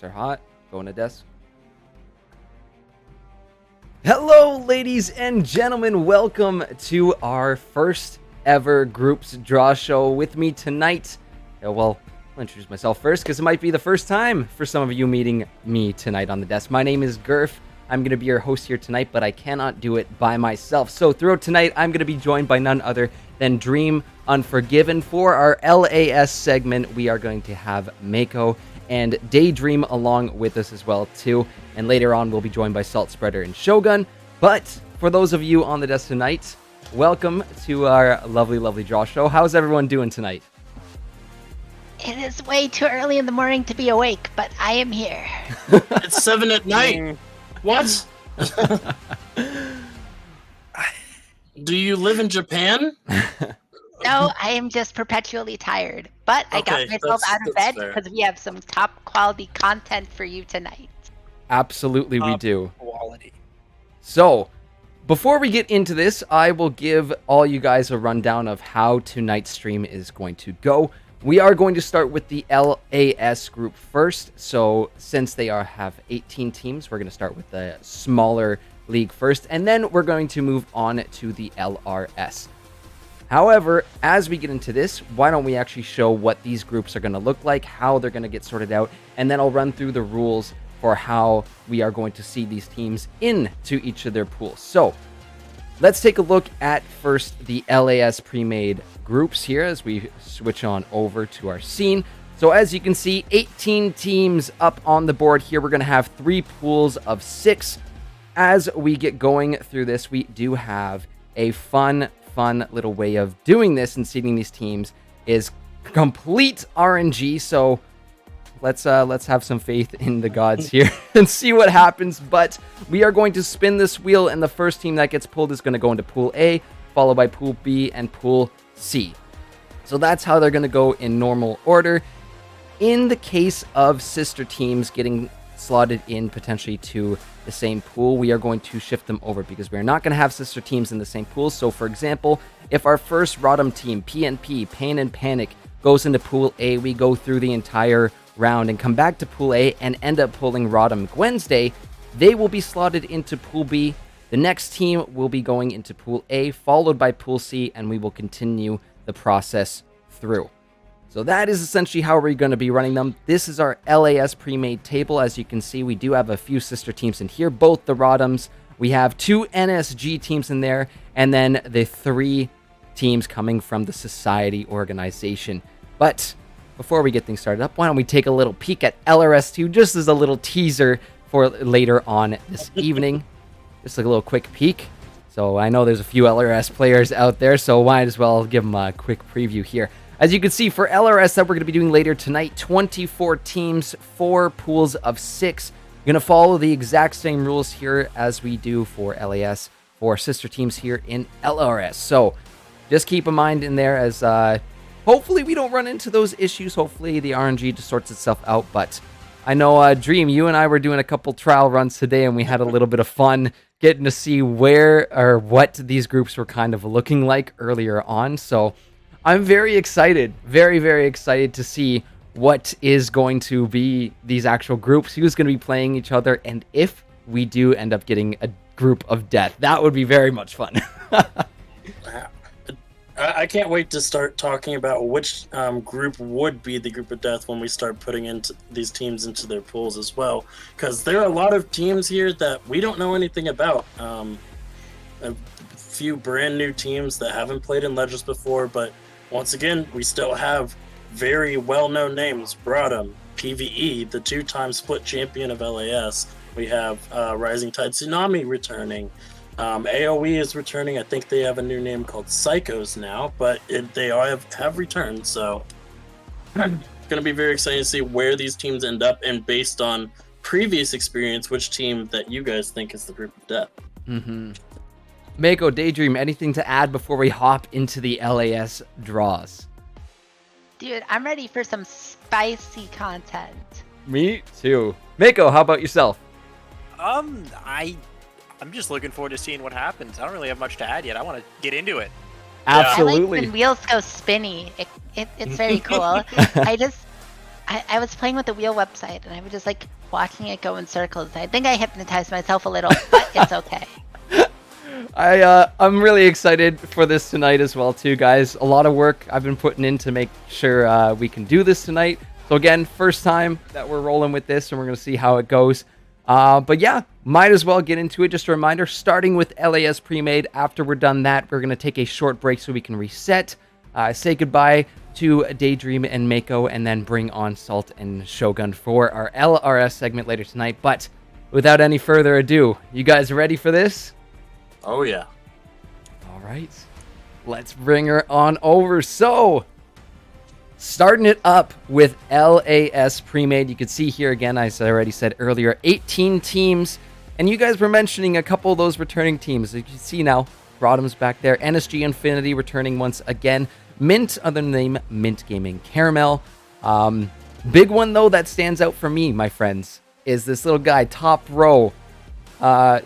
Mics are hot. Go in a desk. Hello, ladies and gentlemen. Welcome to our first ever Groups Draw Show. With me tonight, I'll introduce myself first because it might be the first time for some of you meeting me tonight on the desk. My name is Gurf. I'm going to be your host here tonight, but I cannot do it by myself. So throughout tonight, I'm going to be joined by none other than Dream Unforgiven. For our LAS segment, we are going to have Mako and Daydream along with us as well too. And later on, we'll be joined by Salt Spreader and Shogun. But for those of you on the desk tonight, welcome to our lovely draw show. How's everyone doing tonight? It is way too early in the morning to be awake, but I am here. It's 7 at night. What? Do you live in Japan? No, I am just perpetually tired. But I got myself out of bed because we have some top quality content for you tonight. Absolutely, we do. Quality. So, before we get into this, I will give all you guys a rundown of how tonight's stream is going to go. We are going to start with the LAS group first. So, since they have 18 teams, we're going to start with the smaller league first, and then we're going to move on to the LRS. However, as we get into this, why don't we actually show what these groups are going to look like, how they're going to get sorted out, and then I'll run through the rules for how we are going to see these teams into each of their pools. So, let's take a look at first the LAS pre-made groups here as we switch on over to our scene. So as you can see, 18 teams up on the board here. We're going to have 3 pools of 6. As we get going through this, we do have a fun little way of doing this and seeding these teams is complete RNG. So let's have some faith in the gods here and see what happens. But we are going to spin this wheel, and the first team that gets pulled is going to go into Pool A, followed by Pool B and Pool C. So that's how they're going to go in normal order. In the case of sister teams getting slotted in potentially to the same pool, we are going to shift them over because we're not going to have sister teams in the same pool. So for example, if our first Rodham team, PNP, Pain and Panic, goes into Pool A, we go through the entire round and come back to Pool A and end up pulling Rodham Wednesday, they will be slotted into Pool B. The next team will be going into Pool A, followed by Pool C, and we will continue the process through. So that is essentially how we're going to be running them. This is our LAS pre-made table. As you can see, we do have a few sister teams in here, both the Rodhams. We have 2 NSG teams in there, and then the 3 teams coming from the Society organization. But before we get things started up, why don't we take a little peek at LRS2 just as a little teaser for later on this evening. Just a little quick peek. So I know there's a few LRS players out there, so might as well give them a quick preview here. As you can see, for LRS that we're going to be doing later tonight, 24 teams, 4 pools of 6. We're going to follow the exact same rules here as we do for LAS for sister teams here in LRS. So just keep in mind in there as hopefully we don't run into those issues. Hopefully the RNG just sorts itself out. But I know, Dream, you and I were doing a couple trial runs today, and we had a little bit of fun getting to see where or what these groups were kind of looking like earlier on. So I'm very excited, very excited to see what is going to be these actual groups, who's going to be playing each other, and if we do end up getting a group of death. That would be very much fun. I can't wait to start talking about which group would be the group of death when we start putting into these teams into their pools as well, because there are a lot of teams here that we don't know anything about. A few brand new teams that haven't played in Legends before, but once again, we still have very well-known names. Rodham, PvE, the 2-time split champion of LAS. We have Rising Tide Tsunami returning. AoE is returning. I think they have a new name called Psychos now, but they have returned. So it's going to be very exciting to see where these teams end up, and based on previous experience, which team that you guys think is the group of death. Mako, Daydream, anything to add before we hop into the LAS draws? Dude, I'm ready for some spicy content. Me too. Mako, how about yourself? I'm just looking forward to seeing what happens. I don't really have much to add yet. I want to get into it. Absolutely. I like when wheels go spinny. It's very cool. I was playing with the wheel website, and I would just like watching it go in circles. I think I hypnotized myself a little, but it's okay. I'm really excited for this tonight as well, too, guys. A lot of work I've been putting in to make sure we can do this tonight. So again, first time that we're rolling with this, and we're going to see how it goes. But yeah, might as well get into it. Just a reminder, starting with LAS pre-made. After we're done that, we're going to take a short break so we can reset, say goodbye to Daydream and Mako, and then bring on Salt and Shogun for our LRS segment later tonight. But without any further ado, you guys ready for this? Oh, yeah. All right. Let's bring her on over. So, starting it up with LAS pre-made. You can see here again, as I already said earlier, 18 teams. And you guys were mentioning a couple of those returning teams. You can see now, Rodham's back there. NSG Infinity returning once again. Mint, other name, Mint Gaming Caramel. Big one, though, that stands out for me, my friends, is this little guy, top row.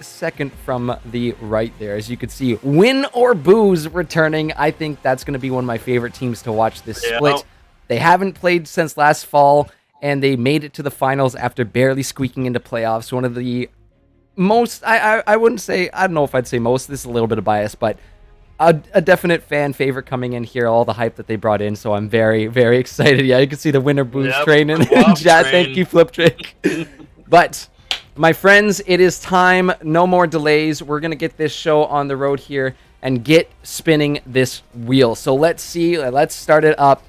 Second from the right there. As you can see, Win or Booze returning. I think that's going to be one of my favorite teams to watch this split. They haven't played since last fall, and they made it to the finals after barely squeaking into playoffs. One of the most, I wouldn't say, I don't know if I'd say most, this is a little bit of bias, but a definite fan favorite coming in here, all the hype that they brought in, so I'm very, very excited. Yeah, you can see the Winner Booze train in chat. Thank you, Flip Trick. But my friends, it is time. No more delays. We're going to get this show on the road here and get spinning this wheel. So let's see. Let's start it up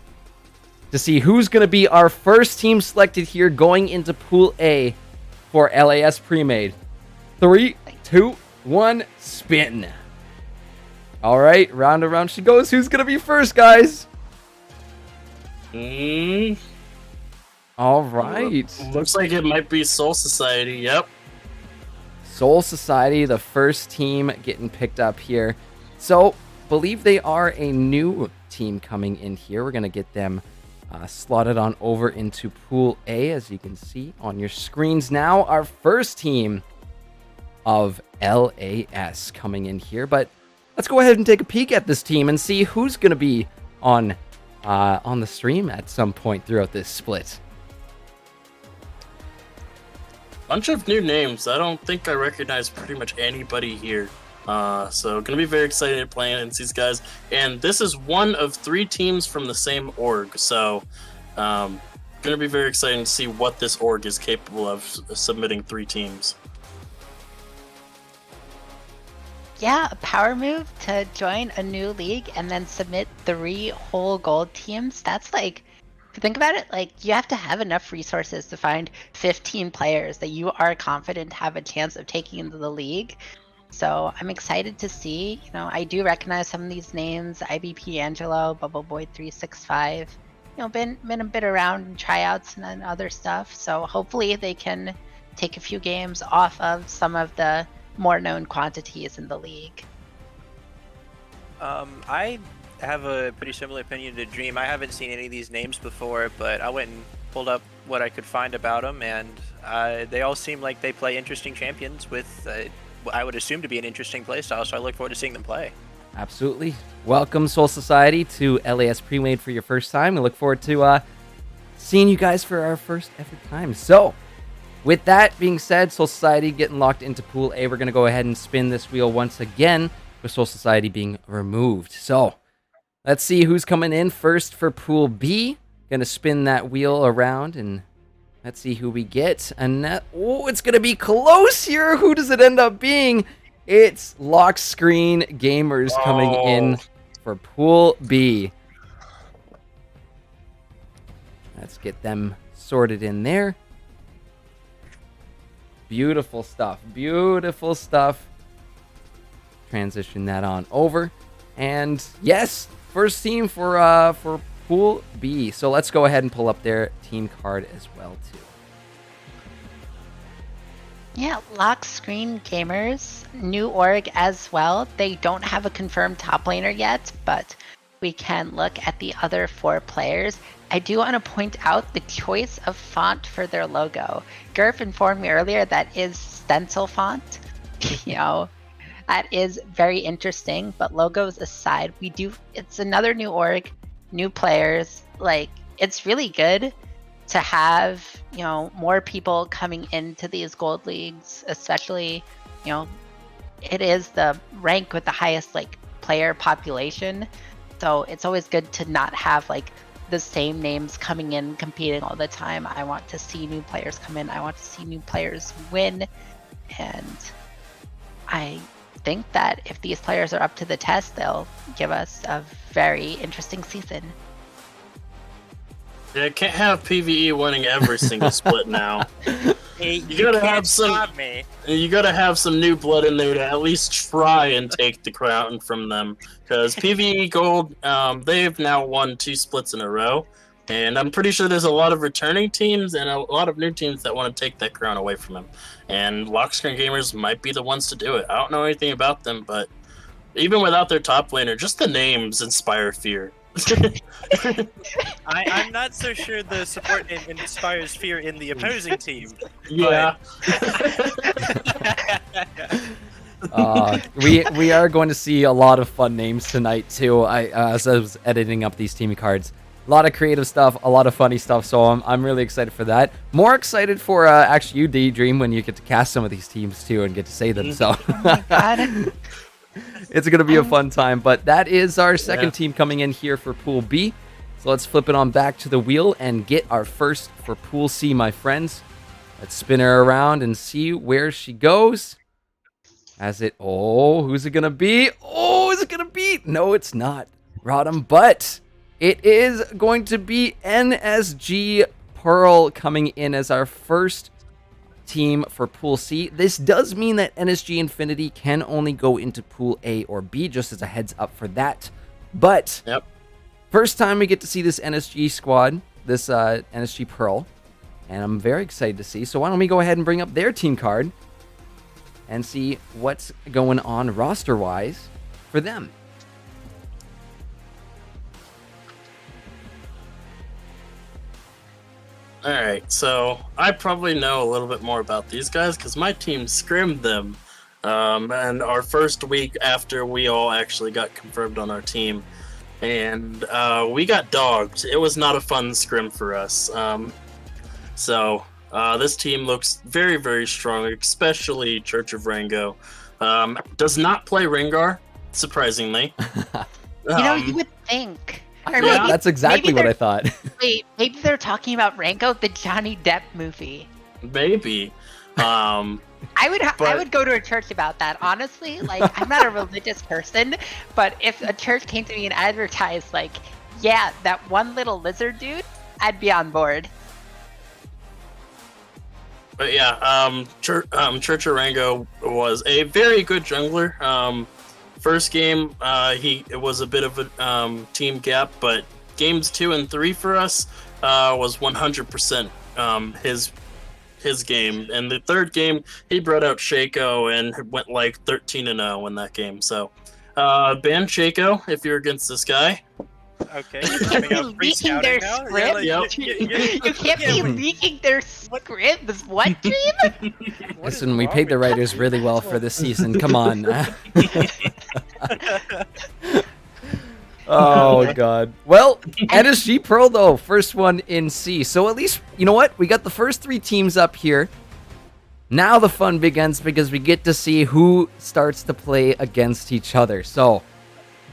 to see who's going to be our first team selected here going into Pool A for LAS Pre-Made. 3, 2, 1, spin. All right, round and round she goes. Who's going to be first, guys? All right. Looks like it might be Soul Society. Yep. Soul Society, the first team getting picked up here. So, believe they are a new team coming in here. We're going to get them slotted on over into Pool A, as you can see on your screens now. Our first team of LAS coming in here. But let's go ahead and take a peek at this team and see who's going to be on the stream at some point throughout this split. Bunch of new names. I don't think I recognize pretty much anybody here. So gonna be very excited playing against these guys. And this is one of 3 teams from the same org. So gonna be very exciting to see what this org is capable of submitting 3 teams. Yeah, a power move to join a new league and then submit 3 whole gold teams. That's like, if you think about it, like you have to have enough resources to find 15 players that you are confident have a chance of taking into the league. So I'm excited to see. You know, I do recognize some of these names: IBP Angelo, Bubble Boy 365. You know, been a bit around in tryouts and other stuff. So hopefully they can take a few games off of some of the more known quantities in the league. I have a pretty similar opinion to Dream. I haven't seen any of these names before, but I went and pulled up what I could find about them, and they all seem like they play interesting champions with I would assume to be an interesting playstyle, so I look forward to seeing them play. Absolutely. Welcome, Soul Society, to LAS Pre-Made for your first time. We look forward to seeing you guys for our first ever time. So, with that being said, Soul Society getting locked into Pool A. We're going to go ahead and spin this wheel once again, with Soul Society being removed. So, let's see who's coming in first for Pool B. Going to spin that wheel around, and let's see who we get. Oh, it's going to be close here. Who does it end up being? It's Lock Screen Gamers coming in for Pool B. Let's get them sorted in there. Beautiful stuff. Beautiful stuff. Transition that on over. And yes, first team for Pool B. So let's go ahead and pull up their team card as well, too. Yeah, Lock Screen Gamers, new org as well. They don't have a confirmed top laner yet, but we can look at the other 4 players. I do want to point out the choice of font for their logo. Gerf informed me earlier that is stencil font. You know, that is very interesting, but logos aside, it's another new org, new players. Like, it's really good. to have, you know, more people coming into these gold leagues, especially, you know, it is the rank with the highest like player population. So it's always good to not have like the same names coming in competing all the time. I want to see new players come in. I want to see new players win. And I think that if these players are up to the test, they'll give us a very interesting season. Yeah, can't have PvE winning every single split now. Hey, You gotta can't have some. stop me. You gotta have some new blood in there to at least try and take the crown from them. Because PvE Gold, they've now won 2 splits in a row, and I'm pretty sure there's a lot of returning teams and a lot of new teams that want to take that crown away from them. And Lockscreen Gamers might be the ones to do it. I don't know anything about them, but even without their top laner, just the names inspire fear. I'm not so sure the support inspires fear in the opposing team. Yeah. We are going to see a lot of fun names tonight too. As I was editing up these team cards, a lot of creative stuff, a lot of funny stuff. So I'm really excited for that. More excited for actually you, Daydream, when you get to cast some of these teams too and get to say them. So. Oh my god. It's going to be a fun time, but that is our second team coming in here for Pool B. So let's flip it on back to the wheel and get our first for Pool C, my friends. Let's spin her around and see where she goes. Who's it going to be? Oh, is it going to be? No, it's not Rodham, but it is going to be NSG Pearl coming in as our first team for Pool C. This does mean that NSG Infinity can only go into Pool A or B, just as a heads up for that. But first time we get to see this NSG squad, this NSG Pearl, and I'm very excited to see. So why don't we go ahead and bring up their team card and see what's going on roster-wise for them. Alright, so I probably know a little bit more about these guys because my team scrimmed them. And our first week after we all actually got confirmed on our team. And we got dogged. It was not a fun scrim for us. This team looks very, very strong, especially Church of Rango. Does not play Rengar, surprisingly. You know, you would think. Or Yeah, That's exactly what I thought. Wait, maybe they're talking about Rango, the Johnny Depp movie. Maybe. I would go to a church about that, honestly. Like, I'm not a religious person, but if a church came to me and advertised, like, yeah, that one little lizard dude, I'd be on board. But yeah, Church of Rango was a very good jungler. First game, it was a bit of a team gap, but games 2 and 3 for us was 100% his game. And the third game, he brought out Shaco and went like 13-0 in that game. So, ban Shaco if you're against this guy. Okay. You can't be leaking their script. You can't be leaking their scripts. What, Dream? Listen, we paid the writers really well for this season. Come on. Oh, God. Well, NSG Pearl, though. First one in C. So at least, you know what? We got the first 3 teams up here. Now the fun begins because we get to see who starts to play against each other. So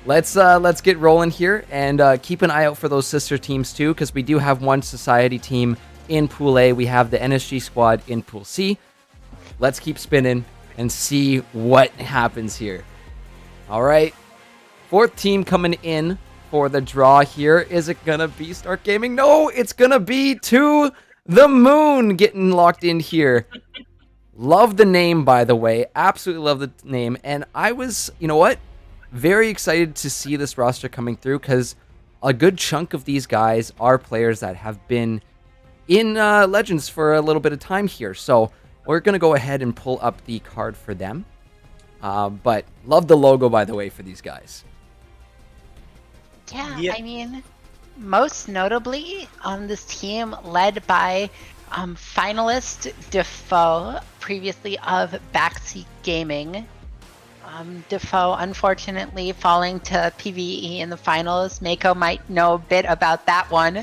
let's get rolling here and keep an eye out for those sister teams too, because we do have one society team in Pool A. We have the NSG squad in Pool C. Let's keep spinning and see what happens here. All right. 4th team coming in for the draw here. Is it going to be Stark Gaming? No, it's going to be To The Moon getting locked in here. Love the name, by the way. Absolutely love the name. And I was, you know what? Very excited to see this roster coming through because a good chunk of these guys are players that have been in Legends for a little bit of time here. So we're going to go ahead and pull up the card for them. But love the logo, by the way, for these guys. Yeah, I mean, most notably on this team led by finalist Defoe, previously of Backseat Gaming. Defoe, unfortunately, falling to PvE in the finals. Mako might know a bit about that one.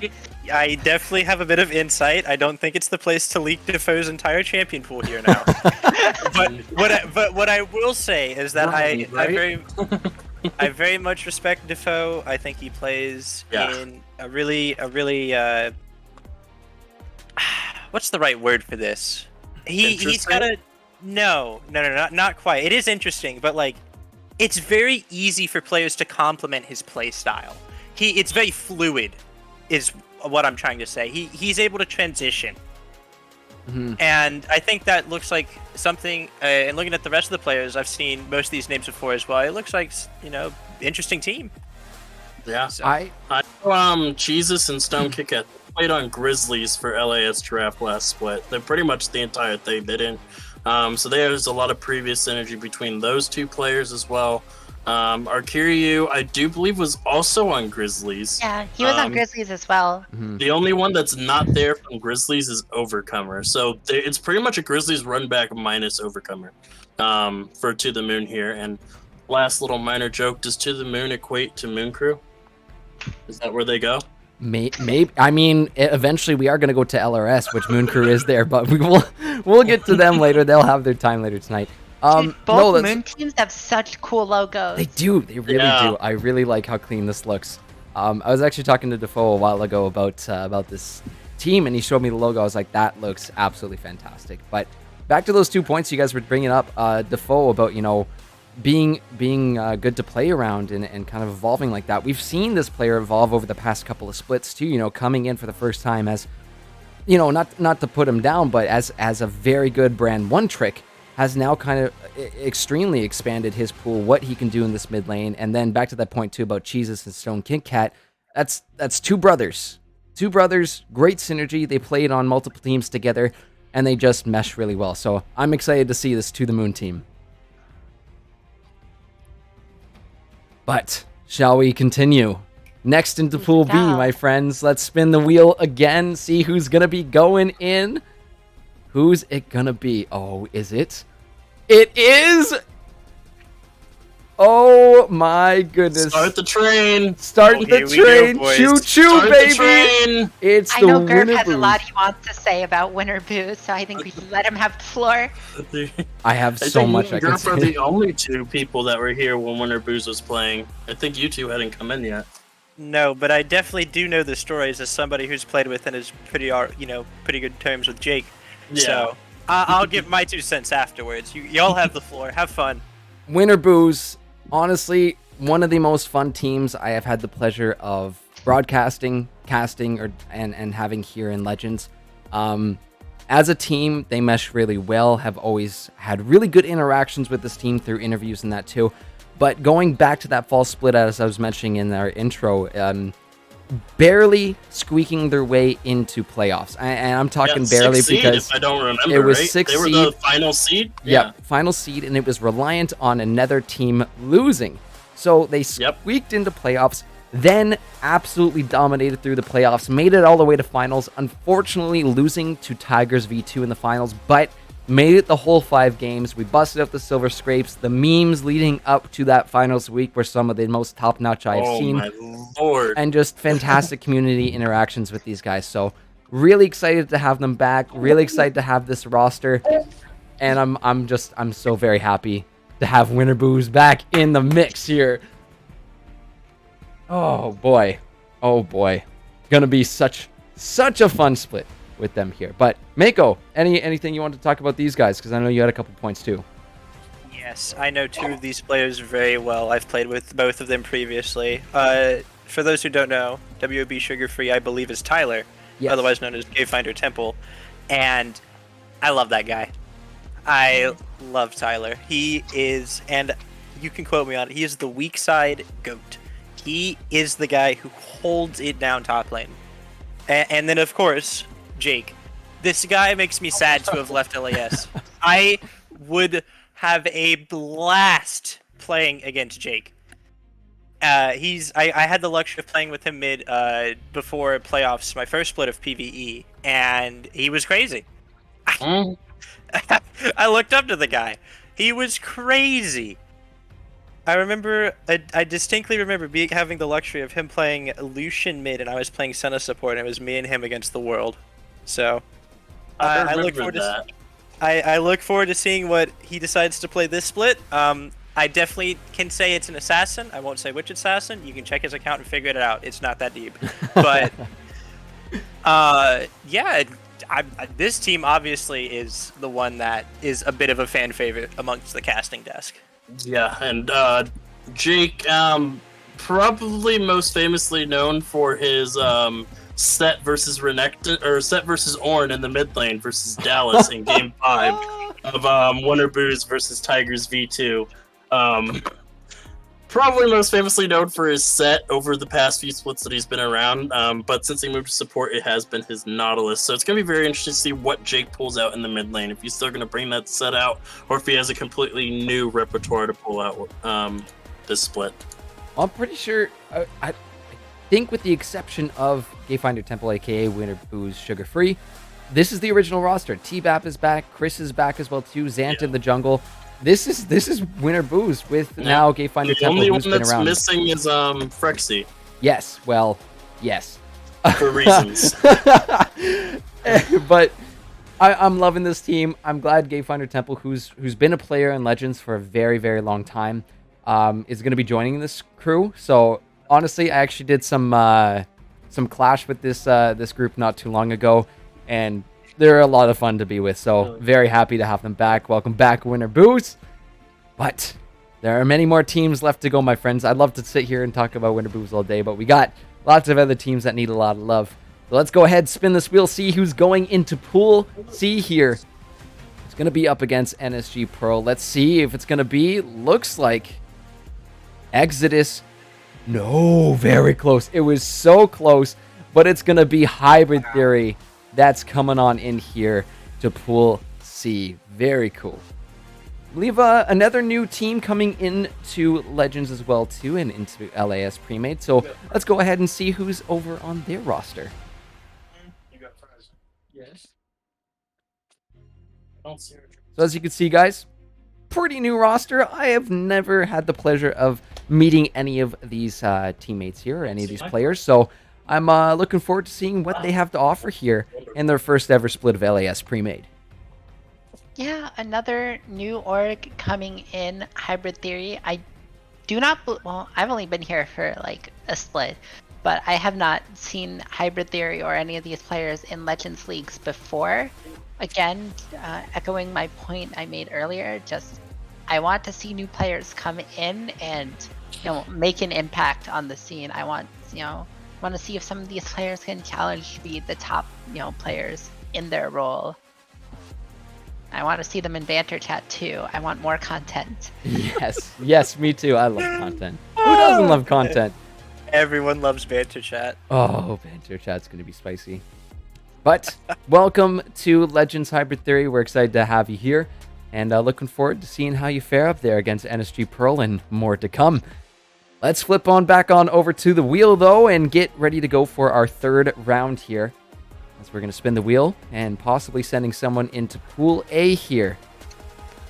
I definitely have a bit of insight. I don't think it's the place to leak Defoe's entire champion pool here now. but what I will say is that I very much respect Defoe. I think he plays in a really what's the right word for this? He's got a no, not quite. It is interesting, but like it's very easy for players to complement his play style. It's very fluid, is what I'm trying to say. He's able to transition. And I think that looks like something, and looking at the rest of the players, I've seen most of these names before as well. It looks like, interesting team. Yeah. So. I know Jesus and Stone Kickett played on Grizzlies for LAS Draft last split. They're pretty much the entire thing they didn't. So there's a lot of previous synergy between those two players as well. Arkiryu, I do believe, was also on Grizzlies. Yeah, he was on Grizzlies as well. The only one that's not there from Grizzlies is Overcomer. So it's pretty much a Grizzlies run back minus Overcomer for To The Moon here. And last little minor joke, does To The Moon equate to Moon Crew? Is that where they go? Maybe. I mean, eventually we are going to go to LRS, which Moon Crew is there, but we'll get to them later. They'll have their time later tonight. Dude, both Moon teams have such cool logos. They do. They really do. I really like how clean this looks. I was actually talking to Defoe a while ago about this team, and he showed me the logo. I was like, that looks absolutely fantastic. But back to those 2 points you guys were bringing up, Defoe, about being good to play around and kind of evolving like that. We've seen this player evolve over the past couple of splits too. Coming in for the first time as, not to put him down, but as a very good brand one trick. Has now kind of extremely expanded his pool, what he can do in this mid lane. And then back to that point too about Jesus and Stone Kit Kat. That's two brothers. Two brothers, great synergy. They played on multiple teams together and they just mesh really well. So I'm excited to see this To The Moon team. But shall we continue? Next into Pool B, my friends. Let's spin the wheel again, see who's gonna be going in. Who's it gonna be? Oh, is it? It is! Oh my goodness. Start the train! Start the train! Choo-choo, baby! It's I the know Gerb Winner has a Boost. lot he wants to say about Winner Boost, so I think we should let him have the floor. I have so much I can Gerb are say. the only two people that were here when Winter Booze was playing. I think you two hadn't come in yet. No, but I definitely do know the stories as somebody who's played with and is pretty good terms with Jake. Yeah. So I'll give my 2 cents afterwards. Y'all have the floor. Have fun. Winner Booze, honestly, one of the most fun teams I have had the pleasure of broadcasting, casting, and having here in Legends. As a team, they mesh really well, have always had really good interactions with this team through interviews and that too. But going back to that fall split, as I was mentioning in our intro, barely squeaking their way into playoffs. And I'm talking barely because if I don't remember, it was right? 6 They were seed. the final seed? Yeah, final seed, and it was reliant on another team losing. So they squeaked into playoffs, then absolutely dominated through the playoffs, made it all the way to finals, unfortunately losing to Tigers V2 in the finals, but made it the whole 5 games. We busted up the silver scrapes. The memes leading up to that finals week were some of the most top-notch I've seen. My lord. And just fantastic community interactions with these guys. So really excited to have them back. Really excited to have this roster. And I'm so very happy to have Winner Booze back in the mix here. Oh boy. Oh boy. Gonna be such a fun split with them here. But Mako, anything you want to talk about these guys? Because I know you had a couple points too. Yes, I know 2 of these players very well. I've played with both of them previously. For those who don't know, WOB Sugar Free, I believe, is Tyler, otherwise known as Gamefinder Temple, and I love that guy. I love Tyler. He is, and you can quote me on it, he is the weak side GOAT. He is the guy who holds it down top lane. And then, of course, Jake. This guy makes me sad to have left LAS. I would have a blast playing against Jake. I had the luxury of playing with him mid before playoffs, my first split of PvE, and he was crazy. I looked up to the guy. He was crazy. I remember, I distinctly remember having the luxury of him playing Lucian mid, and I was playing Senna support, and it was me and him against the world. So, I look forward to I look forward to seeing what he decides to play this split. I definitely can say it's an assassin. I won't say which assassin. You can check his account and figure it out. It's not that deep. But yeah, this team obviously is the one that is a bit of a fan favorite amongst the casting desk. Yeah, and Jake, probably most famously known for his Set versus Renekton, or Set versus Ornn in the mid lane versus Dallas in Game 5 of Winter Booze versus Tigers V2. Probably most famously known for his Set over the past few splits that he's been around, but since he moved to support, it has been his Nautilus. So it's going to be very interesting to see what Jake pulls out in the mid lane, if he's still going to bring that Set out, or if he has a completely new repertoire to pull out this split. I'm pretty sure, I think with the exception of Gayfinder Temple, aka Winter Booze Sugar Free, this is the original roster. T-Bap is back, Chris is back as well too, Zant in the jungle. This is Winter Booze with now Gayfinder Temple, who's been around. The only one that's missing is Frexy. Yes, well, yes. For reasons. But I'm loving this team. I'm glad Gayfinder Temple, who's been a player in Legends for a very, very long time, is going to be joining this crew. So honestly, I actually did some clash with this group not too long ago, and they're a lot of fun to be with, so very happy to have them back. Welcome back, Winter Booze. But there are many more teams left to go, my friends. I'd love to sit here and talk about Winter Booze all day, but we got lots of other teams that need a lot of love. So let's go ahead, spin this wheel, see who's going into Pool C here. It's going to be up against NSG Pro. Let's see if it's going to be, looks like Exodus. No, very close. It was so close, but it's going to be Hybrid Theory. That's coming on in here to Pool C. Very cool. I believe another new team coming into Legends as well, too, and into LAS Premade. So let's go ahead and see who's over on their roster. You got fries. Yes. So as you can see, guys, pretty new roster. I have never had the pleasure of meeting any of these teammates here, or any of these players. So I'm looking forward to seeing what they have to offer here in their first ever split of LAS Premade. Yeah, another new org coming in, Hybrid Theory. I do not, well, I've only been here for like a split, but I have not seen Hybrid Theory or any of these players in Legends Leagues before. Again, echoing my point I made earlier, just I want to see new players come in and, you know, make an impact on the scene. I want, you know, want to see if some of these players can challenge to be the top, you know, players in their role. I want to see them in banter chat too. I want more content. Yes, me too. I love content. Who doesn't love content? Everyone loves banter chat. Oh, banter chat's gonna be spicy. But welcome to Legends Hybrid Theory. We're excited to have you here, and looking forward to seeing how you fare up there against NSG Pearl and more to come. Let's flip on back on over to the wheel, though, and get ready to go for our third round here. As we're going to spin the wheel and possibly sending someone into Pool A here.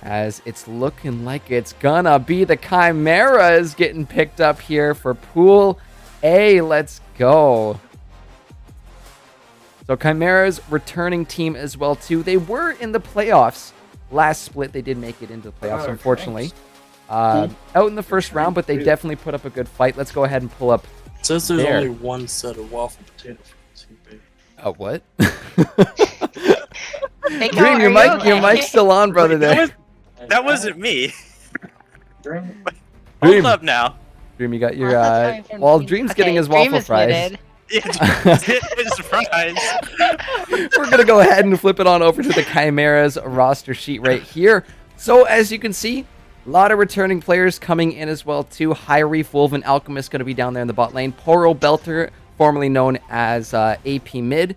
As it's looking like it's going to be the Chimeras getting picked up here for Pool A. Let's go. So Chimeras returning team as well, too. They were in the playoffs. Last split, they did make it into the playoffs, unfortunately. Out in the first round, but they definitely put up a good fight. Let's go ahead and pull up. It says there's only one set of waffle potato fries. Oh, what? Hey, Dream, your mic's still on, brother. There. That wasn't me. Dream. Hold up now. Dream, you got your well, Dream's getting his waffle fries. Surprise. We're gonna go ahead and flip it on over to the Chimeras roster sheet right here. So as you can see, a lot of returning players coming in as well too. High Reef Wolven Alchemist going to be down there in the bot lane. Poro Belter, formerly known as AP Mid,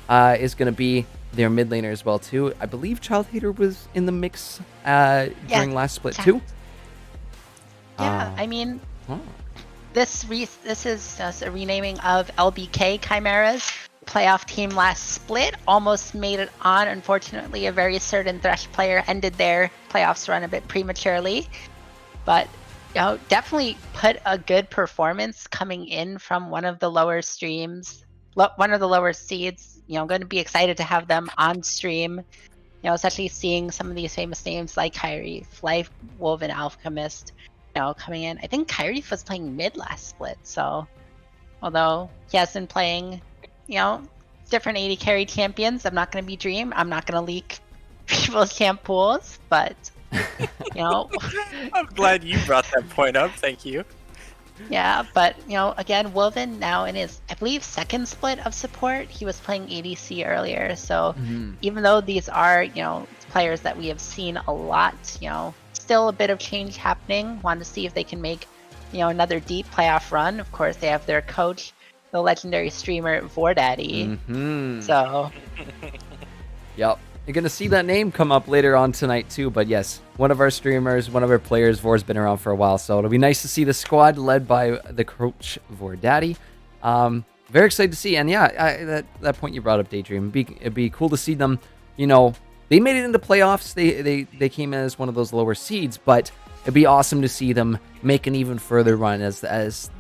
is going to be their mid laner as well too. I believe Child Hater was in the mix during last split too. Yeah, I mean, this is just a renaming of LBK Chimeras. Playoff team last split almost made it on. Unfortunately, a very certain Thresh player ended their playoffs run a bit prematurely. But definitely put a good performance coming in from one of the lower streams, one of the lower seeds. Going to be excited to have them on stream. Especially seeing some of these famous names like Kyrie, Life, Wolven, Alchemist, coming in. I think Kyrie was playing mid last split, so although he has been playing, different AD carry champions, I'm not going to be Dream. I'm not going to leak people's camp pools, but, I'm glad you brought that point up. Thank you. Yeah, but, again, Wolven now in his, I believe, second split of support, he was playing ADC earlier. So even though these are, players that we have seen a lot, still a bit of change happening. Want to see if they can make, another deep playoff run. Of course, they have their coach, the legendary streamer Vordaddy. So. Yep. You're going to see that name come up later on tonight too, but yes, one of our streamers, one of our players, Vor's been around for a while, so it'll be nice to see the squad led by the coach, Vordaddy. Very excited to see, and yeah, that point you brought up, Daydream, it'd be cool to see them, they made it into playoffs, they came in as one of those lower seeds, but it'd be awesome to see them make an even further run, as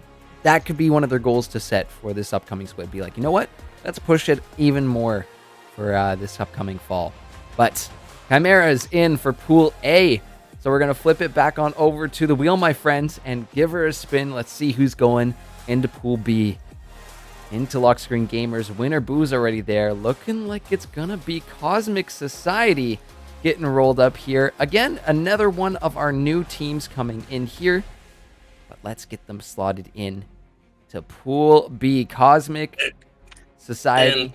that could be one of their goals to set for this upcoming split. Be like, you know what, let's push it even more for this upcoming fall. But Chimeras in for Pool A. So we're going to flip it back on over to the wheel, my friends, and give her a spin. Let's see who's going into Pool B. Into Lock Screen Gamers. Winner Boo's already there. Looking like it's going to be Cosmic Society getting rolled up here. Again, another one of our new teams coming in here. But let's get them slotted in to Pool B. Cosmic Society. And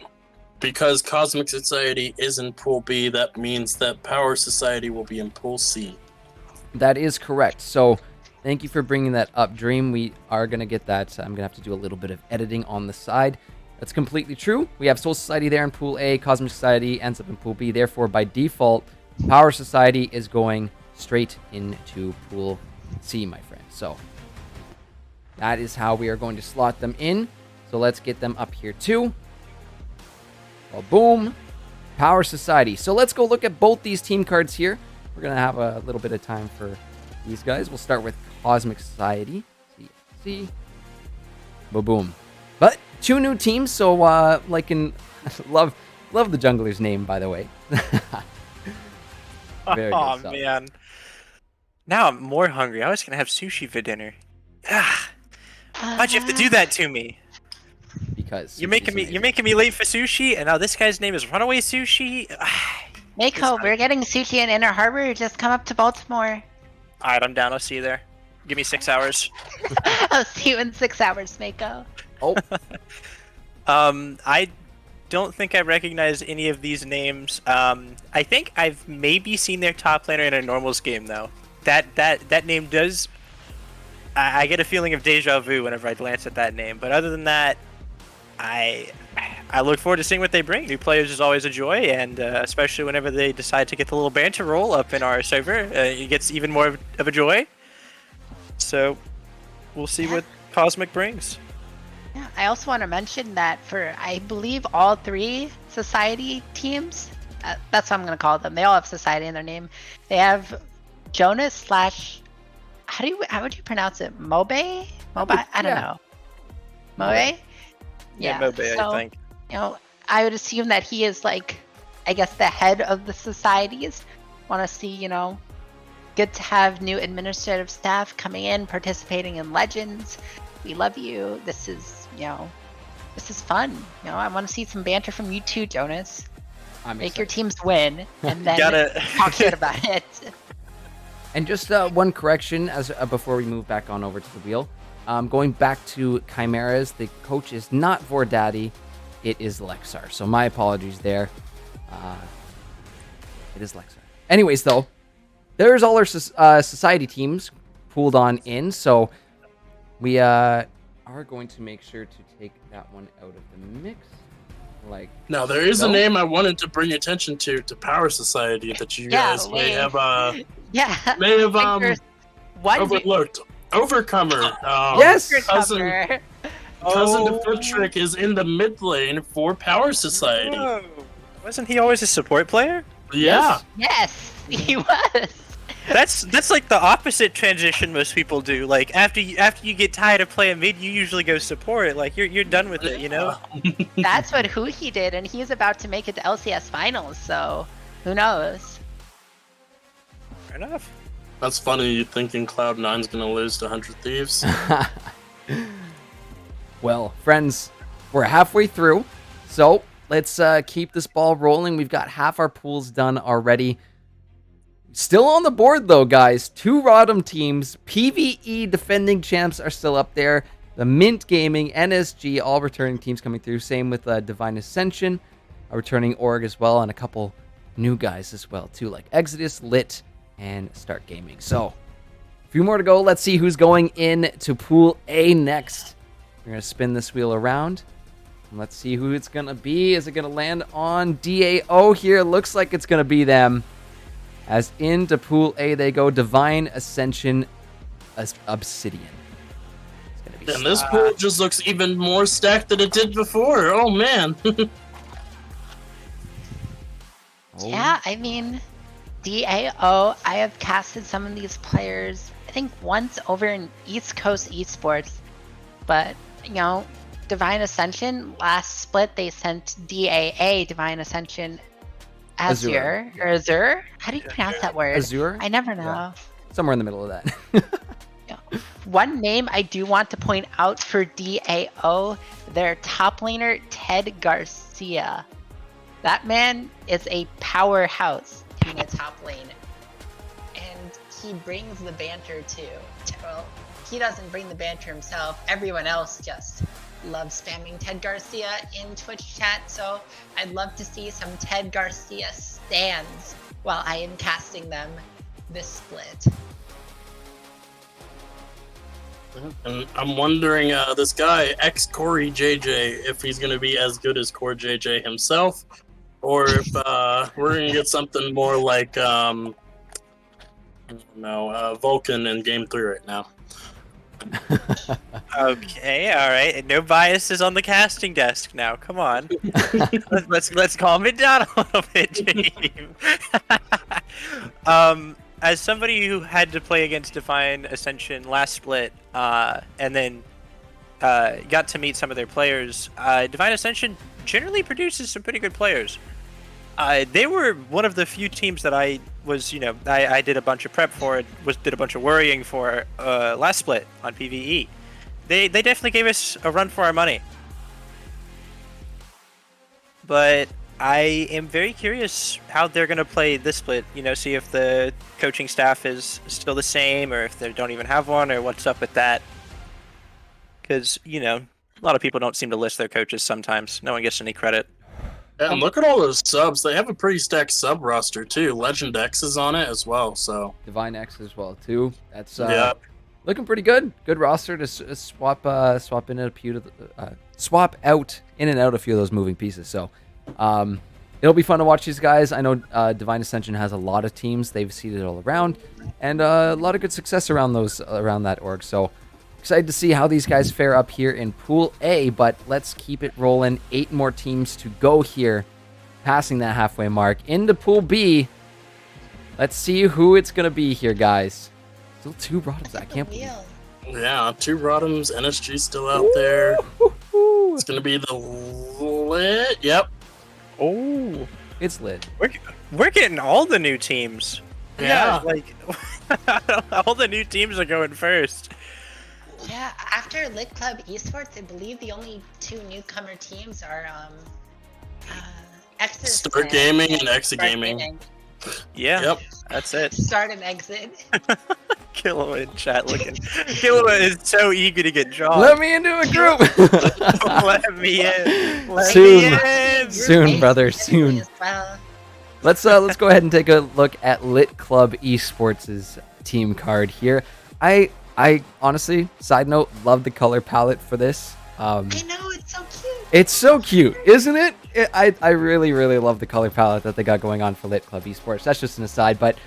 because Cosmic Society is in Pool B, that means that Power Society will be in Pool C. That is correct. So thank you for bringing that up, Dream. We are going to get that. I'm going to have to do a little bit of editing on the side. That's completely true. We have Soul Society there in Pool A. Cosmic Society ends up in Pool B. Therefore, by default, Power Society is going straight into Pool C, my friend. So that is how we are going to slot them in. So let's get them up here too. Well, boom. Power Society. So let's go look at both these team cards here. We're going to have a little bit of time for these guys. We'll start with Cosmic Society. See. Boom. But two new teams. So, love the jungler's name, by the way. Very Oh, good stuff. man. Now I'm more hungry. I was going to have sushi for dinner. Why'd you have to do that to me? Because You're making me late for sushi, and now this guy's name is Runaway Sushi. Mako, we're getting sushi in Inner Harbor. Just come up to Baltimore. Alright, I'm down. I'll see you there. Give me 6 hours. I'll see you in 6 hours, Mako. Oh, I don't think I recognize any of these names. I think I've maybe seen their top laner in a normals game, though. That name does... I get a feeling of deja vu whenever I glance at that name, but other than that, I look forward to seeing what they bring. New players is always a joy, and especially whenever they decide to get the little banter roll up in our server, it gets even more of a joy. So we'll see what Cosmic brings. Yeah, I also want to mention that for, I believe, all three Society teams, that's what I'm going to call them. They all have Society in their name. They have Jonas / how would you pronounce it? Mobe? I don't know. Mobe? Yeah, Mobe, so, I think. I would assume that he is like, I guess, the head of the societies. Want to see, good to have new administrative staff coming in, participating in Legends. We love you. This is, this is fun. I want to see some banter from you too, Jonas. Make your teams win, and then talk shit about it. and just one correction as before we move back on over to the wheel. Going back to Chimeras, the coach is not Vordaddy, it is Lexar. So my apologies there. It is Lexar. Anyways, though, there's all our society teams pooled on in. So we are going to make sure to take that one out of the mix. Now, there is a name I wanted to bring attention to Power Society that you guys may have overlooked. Overcomer. Yes! Cousin to Foot Trick is in the mid lane for Power Society. Oh, wasn't he always a support player? Yeah. Yes, he was. That's like the opposite transition most people do. Like after you get tired of playing mid, you usually go support. Like you're done with it, you know. That's what Huhi did, and he's about to make it to LCS finals. So who knows? Fair enough. That's funny. You thinking Cloud9's gonna lose to 100 Thieves? Well, friends, we're halfway through, so let's keep this ball rolling. We've got half our pools done already. Still on the board, though, guys. 2 Rodham teams. PvE defending champs are still up there. The Mint Gaming, NSG, all returning teams coming through. Same with Divine Ascension, a returning org as well, and a couple new guys as well, too, like Exodus, Lit, and Start Gaming. So, a few more to go. Let's see who's going in to Pool A next. We're going to spin this wheel around. And let's see who it's going to be. Is it going to land on DAO here? Looks like it's going to be them. As into Pool A they go, Divine Ascension, Obsidian. It's gonna be And this pool just looks even more stacked than it did before. Oh, man. Yeah, I mean, DAO, I have casted some of these players, I think once over in East Coast Esports, but, you know, Divine Ascension, last split they sent DAA, Divine Ascension, Azure. Or Azure? How do you pronounce that word? Azure? I never know. Yeah. Somewhere in the middle of that. Yeah. One name I do want to point out for DAO, their top laner, Ted Garcia. That man is a powerhouse in the top lane. And he brings the banter too. Well, he doesn't bring the banter himself. Everyone else just loves spamming Ted Garcia in Twitch chat. So I'd love to see some Ted Garcia stands while I am casting them this split. And I'm wondering, this guy, ex-Corey JJ, if he's going to be as good as Core JJ himself, or if we're going to get something more like, I don't know, Vulcan in Game 3 right now. Okay, all right. No biases on the casting desk now. Come on. let's calm it down a little bit, James. As somebody who had to play against Divine Ascension last split, and then got to meet some of their players, Divine Ascension generally produces some pretty good players. They were one of the few teams that I was, I did a bunch of prep for, did a bunch of worrying for last split on PvE. They definitely gave us a run for our money. But I am very curious how they're going to play this split, see if the coaching staff is still the same or if they don't even have one or what's up with that. Because, a lot of people don't seem to list their coaches sometimes. No one gets any credit. And look at all those subs. They have a pretty stacked sub roster, too. Legend X is on it as well, so. Divine X as well, too. That's yeah. Looking pretty good. Good roster to swap out in and out a few of those moving pieces. So it'll be fun to watch these guys. I know Divine Ascension has a lot of teams. They've seeded all around, and a lot of good success around that org. So excited to see how these guys fare up here in Pool A. But let's keep it rolling. 8 more teams to go here, passing that halfway mark into Pool B. Let's see who it's gonna be here, guys. Still 2 Rodhams. I can't believe it. Yeah, 2 Rodhams, NSG still out there. It's going to be the Lit. Yep. Oh. It's lit. We're getting all the new teams. Yeah. All the new teams are going first. Yeah, after Lit Club Esports, I believe the only 2 newcomer teams are Exodus Start Gaming and Exit Gaming. Yeah, Yep. That's it. Start and Exit. Killua in chat looking. Killua is so eager to get drawn. Let me into a group. Let me in. Let Soon. me in. Soon, brother, soon. Well. Let's go ahead and take a look at Lit Club Esports' team card here. I honestly, side note, love the color palette for this. I know, it's so cute. It's so cute, isn't it? I really, really love the color palette that they got going on for Lit Club Esports. That's just an aside, but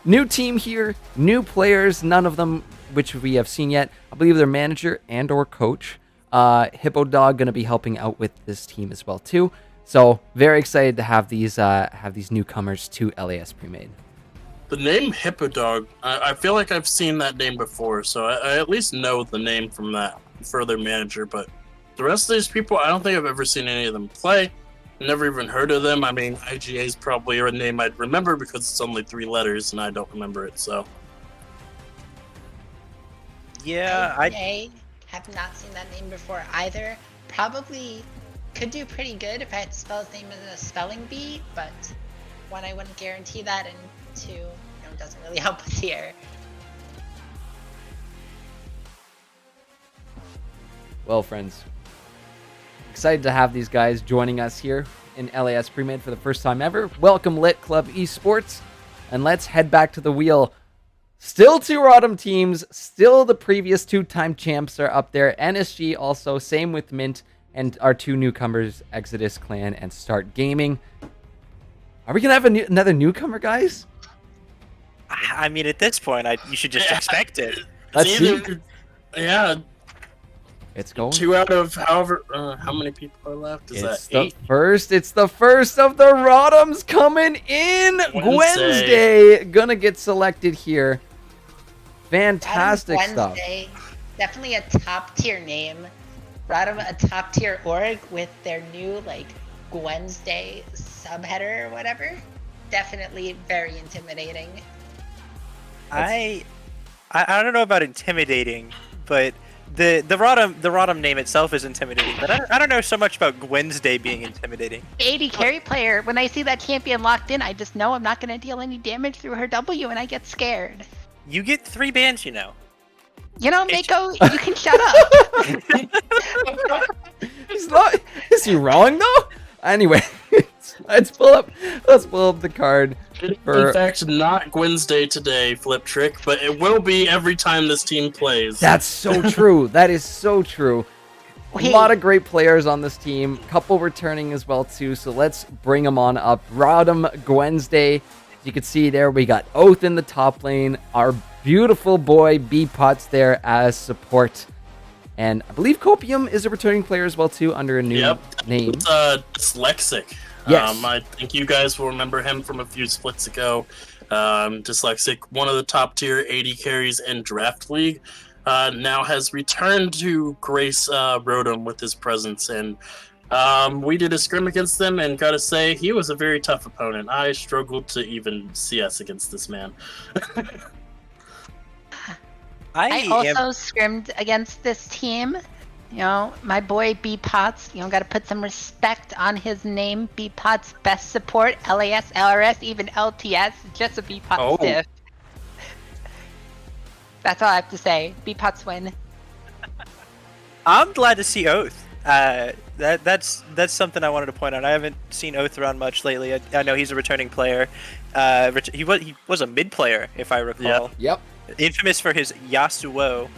new team here, new players, none of them which we have seen yet. I believe their manager and or coach, Hippo Dog, going to be helping out with this team as well too. So very excited to have these newcomers to LAS pre-made. The name Hippodog, I feel like I've seen that name before, so I at least know the name from that for their manager, but the rest of these people, I don't think I've ever seen any of them play. Never even heard of them. I mean, IGA is probably a name I'd remember because it's only 3 letters and I don't remember it, so. Yeah, I have not seen that name before either. Probably could do pretty good if I had to spell his name as a spelling bee, but one, I wouldn't guarantee that, and two, it doesn't really help us here. Well, friends, excited to have these guys joining us here in LAS Pre-Made for the first time ever. Welcome, Lit Club Esports, and let's head back to the wheel. Still 2 Rodham teams, still the previous 2-time champs are up there. NSG also, same with Mint, and our 2 newcomers, Exodus Clan and Start Gaming. Are we going to have another newcomer, guys? I mean, at this point, you should just expect it. Let's see. Yeah. It's going. 2 out of however, how many people are left? Is It's that 8? It's the first of the Rodhams coming in Wednesday. Gonna get selected here. Fantastic stuff. Wednesday, definitely a top tier name. Rodham, a top tier org with their new Wednesday subheader or whatever. Definitely very intimidating. I don't know about intimidating, but the Rodham name itself is intimidating. But I don't know so much about Wednesday being intimidating. 80 carry player. When I see that champion locked in, I just know I'm not going to deal any damage through her W, and I get scared. You get 3 bans, you know. Mako, you can shut up. He's not. Is he wrong though? Anyway, let's pull up the card. In fact, not Wednesday today, Flip Trick, but it will be every time this team plays. That's so true. That is so true. A lot of great players on this team. Couple returning as well too. So let's bring them on up. Rodham, Wednesday. As you can see there, we got Oath in the top lane. Our beautiful boy B-Pots there as support. And I believe Copium is a returning player as well too, under a new name. Dyslexic. Yes. I think you guys will remember him from a few splits ago. Dyslexic, one of the top tier 80 carries in Draft League, now has returned to grace Rodham with his presence. And we did a scrim against them, and gotta say, he was a very tough opponent. I struggled to even CS against this man. I also scrimmed against this team. My boy B-Pots, got to put some respect on his name. B-Pots, best support, LAS, LRS, even LTS, just a B-Pots stiff. That's all I have to say. B-Pots win. I'm glad to see Oath. That's something I wanted to point out. I haven't seen Oath around much lately. I know he's a returning player. He was a mid player, if I recall. Yep. Infamous for his Yasuo.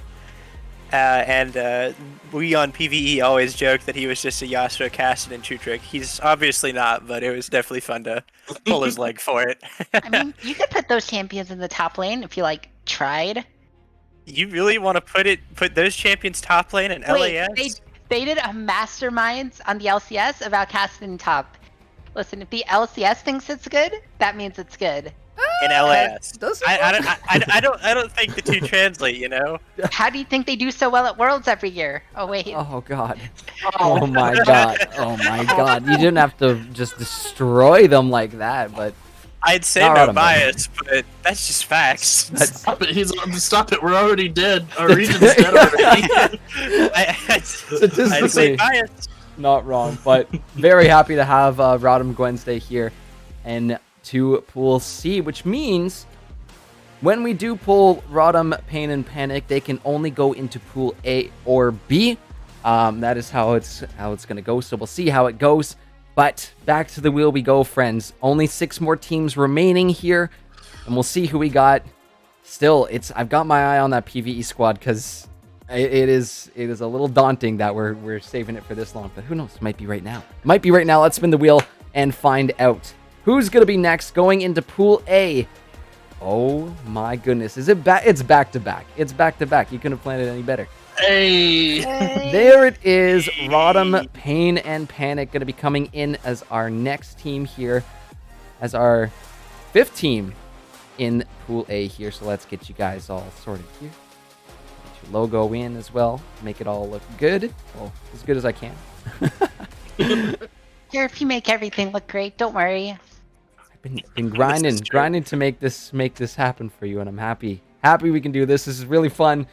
And we on PvE always joke that he was just a Yasuo casted in True Trick. He's obviously not, but it was definitely fun to pull his leg for it. I mean, you could put those champions in the top lane if you tried. You really want to put those champions top lane in LAS? They did a masterminds on the LCS about casting top. Listen, if the LCS thinks it's good, that means it's good. In LAS. I don't think the two translate, you know? How do you think they do so well at Worlds every year? Oh, wait. Oh, God. Oh, my God. Oh, my God. You didn't have to just destroy them like that, but... I'd say no bias, but that's just facts. Stop it. Stop it. We're already dead. Our region's dead already. I'd say bias. Not wrong, but very happy to have Rodham Wednesday here and to Pool C, which means when we do pull Rodham, Pain, and Panic, they can only go into Pool A or B. That is how it's going to go, so we'll see how it goes. But back to the wheel we go, friends. Only 6 more teams remaining here, and we'll see who we got. Still, I've got my eye on that PvE squad because it is a little daunting that we're saving it for this long. But who knows? Might be right now. Let's spin the wheel and find out who's gonna be next going into Pool A. Oh my goodness! Is it back? It's back to back. It's back to back. You couldn't have planned it any better. Hey! There it is. Rodham, Pain, and Panic going to be coming in as our next team here, as our 5th team in Pool A here. So let's get you guys all sorted here. Get your logo in as well. Make it all look good. Well, as good as I can. Here, if you make everything look great, don't worry. I've been grinding to make this happen for you, and I'm happy we can do this. This is really fun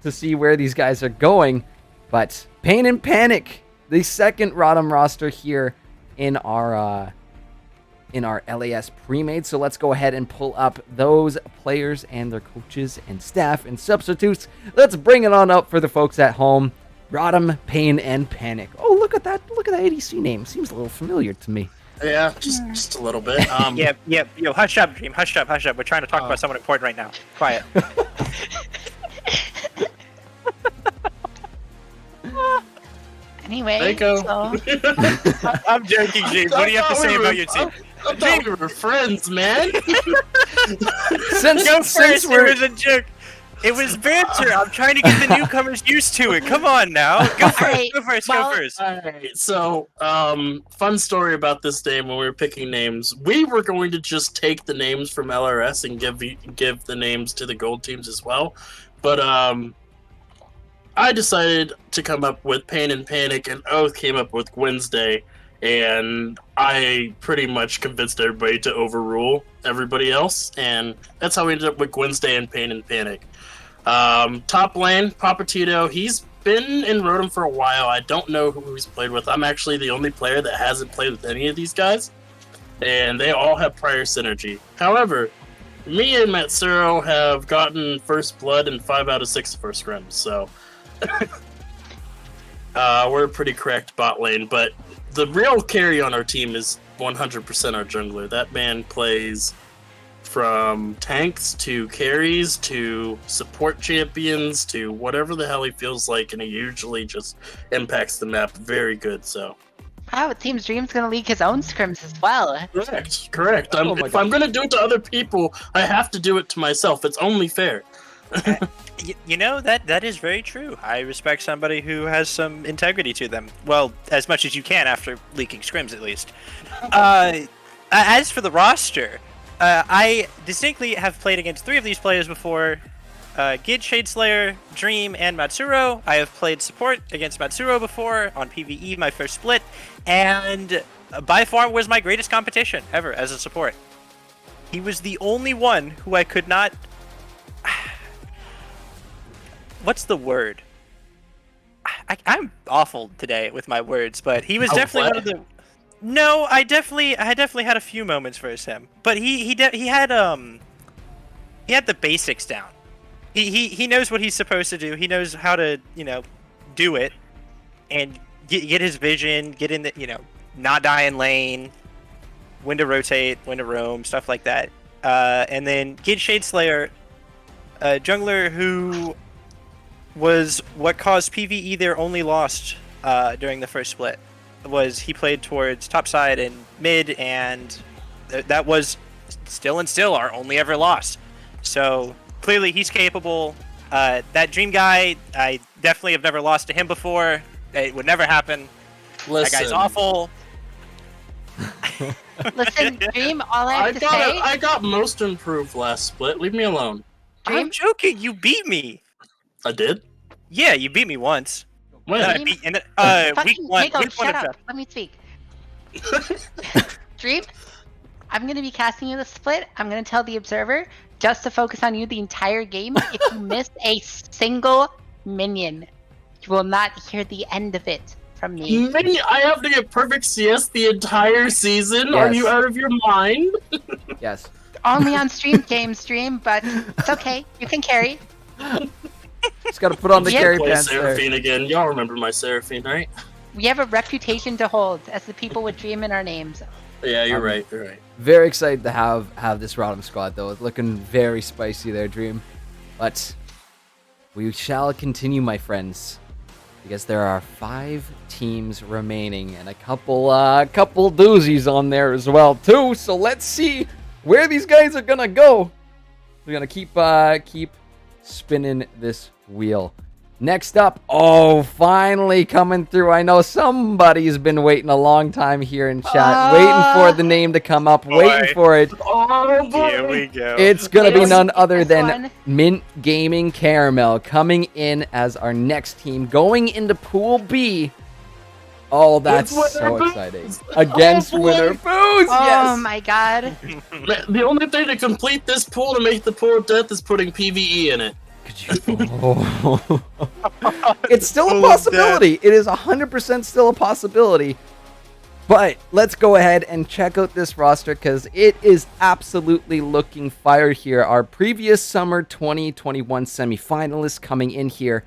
to see where these guys are going. But Pain and Panic, the second Rodham roster here in our LAS pre-made. So let's go ahead and pull up those players and their coaches and staff and substitutes. Let's bring it on up for the folks at home. Rodham, Pain, and Panic. Oh, look at that ADC name. Seems a little familiar to me. Yeah, just a little bit. Yep. Yo, hush up, Dream. Hush up. We're trying to talk about someone important right now. Quiet. Anyway, Draco. so I'm joking, James. What do you have to say about your team? I thought we were friends, man. Since It we're was a joke. It was banter. I'm trying to get the newcomers used to it. Come on now. Go first. All right. So, fun story about this game when we were picking names. We were going to just take the names from LRS and give the names to the gold teams as well. But I decided to come up with Pain and Panic, and Oath came up with Wednesday, and I pretty much convinced everybody to overrule everybody else, and that's how we ended up with Wednesday and Pain and Panic. Top lane, Papa Tito, he's been in Rodham for a while. I don't know who he's played with. I'm actually the only player that hasn't played with any of these guys, and they all have prior synergy. However, me and Matsuro have gotten first blood in 5 out of 6 first scrims, so we're a pretty correct bot lane, but the real carry on our team is 100% our jungler. That man plays from tanks to carries to support champions to whatever the hell he feels like, and he usually just impacts the map very good, so. wow, it seems Dream's gonna leak his own scrims as well. Correct. If I'm gonna do it to other people, I have to do it to myself. It's only fair. You know, that is very true. I respect somebody who has some integrity to them. Well, as much as you can after leaking scrims, at least. As for the roster, I distinctly have played against 3 of these players before. Gid, Shadeslayer, Dream, and Matsuro. I have played support against Matsuro before on PvE, my first split, and by far was my greatest competition ever as a support. He was the only one who I could not... What's the word? I'm awful today with my words, but he was definitely one of the... No, I definitely had a few moments versus him, but he had the basics down. He knows what he's supposed to do. He knows how to, do it, and get his vision, get in the, not die in lane, when to rotate, when to roam, stuff like that. And then Gid Shadeslayer, a jungler who was what caused PvE their only loss during the first split. Was he played towards top side and mid, and that was still our only ever loss. So clearly he's capable. That Dream guy, I definitely have never lost to him before. It would never happen. Listen. That guy's awful. Listen, Dream, all I have to say... I got most improved last split. Leave me alone. Dream? I'm joking. You beat me. I did? Yeah, you beat me once. When? I beat in week one. Nico, Week one shut of up. Let me speak. Dream, I'm going to be casting you the split. I'm going to tell the observer just to focus on you the entire game. If you miss a single minion, you will not hear the end of it from me. Minion, I have to get perfect CS the entire season? Yes. Are you out of your mind? Yes. Only on stream games, Dream, but it's okay. You can carry. Just gotta put on the Yeah. carry Play pants there. Seraphine again. Y'all remember my Seraphine, right? We have a reputation to hold as the people with Dream in our names. Yeah, you're right. You're right. Very excited to have this Rodham squad, though. It's looking very spicy there, Dream. But we shall continue, my friends, because there are 5 teams remaining and a couple doozies on there as well, too. So let's see where these guys are gonna go. We're gonna keep spinning this wheel. Next up, finally coming through. I know somebody's been waiting a long time here in chat, waiting for the name to come up, waiting for it. Oh, boy. Here we go. It's going to be none other This than one. Mint Gaming Caramel coming in as our next team, going into Pool B. Oh, that's It's so Winner exciting. Booze. Against Oh, boy. Winner Booze, Oh yes. my god. The only thing to complete this pool to make the pool of death is putting PvE in it. Oh. It's still a Pool of possibility. It is 100% still a possibility. But let's go ahead and check out this roster because it is absolutely looking fire here. Our previous summer 2021 semifinalists coming in here.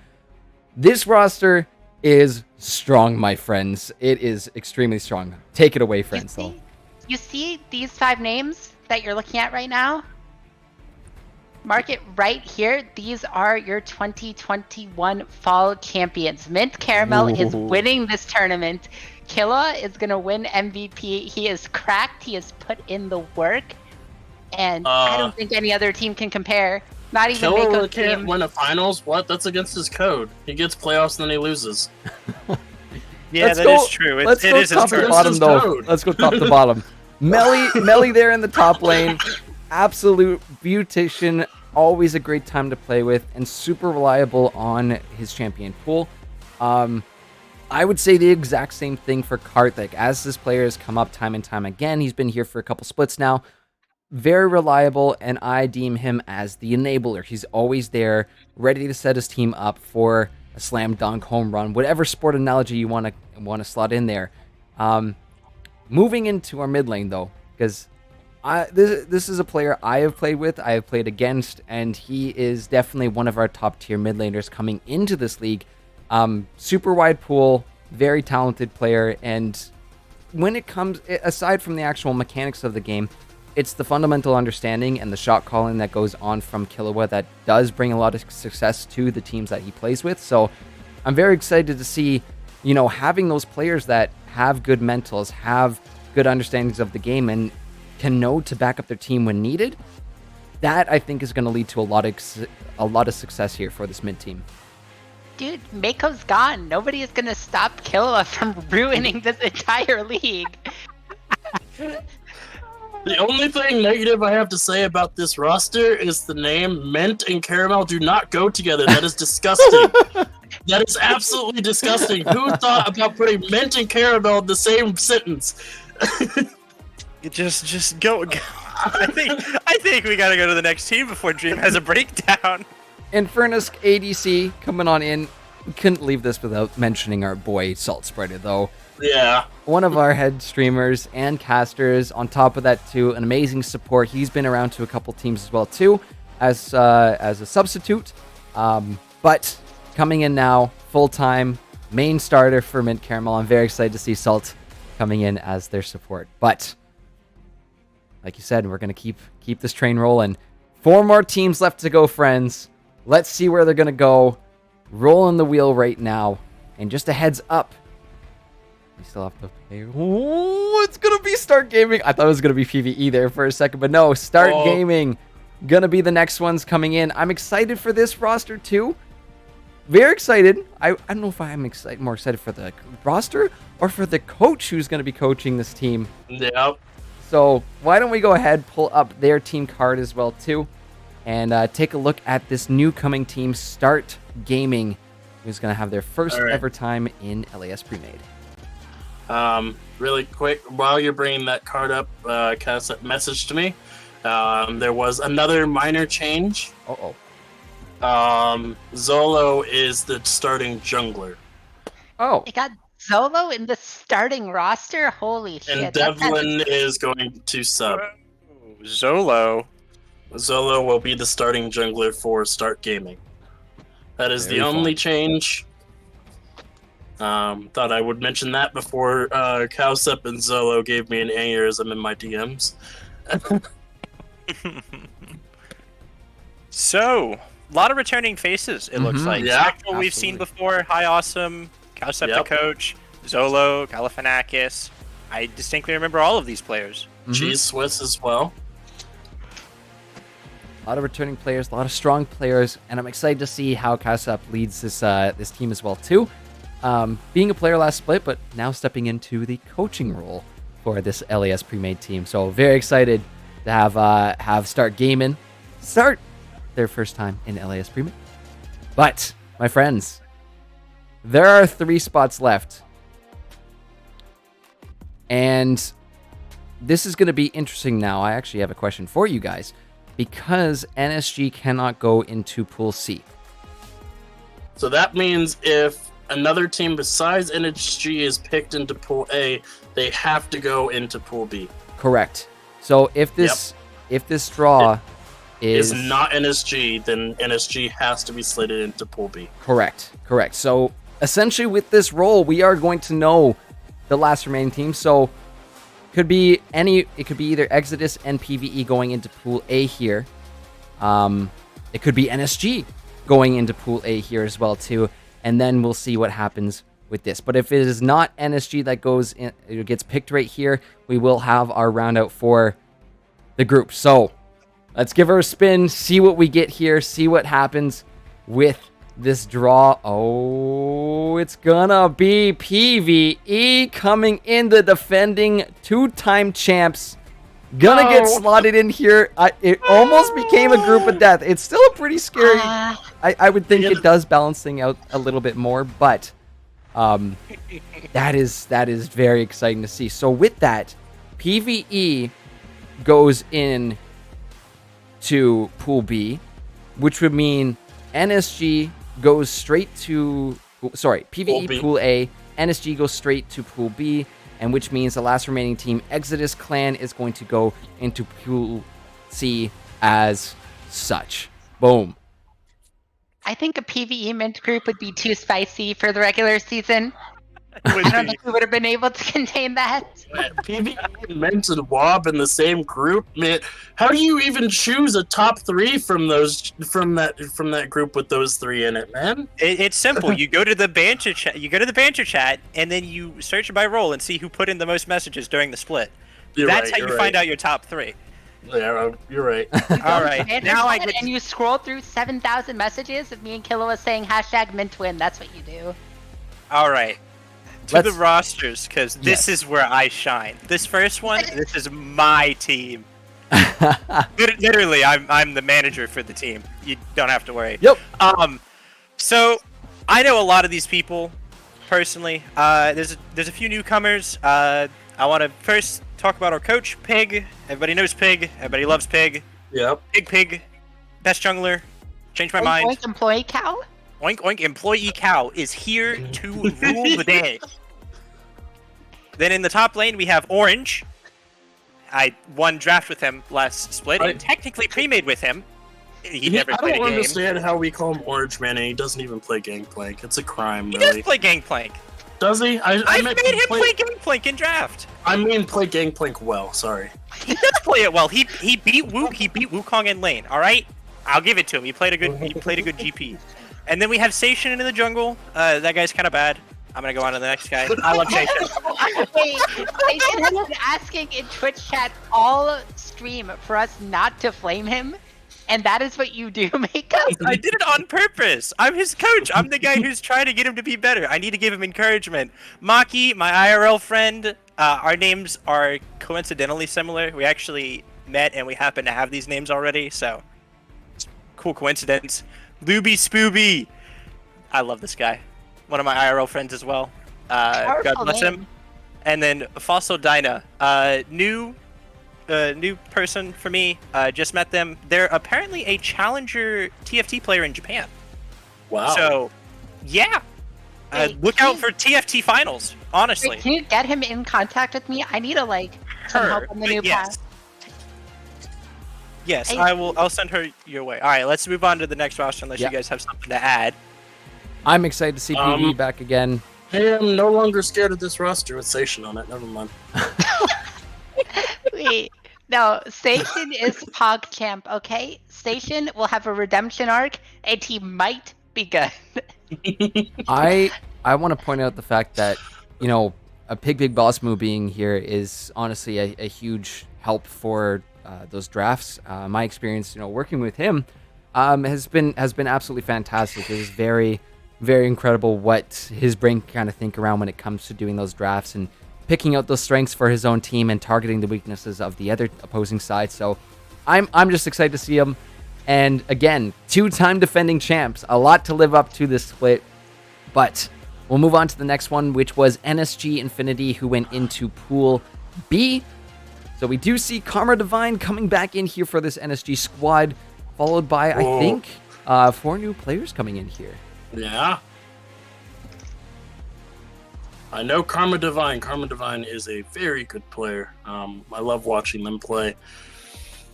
This roster is strong, my friends. It is extremely strong. Take it away, friends. You see these 5 names that you're looking at right now? Mark it right here. These are your 2021 fall champions. Mint Caramel is winning this tournament. Killa is going to win MVP. He is cracked. He has put in the work. And I don't think any other team can compare. Not even Killer Mako's can't team. win a finals? What? That's against his code. He gets playoffs and then he loses. Yeah, that is true. Let's It go is his top to turn. bottom, His though. code. Let's go top to bottom. Melly there in the top lane. Absolute beautician. Always a great time to play with and super reliable on his champion pool. I would say the exact same thing for Karthik. As this player has come up time and time again, he's been here for a couple splits now. Very reliable, and I deem him as the enabler. He's always there, ready to set his team up for a slam dunk, home run, whatever sport analogy you want to slot in there. Moving into our mid lane though, because this is a player I have played with, I have played against, and he is definitely one of our top tier mid laners coming into this league. Super wide pool, very talented player, and when it comes, aside from the actual mechanics of the game, it's the fundamental understanding and the shot calling that goes on from Killua that does bring a lot of success to the teams that he plays with. So I'm very excited to see, having those players that have good mentals, have good understandings of the game, and can know to back up their team when needed. That I think is going to lead to a lot of success here for this mid team. Dude, Mako's gone. Nobody is going to stop Killua from ruining this entire league. The only thing negative I have to say about this roster is the name Mint and Caramel do not go together. That is disgusting. That is absolutely disgusting. Who thought about putting Mint and Caramel in the same sentence? Just go. I think we gotta go to the next team before Dream has a breakdown. Infernus ADC coming on in. We couldn't leave this without mentioning our boy Salt Spreader though. Yeah. One of our head streamers and casters. On top of that too, an amazing support. He's been around to a couple teams as well too, as a substitute. But coming in now, full-time main starter for Mint Caramel. I'm very excited to see Salt coming in as their support. But like you said, we're gonna keep this train rolling. 4 more teams left to go, friends. Let's see where they're gonna go. Rolling the wheel right now. And just a heads up, we still have to pay. Oh, it's gonna be Start Gaming. I thought it was gonna be PvE there for a second, but no, Start Gaming gonna be the next ones coming in. I'm excited for this roster too. Very excited. I don't know if I'm more excited for the roster or for the coach who's gonna be coaching this team. Yep. So why don't we go ahead, pull up their team card as well too, and take a look at this new coming team, Start Gaming, who's going to have their first ever time in LAS Pre-Made. Really quick, while you're bringing that card up, Cass message to me. There was another minor change. Zolo is the starting jungler. Oh. It got Zolo in the starting roster? Holy shit. And Devlin is going to sub. Zolo will be the starting jungler for Start Gaming. That is the only change. Thought I would mention that before Cowsep and Zolo gave me an aneurysm in my DMs. So, a lot of returning faces, it looks like. Yeah, Spectral we've seen before. Hi, Awesome. Cowsep the coach. Zolo, Galifianakis. I distinctly remember all of these players. Cheese Swiss as well. A lot of returning players, a lot of strong players, and I'm excited to see how Kasap leads this team as well too. Being a player last split, but now stepping into the coaching role for this LAS pre-made team. So very excited to have Start Gaming start their first time in LAS pre-made. But my friends, there are 3 spots left, and this is going to be interesting. Now, I actually have a question for you guys, because NSG cannot go into Pool C. So that means if another team besides NSG is picked into Pool A, they have to go into Pool B. Correct. So if this draw is not NSG, then NSG has to be slated into Pool B. Correct. So essentially with this roll, we are going to know the last remaining team. So it could be either Exodus and PvE going into Pool A here. It could be NSG going into Pool A here as well too. And then we'll see what happens with this. But if it is not NSG that goes in, it gets picked right here, we will have our round out for the group. So let's give her a spin, see what we get here, see what happens with this draw. Oh, it's gonna be PvE coming in, the defending 2-time champs. Gonna get slotted in here. It almost became a group of death. It's still a pretty scary. I would think it does balance things out a little bit more, but that is very exciting to see. So with that, PvE goes in to Pool B, which would mean NSG goes straight to PvE Pool A, NSG goes straight to Pool B, and which means the last remaining team, Exodus Clan, is going to go into Pool C as such. Boom. I think a PvE mint group would be too spicy for the regular season. I don't think we would have been able to contain that. PvE, Mint, and Wob in the same group, man. How do you even choose a top 3 from that group with those 3 in it, man? It's simple. You go to the banter chat. You go to the banter chat, and then you search by role and see who put in the most messages during the split. That's how you find out your top 3. Yeah, you're right. All right. Now I get. And you scroll through 7,000 messages of me and Killa saying #MintWin. That's what you do. All right. To the rosters, because this is where I shine. This first one, this is my team. Literally, I'm the manager for the team. You don't have to worry. Yep. So I know a lot of these people personally. There's a few newcomers. I want to first talk about our coach, Pig. Everybody knows Pig. Everybody loves Pig. Yep. Pig, best jungler. Change my mind. Oink, employee cow. Oink Oink Employee Cow is here to rule the day. Then in the top lane we have Orange. I won draft with him last split and technically pre-made with him. He never played a game. I don't understand how we call him Orange Man and he doesn't even play Gangplank. It's a crime, He really. does play Gangplank. Does he? I made him play Gangplank in draft. I mean play Gangplank well, sorry. He does play it well. He beat Wukong in lane, alright? I'll give it to him. He played a good GP. And then we have Station in the jungle. That guy's kind of bad. I'm gonna go on to the next guy. I love Station. Wait, Station has been asking in Twitch chat all stream for us not to flame him, and that is what you do, Makeup? I did it on purpose. I'm his coach. I'm the guy who's trying to get him to be better. I need to give him encouragement. Maki, my IRL friend, our names are coincidentally similar. We actually met and we happen to have these names already, so cool coincidence. Luby Spooby. I love this guy. One of my IRL friends as well. God bless him. And then Fossil Dyna. New person for me. Just met them. They're apparently a challenger TFT player in Japan. Wow. So, yeah. Look out for TFT finals, honestly. Wait, can you get him in contact with me? I need to, some help on the new path. Yes, I'll send her your way. All right, let's move on to the next roster unless you guys have something to add. I'm excited to see PvE back again. Hey, I'm no longer scared of this roster with Station on it. Never mind. Wait, no, Station is PogChamp, okay? Station will have a redemption arc, and he might be good. I want to point out the fact that, a Big Boss Moo being here is honestly a huge help for those drafts. My experience, working with him, has been absolutely fantastic. It is very, very incredible what his brain can kind of think around when it comes to doing those drafts and picking out those strengths for his own team and targeting the weaknesses of the other opposing side. So I'm just excited to see him. And again, 2-time defending champs, a lot to live up to this split. But we'll move on to the next one, which was NSG Infinity, who went into Pool B. So we do see Karma Divine coming back in here for this NSG squad, followed by, I think, 4 new players coming in here. Yeah. I know Karma Divine. Karma Divine is a very good player. I love watching them play.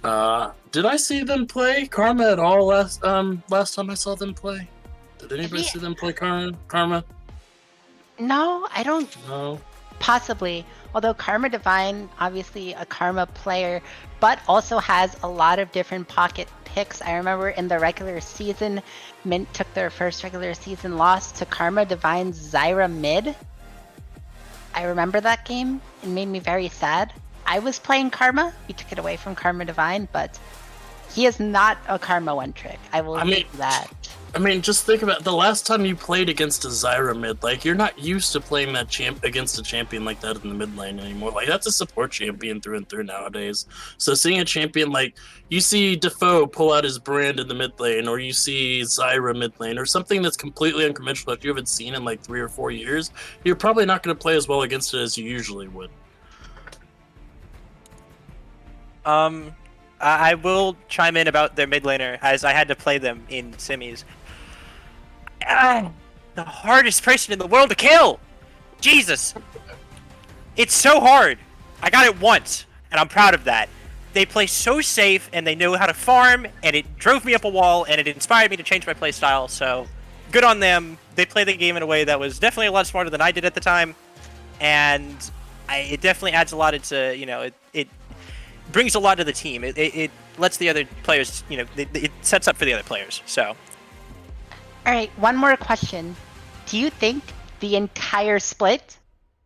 Did I see them play Karma at all last time I saw them play? Did anybody see them play Karma? No, I don't. No. Possibly. Although Karma Divine, obviously a Karma player, but also has a lot of different pocket picks. I remember in the regular season, Mint took their first regular season loss to Karma Divine's Zyra mid. I remember that game. It made me very sad. I was playing Karma. We took it away from Karma Divine, but he is not a Karma one trick. I will admit that. I mean, just think about the last time you played against a Zyra mid. Like, you're not used to playing that against a champion like that in the mid lane anymore. Like, that's a support champion through and through nowadays. So seeing a champion like, you see Defoe pull out his brand in the mid lane, or you see Zyra mid lane, or something that's completely unconventional that you haven't seen in like 3 or 4 years, you're probably not going to play as well against it as you usually would. I will chime in about their mid laner, as I had to play them in semis. The hardest person in the world to kill! Jesus! It's so hard! I got it once, and I'm proud of that. They play so safe, and they know how to farm, and it drove me up a wall, and it inspired me to change my playstyle, so good on them. They play the game in a way that was definitely a lot smarter than I did at the time, and it definitely adds a lot into, it brings a lot to the team. It lets the other players, it sets up for the other players, so. All right, one more question. Do you think the entire split,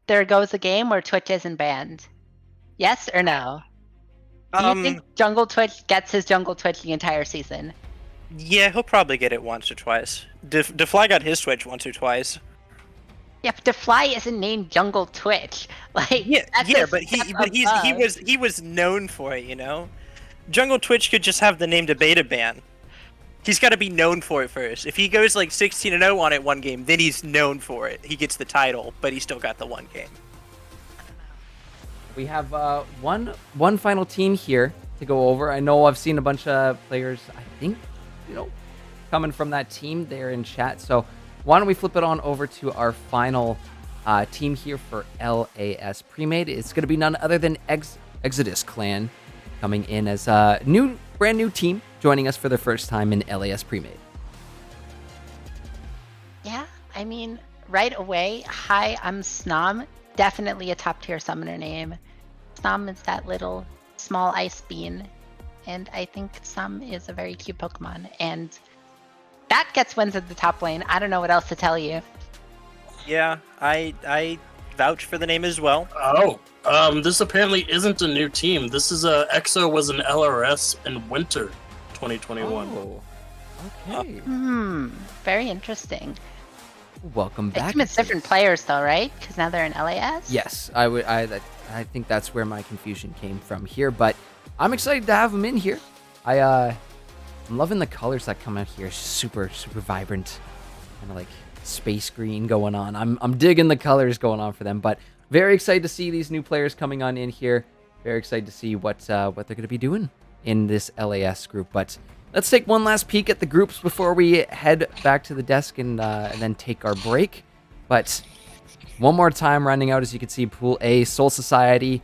there goes a game where Twitch isn't banned? Yes or no? Do you think Jungle Twitch gets his Jungle Twitch the entire season? Yeah, he'll probably get it once or twice. DeFly got his Twitch once or twice. Yeah, but DeFly isn't named Jungle Twitch. Like, but he was known for it, Jungle Twitch could just have the name to beta ban. He's got to be known for it first. If he goes like 16-0 on it one game, then he's known for it. He gets the title, but he still got the one game. We have one final team here to go over. I know I've seen a bunch of players, I think, coming from that team there in chat. So why don't we flip it on over to our final team here for LAS Premade. It's going to be none other than Exodus Clan coming in as a brand new team joining us for the first time in LAS Premade. Yeah, I mean, right away, hi, I'm Snom. Definitely a top tier summoner name. Snom is that little small ice bean, and I think Snom is a very cute Pokemon, and that gets wins at the top lane. I don't know what else to tell you. Yeah, I vouch for the name as well. Oh, this apparently isn't a new team. This is EXO was an LRS in winter 2021. Oh, okay. Very interesting. Welcome back. I assume it's different players though, right? Because now they're in LAS? Yes, I think that's where my confusion came from here, but I'm excited to have them in here. I'm loving the colors that come out here. Super, super vibrant. Kind of like space green going on. I'm digging the colors going on for them, but very excited to see these new players coming on in here. Very excited to see what they're going to be doing in this LAS group. But let's take one last peek at the groups before we head back to the desk and then take our break. But one more time, rounding out, as you can see, Pool A, Soul Society,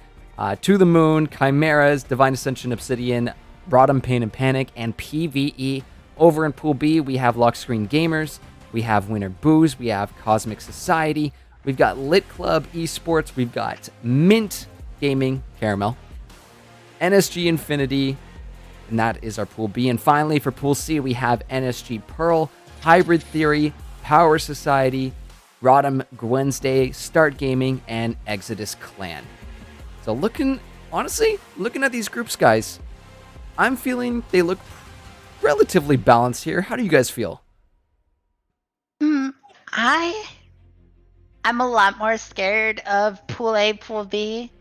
To the Moon, Chimeras, Divine Ascension, Obsidian, Broadham, Pain and Panic, and PvE. Over in Pool B, we have Lock Screen Gamers, we have Winter Booze, we have Cosmic Society, we've got Lit Club Esports, we've got Mint Gaming, Caramel, NSG Infinity, and that is our Pool B. And finally, for Pool C, we have NSG Pearl, Hybrid Theory, Power Society, Rodham Wednesday, Start Gaming, and Exodus Clan. So looking at these groups, guys, I'm feeling they look relatively balanced here. How do you guys feel? I'm a lot more scared of Pool A, Pool B.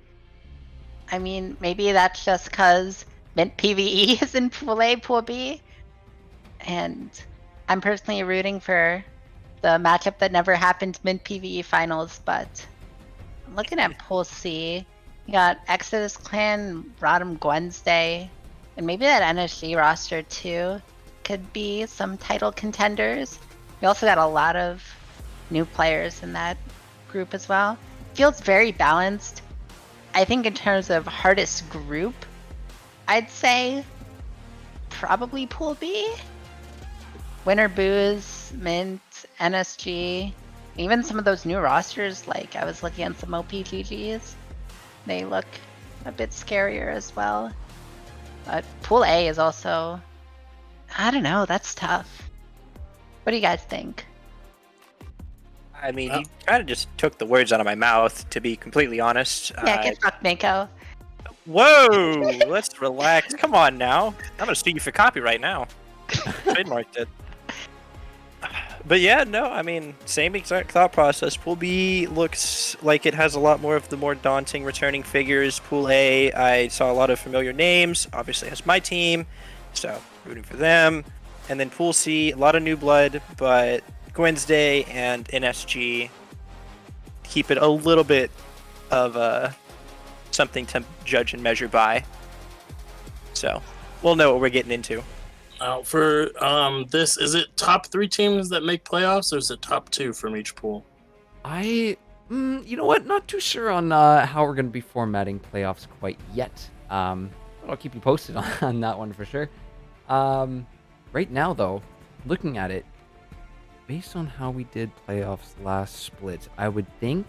I mean, maybe that's just because Mint PvE is in Pool A, Pool B. And I'm personally rooting for the matchup that never happened, Mint PvE finals. But looking at Pool C, you got Exodus Clan, Rodham Wednesday, and maybe that NSG roster too could be some title contenders. We also got a lot of new players in that group as well. Feels very balanced. I think in terms of hardest group, I'd say probably Pool B. Winner Booze, Mint, NSG, even some of those new rosters, like I was looking at some OPGGs, they look a bit scarier as well. But Pool A is also, I don't know, that's tough. What do you guys think? I mean, you kind of just took the words out of my mouth, to be completely honest. Yeah, get fucked, Mako. Whoa, let's relax. Come on now. I'm going to sue you for copyright now. Trademarked it. But yeah, no, I mean, same exact thought process. Pool B looks like it has a lot more of the more daunting returning figures. Pool A, I saw a lot of familiar names. Obviously has my team, so rooting for them. And then Pool C, a lot of new blood, but Wednesday and NSG keep it a little bit of something to judge and measure by. So we'll know what we're getting into. For this, is it top 3 teams that make playoffs, or is it top 2 from each pool? You know what? Not too sure on how we're going to be formatting playoffs quite yet. I'll keep you posted on that one for sure. Right now, though, looking at it, based on how we did playoffs last split, I would think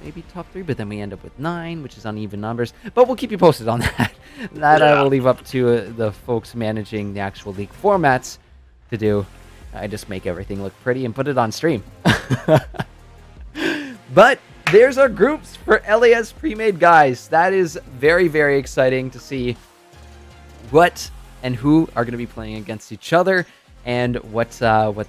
maybe top 3, but then we end up with 9, which is uneven numbers. But we'll keep you posted on that. I will leave up to the folks managing the actual league formats to do. I just make everything look pretty and put it on stream. But there's our groups for LAS pre-made, guys. That is very, very exciting to see what and who are going to be playing against each other, and what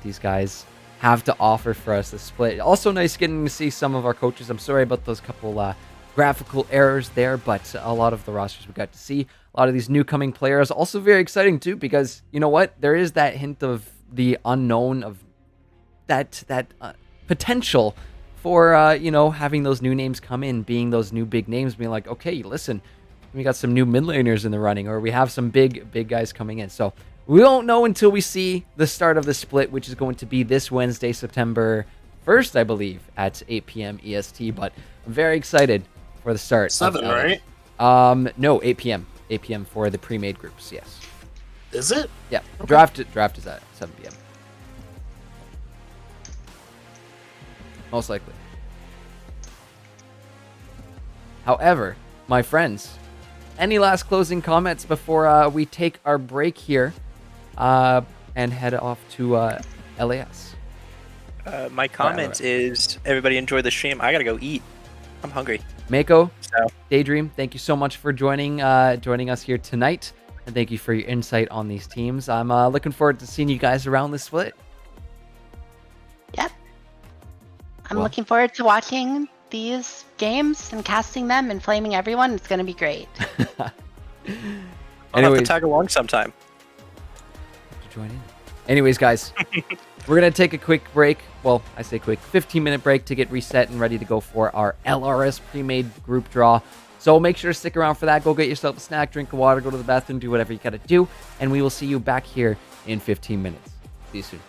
these guys have to offer for us this split. Also nice getting to see some of our coaches. I'm sorry about those couple graphical errors there, but a lot of the rosters we got to see. A lot of these new coming players. Also very exciting too, because you know what? There is that hint of the unknown, of that potential for having those new names come in, being those new big names, being like, okay, listen, we got some new mid laners in the running, or we have some big guys coming in. So we won't know until we see the start of the split, which is going to be this Wednesday, September 1st, I believe, at 8 p.m. EST. But I'm very excited for the start. 7, right? No, 8 p.m. 8 p.m. for the pre-made groups, yes. Is it? Yeah, okay. Draft is at 7 p.m. Most likely. However, my friends, any last closing comments before we take our break here and head off to LAS? My comment is, everybody enjoy the stream. I gotta go eat. I'm hungry. Mako, So. Daydream, thank you so much for joining us here tonight, and thank you for your insight on these teams. I'm looking forward to seeing you guys around the split. Yep. I'm looking forward to watching these games and casting them and flaming everyone. It's going to be great. I'll have to tag along sometime. To join in. Anyways, guys, we're going to take a quick break. Well, I say quick, 15-minute break to get reset and ready to go for our LRS pre-made group draw. So make sure to stick around for that. Go get yourself a snack, drink of water, go to the bathroom, do whatever you got to do. And we will see you back here in 15 minutes. See you soon.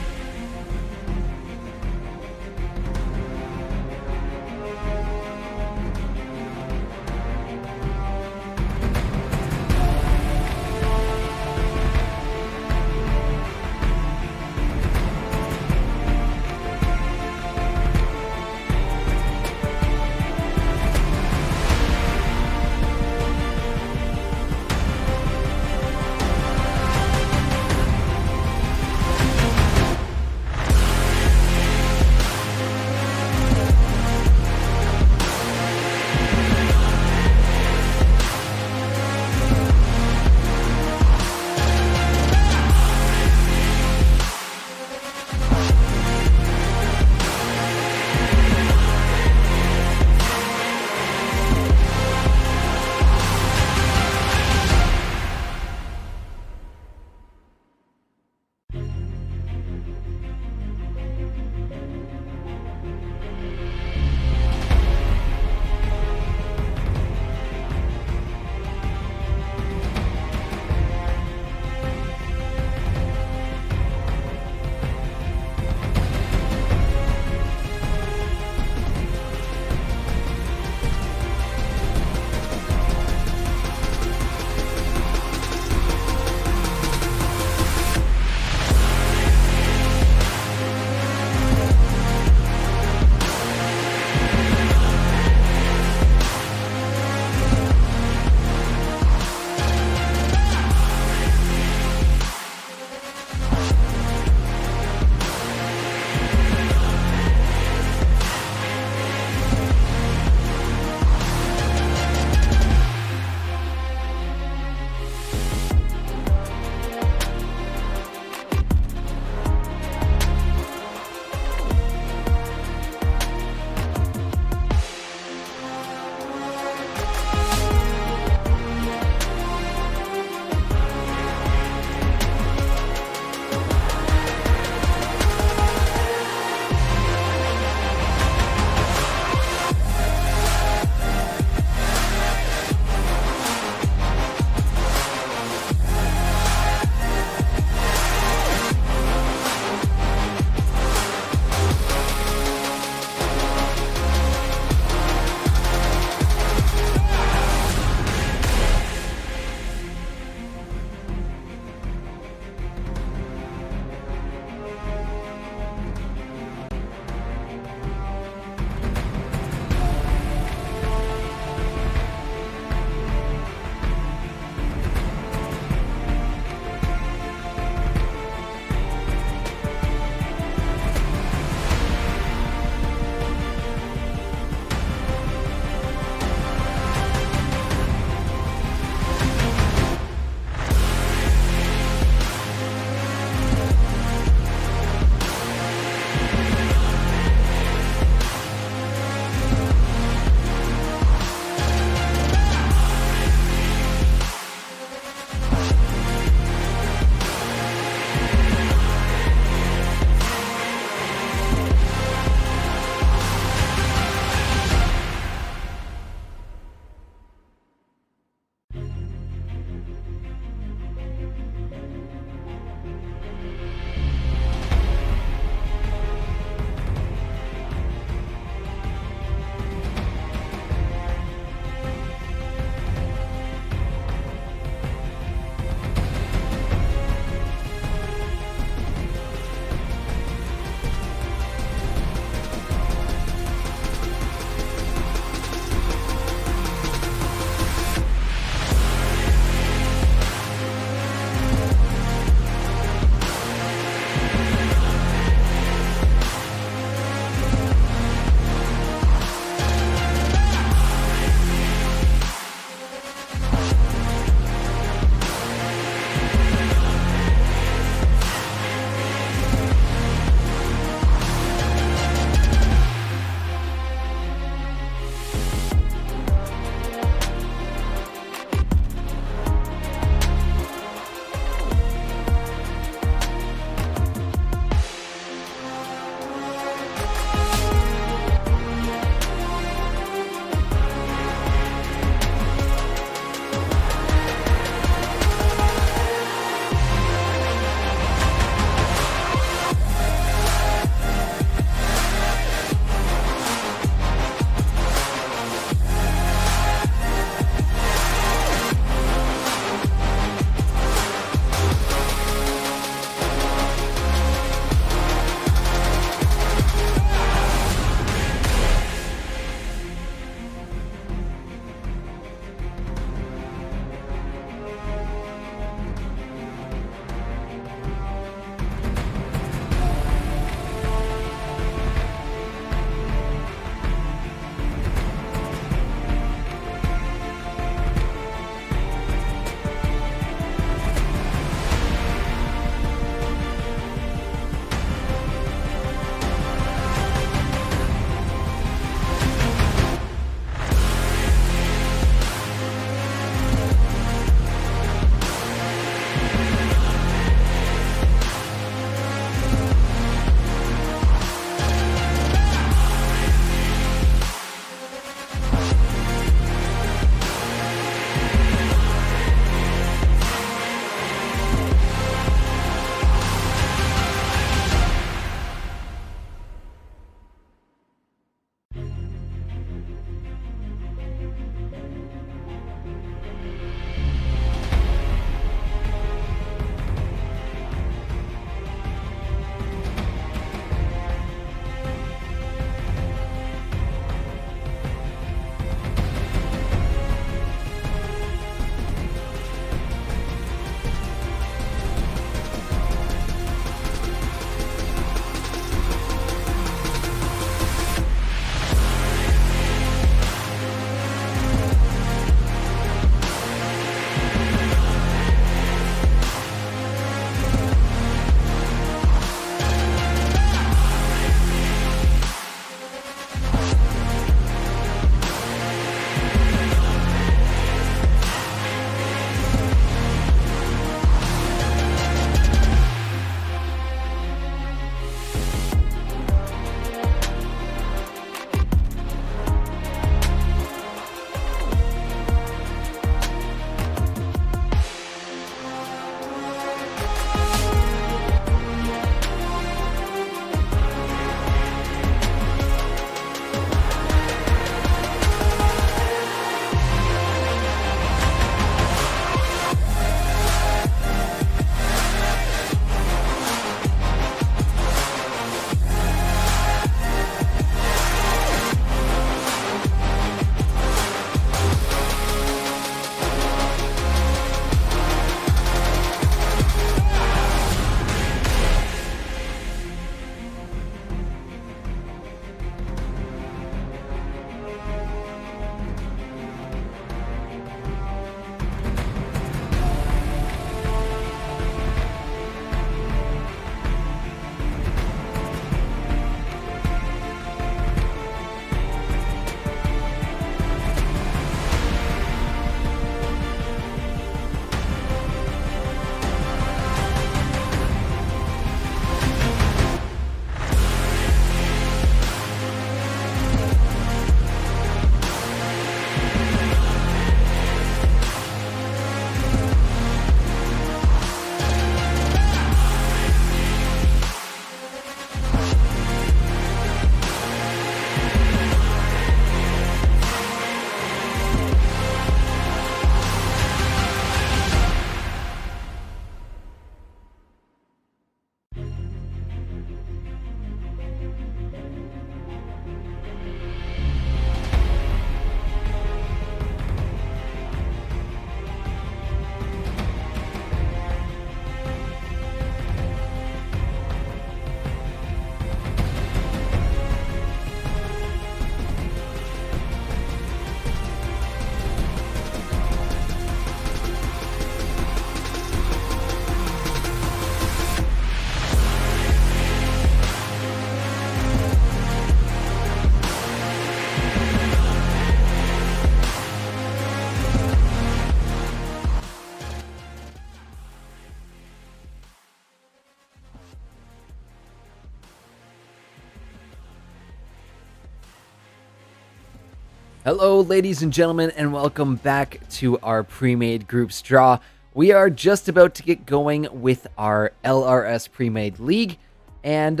Hello, ladies and gentlemen, and welcome back to our pre-made groups draw. We are just about to get going with our LRS pre-made league, and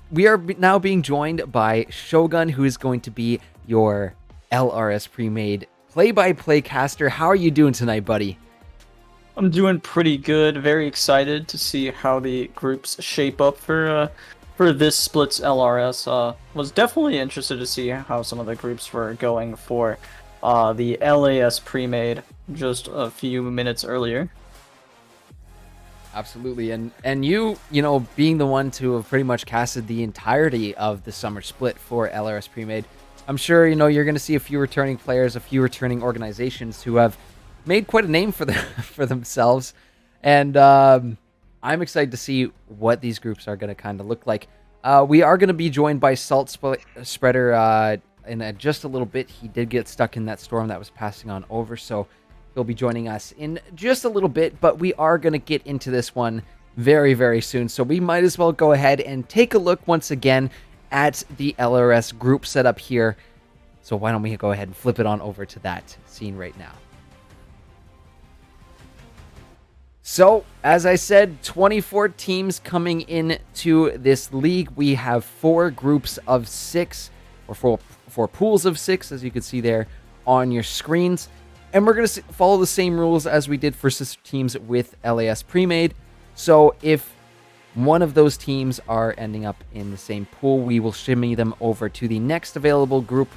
we are now being joined by Shogun, who is going to be your LRS pre-made play-by-play caster. How are you doing tonight, buddy? I'm doing pretty good. Very excited to see how the groups shape up for this splits LRS. Was definitely interested to see how some of the groups were going for the LAS pre-made just a few minutes earlier. Absolutely, and you know, being the one to have pretty much casted the entirety of the summer split for LRS pre-made, I'm sure you know you're going to see a few returning players, a few returning organizations who have made quite a name for for themselves, and I'm excited to see what these groups are going to kind of look like. We are going to be joined by Salt Spreader in just a little bit. He did get stuck in that storm that was passing on over, so he'll be joining us in just a little bit, but we are going to get into this one very, very soon, so we might as well go ahead and take a look once again at the LRS group setup here. So why don't we go ahead and flip it on over to that scene right now. So, as I said, 24 teams coming into this league. We have 4 groups of 6, or four pools of 6, as you can see there on your screens. And we're going to follow the same rules as we did for sister teams with LAS pre-made. So, if one of those teams are ending up in the same pool, we will shimmy them over to the next available group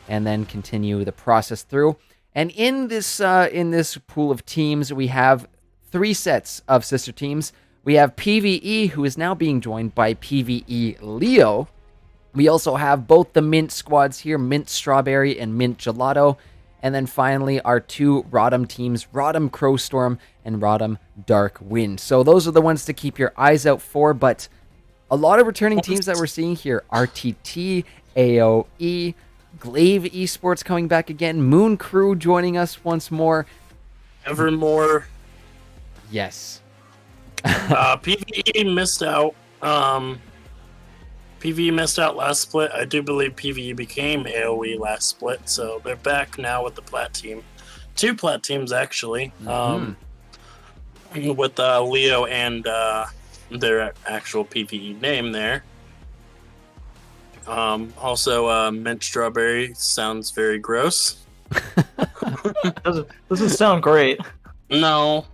and then continue the process through. And in this pool of teams, we have 3 sets of sister teams. We have PvE, who is now being joined by PvE Leo. We also have both the Mint squads here, Mint Strawberry and Mint Gelato. And then finally, our 2 Rodham teams, Rodham Crowstorm and Rodham Dark Wind. So those are the ones to keep your eyes out for, but a lot of returning teams that we're seeing here. RTT, AOE, Glaive Esports coming back again, Moon Crew joining us once more. Evermore. Yes. PvE missed out. PvE missed out last split. I do believe PvE became AoE last split, so they're back now with the plat team. 2 plat teams, actually. With Leo and their actual PvE name there. Also, Mint Strawberry sounds very gross. Doesn't sound great. No.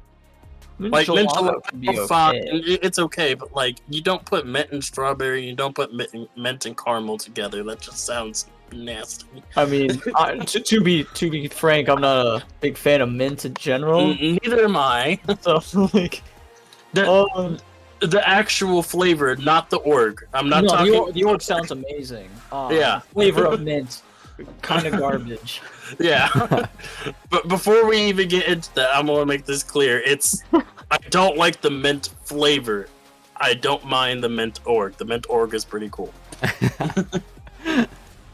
Like mint Gelato could be fine. okay. It's okay, but like you don't put mint and strawberry, you don't put mint and caramel together. That just sounds nasty. I mean, to be frank, I'm not a big fan of mint in general. Neither am I. So like, The actual flavor, not the org. I'm not talking. The org sounds amazing. Yeah. Flavor of mint, kind of garbage. Yeah. But before we even get into that, I'm gonna make this clear. I don't like the mint flavor. I don't mind the mint org. The mint org is pretty cool.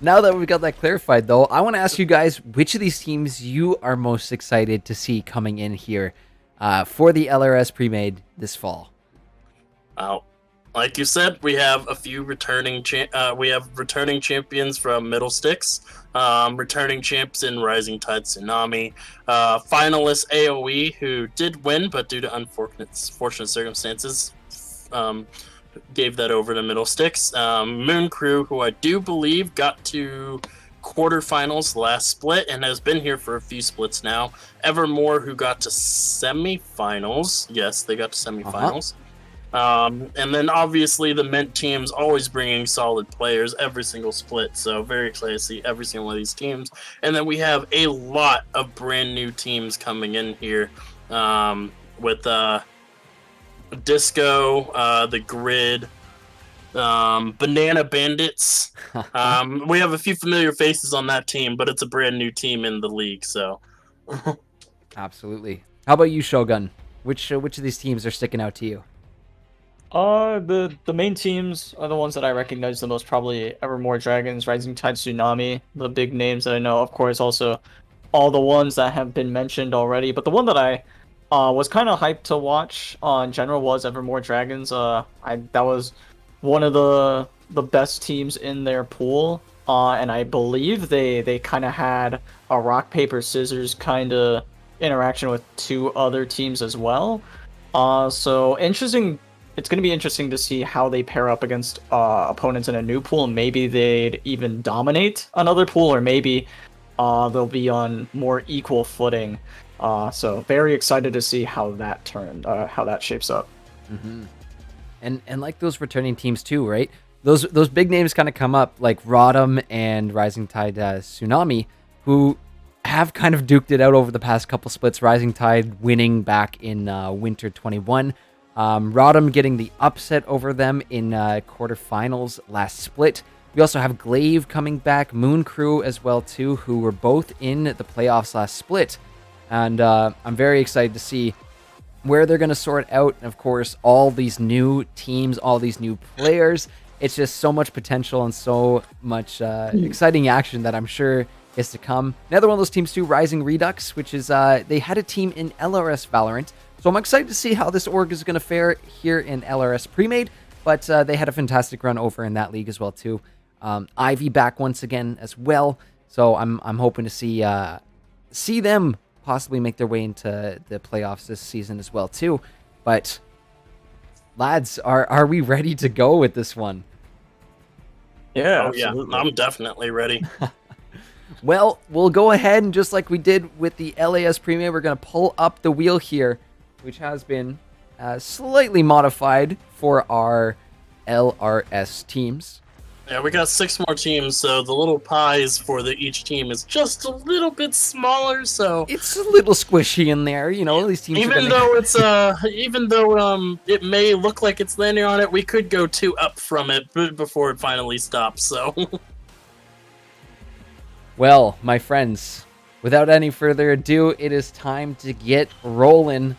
Now that we've got that clarified, though, I want to ask you guys which of these teams you are most excited to see coming in here for the LRS pre-made this fall. Like you said, we have a few returning champions from Middle Sticks, returning champs in Rising Tide Tsunami, finalist AoE who did win, but due to unfortunate circumstances, gave that over to Middle Sticks. Moon Crew, who I do believe got to quarterfinals last split and has been here for a few splits now. Evermore, who got to semifinals. Yes, they got to semifinals. And then obviously the Mint team's always bringing solid players every single split, so very excited to see every single one of these teams. And then we have a lot of brand new teams coming in here with Disco, The Grid, Banana Bandits. We have a few familiar faces on that team, but it's a brand new team in the league, so. Absolutely. How about you, Shogun? Which of these teams are sticking out to you? The main teams are the ones that I recognize the most, probably Evermore Dragons, Rising Tide Tsunami, the big names that I know. Of course, also all the ones that have been mentioned already. But the one that I was kind of hyped to watch in general was Evermore Dragons. That was one of the best teams in their pool. and I believe they kind of had a rock paper scissors kind of interaction with 2 other teams as well. So interesting. It's going to be interesting to see how they pair up against opponents in a new pool. Maybe they'd even dominate another pool, or maybe they'll be on more equal footing. So very excited to see how that shapes up. Mm-hmm. And like those returning teams too, right? Those big names kind of come up, like Rodham and Rising Tide Tsunami, who have kind of duked it out over the past couple splits. Rising Tide winning back in Winter 21. Rodham getting the upset over them in quarterfinals last split. We also have Glaive coming back, Moon Crew as well too, who were both in the playoffs last split. And I'm very excited to see where they're going to sort out. And of course, all these new teams, all these new players. It's just so much potential and so much exciting action that I'm sure is to come. Another one of those teams too, Rising Redux, which is they had a team in LRS Valorant. So I'm excited to see how this org is going to fare here in LRS Pre-Made, but they had a fantastic run over in that league as well too. Ivy back once again as well, so I'm hoping to see them possibly make their way into the playoffs this season as well too. But lads, are we ready to go with this one? Yeah, absolutely. I'm definitely ready. Well, we'll go ahead and just like we did with the LAS Pre-Made, we're going to pull up the wheel here, which has been slightly modified for our LRS teams. Yeah, we got 6 more teams, so the little pies for each team is just a little bit smaller. So it's a little squishy in there, you know. These teams, even though it may look like it's landing on it, we could go 2 up from it before it finally stops. So, well, my friends, without any further ado, it is time to get rolling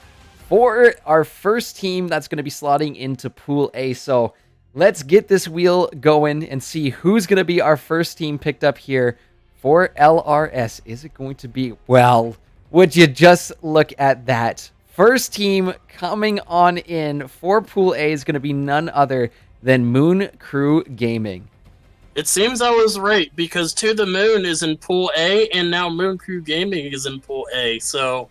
for our first team that's going to be slotting into Pool A. So let's get this wheel going and see who's going to be our first team picked up here for LRS. Is it going to be, well, would you just look at that? First team coming on in for Pool A is going to be none other than Moon Crew Gaming. it seems I was right, because To The Moon is in Pool A, and now Moon Crew Gaming is in Pool A. So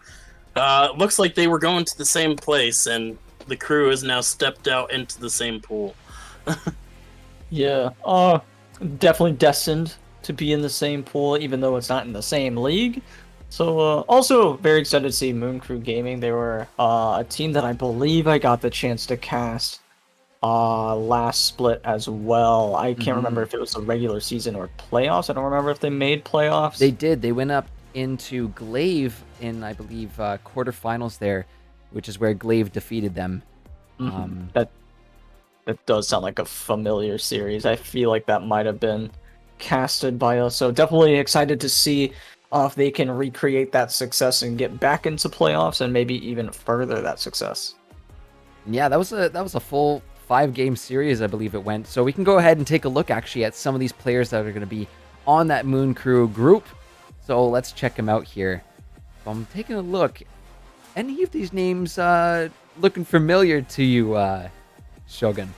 looks like they were going to the same place, and the crew has now stepped out into the same pool. Yeah, definitely destined to be in the same pool, even though it's not in the same league. So, also very excited to see Moon Crew Gaming. They were a team that I believe I got the chance to cast last split as well. I can't remember if it was the regular season or playoffs. I don't remember if they made playoffs. They did. They went up into Glaive in, I believe, quarterfinals there, which is where Glaive defeated them. That does sound like a familiar series. I feel like that might have been casted by us. So definitely excited to see if they can recreate that success and get back into playoffs and maybe even further that success. Yeah, that was a full 5-game series, I believe it went. So we can go ahead and take a look actually at some of these players that are going to be on that Moon Crew group. So let's check them out here. So I'm taking a look. Any of these names looking familiar to you, Shogun?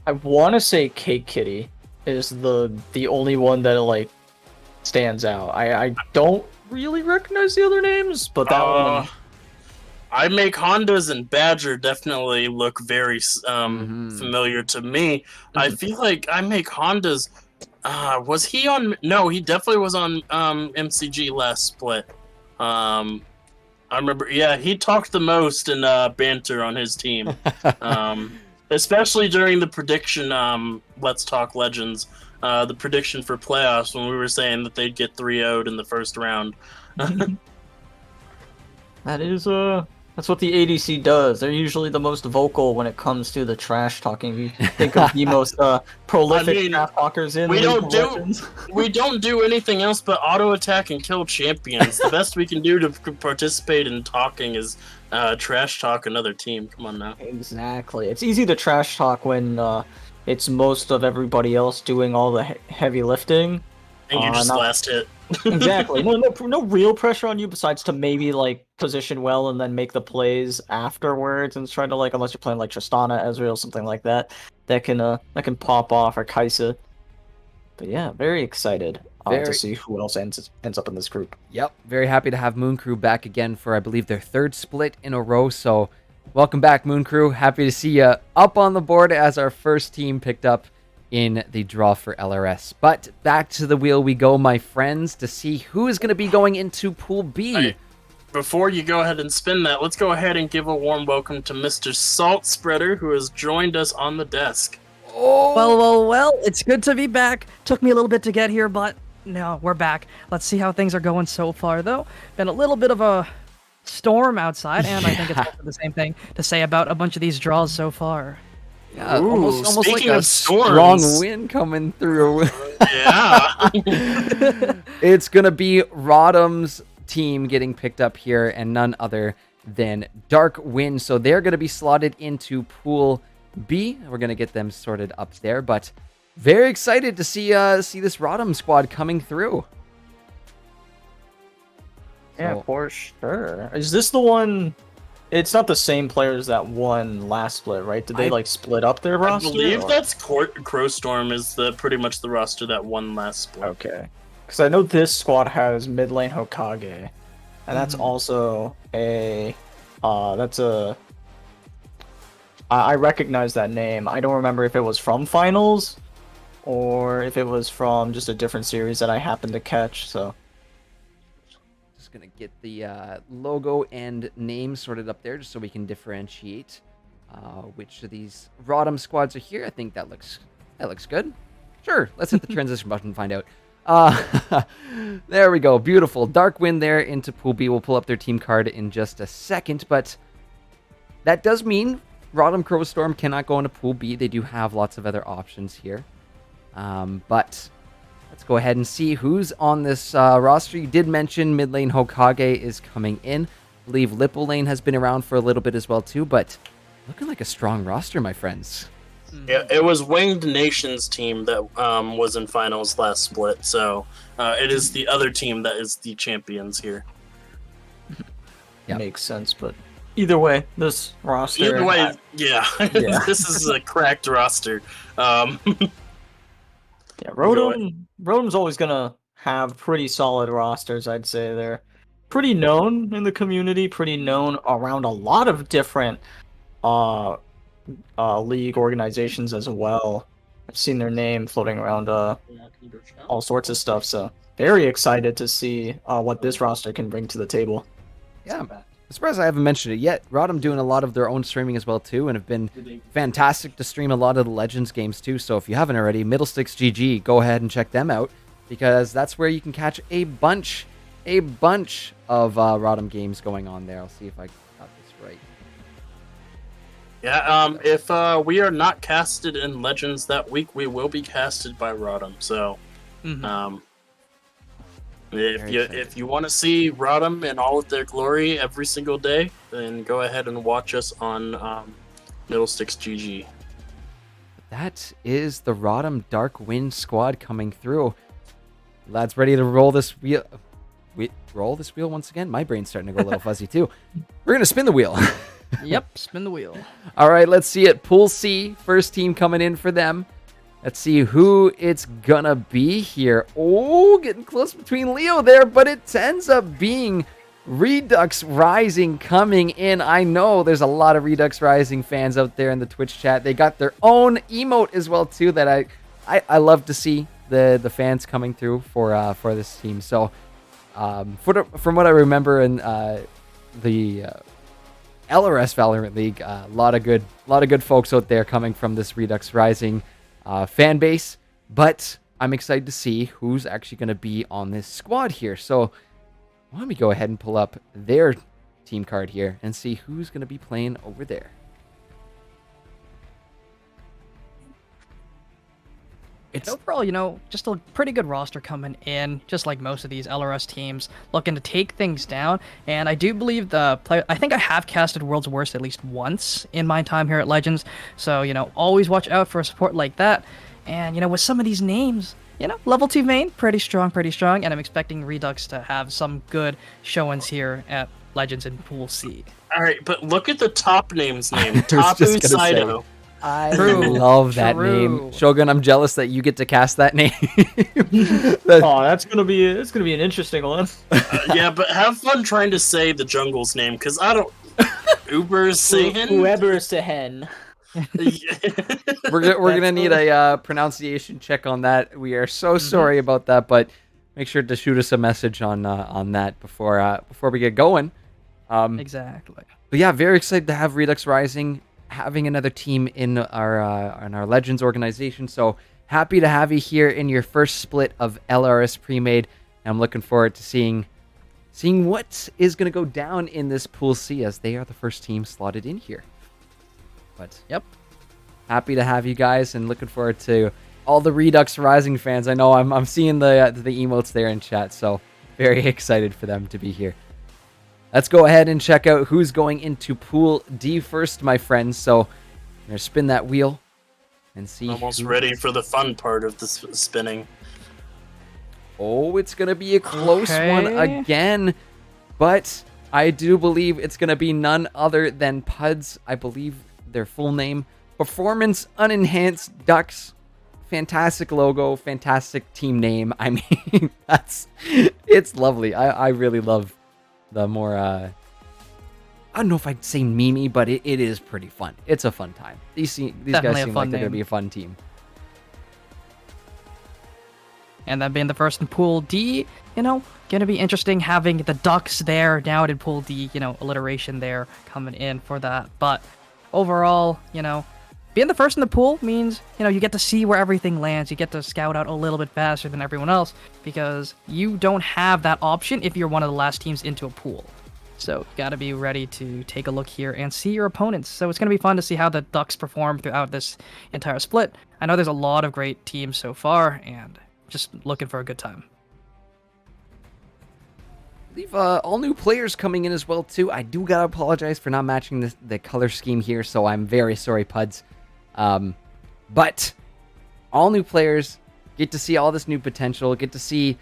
I want to say Cake Kitty is the only one that like stands out. I don't really recognize the other names, but that one. I Make Hondas and Badger definitely look very familiar to me. I feel like I Make Hondas. Was he on? No, he definitely was on MCG last split. I remember. Yeah, he talked the most in banter on his team, especially during the prediction. Let's Talk Legends. The prediction for playoffs when we were saying that they'd get 3-0'd in the first round. That is that's what the ADC does. They're usually the most vocal when it comes to the trash talking. You think of the most prolific trash talkers in we League don't of do Legends. we don't do anything else but auto attack and kill champions. The best we can do to participate in talking is trash talk another team. Come on now. Exactly. It's easy to trash talk when it's most of everybody else doing all the heavy lifting. And you just last hit. Exactly. No real pressure on you besides to maybe like position well and then make the plays afterwards and try to like, unless you're playing like Tristana, Ezreal, something like that, that can pop off, or Kaisa. But yeah, very excited Very- to see who else ends up in this group. Yep, very happy to have Moon Crew back again for, I believe, their third split in a row. So, welcome back, Moon Crew. Happy to see you up on the board as our first team picked up in the draw for LRS. But back to the wheel we go, my friends, to see who is going to be going into Pool B. Hey, before you go ahead and spin that, let's go ahead and give a warm welcome to Mr. Salt Spreader, who has joined us on the desk. Oh, Well, it's good to be back. Took me a little bit to get here, but no, we're back. Let's see how things are going so far, though. Been a little bit of a storm outside, and I think it's also the same thing to say about a bunch of these draws so far. yeah, Ooh, almost like speaking a of storms. strong wind coming through. Yeah. It's going to be Rodham's team getting picked up here, and none other than Dark Wind. So they're going to be slotted into Pool B. We're going to get them sorted up there, but very excited to see this Rodham squad coming through. Yeah, So- for sure. Is this the one? It's not the same players that won last split, right? Did they I- like split up their I roster? believe or- that's Crowstorm is pretty much the roster that won last split. Okay. Because I know this squad has mid lane Hokage, and that's also a. That's a. I recognize that name. I don't remember if it was from finals, or if it was from just a different series that I happened to catch. So Just going to get the logo and name sorted up there just so we can differentiate which of these Rodham squads are here. I think that looks good. Sure, let's hit the transition button and find out. There we go. Beautiful. Dark Wind there into Pool B. We'll pull up their team card in just a second, but that does mean Rodham Crowstorm cannot go into Pool B. They do have lots of other options here. But let's go ahead and see who's on this roster. You did mention mid lane Hokage is coming in. I believe Lippo lane has been around for a little bit as well too, but looking like a strong roster, my friends. Yeah, it was Winged Nation's team that was in finals last split, so it is the other team that is the champions here. Yep. makes sense. But either way, this roster. Either way, yeah, Yeah. this is a cracked roster. Yeah, Rotom's always gonna have pretty solid rosters. I'd say they're pretty known in the community, pretty known around a lot of different league organizations as well. I've seen their name floating around all sorts of stuff. So very excited to see what this roster can bring to the table. Yeah, I'm surprised I haven't mentioned it yet. Rodham doing a lot of their own streaming as well too, and have been fantastic to stream a lot of the Legends games too. So if you haven't already, Middlesticks GG, go ahead and check them out, because that's where you can catch a bunch of Rodham games going on there. I'll see if I got this right. Yeah, if we are not casted in Legends that week, we will be casted by Rodham. So, if you want to see Rodham in all of their glory every single day, then go ahead and watch us on Middlesticks GG. That is the Rodham Dark Wind squad coming through. Lads, ready to roll this wheel? Roll this wheel once again? My brain's starting to go a little fuzzy too. We're gonna spin the wheel. Yep, spin the wheel. All right, let's see it. Pool C, first team coming in for them. Let's see who it's gonna be here. Oh, getting close between Leo there, but it ends up being Redux Rising coming in. I know there's a lot of Redux Rising fans out there in the Twitch chat. They got their own emote as well too that I love to see the fans coming through for this team. So from what I remember in the LRS Valorant League, a lot of good folks out there coming from this Redux Rising fan base, but I'm excited to see who's actually going to be on this squad here. So why don't we go ahead and pull up their team card here and see who's going to be playing over there. It's overall, just a pretty good roster coming in, just like most of these LRS teams, looking to take things down. And I do believe I think I have casted World's Worst at least once in my time here at Legends. So, always watch out for a support like that. And, with some of these names, level 2 main, pretty strong. And I'm expecting Redux to have some good showings here at Legends in Pool C. All right, but look at the top name's name. was Tapu just gonna say. Saito. I True, love that name. true. Shogun, I'm jealous that you get to cast that name. Oh, that's gonna be an interesting one. Yeah, but have fun trying to say the jungle's name, because I don't. Uber's saying. Whoever is to hen. We're gonna need a pronunciation check on that. We are so sorry about that, but make sure to shoot us a message on that before we get going. Exactly. But yeah, very excited to have Redux Rising, having another team in our Legends organization. So happy to have you here in your first split of LRS pre-made. And I'm looking forward to seeing what is going to go down in this Pool C, as they are the first team slotted in here. But Yep. happy to have you guys, and looking forward to all the Redux Rising fans. I know I'm seeing the emotes there in chat, so very excited for them to be here. Let's go ahead and check out who's going into Pool D first, my friends. So I'm going to spin that wheel and see. Almost ready for the fun part of this spinning. Oh, it's going to be a close one Okay. again. But I do believe it's going to be none other than Puds. I believe their full name. Performance Unenhanced Ducks. Fantastic logo. Fantastic team name. I mean, it's lovely. I really love the more, I don't know if I'd say memey, but it is pretty fun. It's a fun time. These guys Definitely a seem fun like they're going to name. be a fun team. And that being the first in Pool D, gonna be interesting having the Ducks there now in Pool D, alliteration there coming in for that. But overall, being the first in the pool means, you get to see where everything lands. You get to scout out a little bit faster than everyone else, because you don't have that option if you're one of the last teams into a pool. So you gotta be ready to take a look here and see your opponents. So it's gonna be fun to see how the Ducks perform throughout this entire split. I know there's a lot of great teams so far, and just looking for a good time. I believe all new players coming in as well too. I do gotta apologize for not matching the color scheme here, so I'm very sorry, Puds. But all new players get to see all this new potential, get to see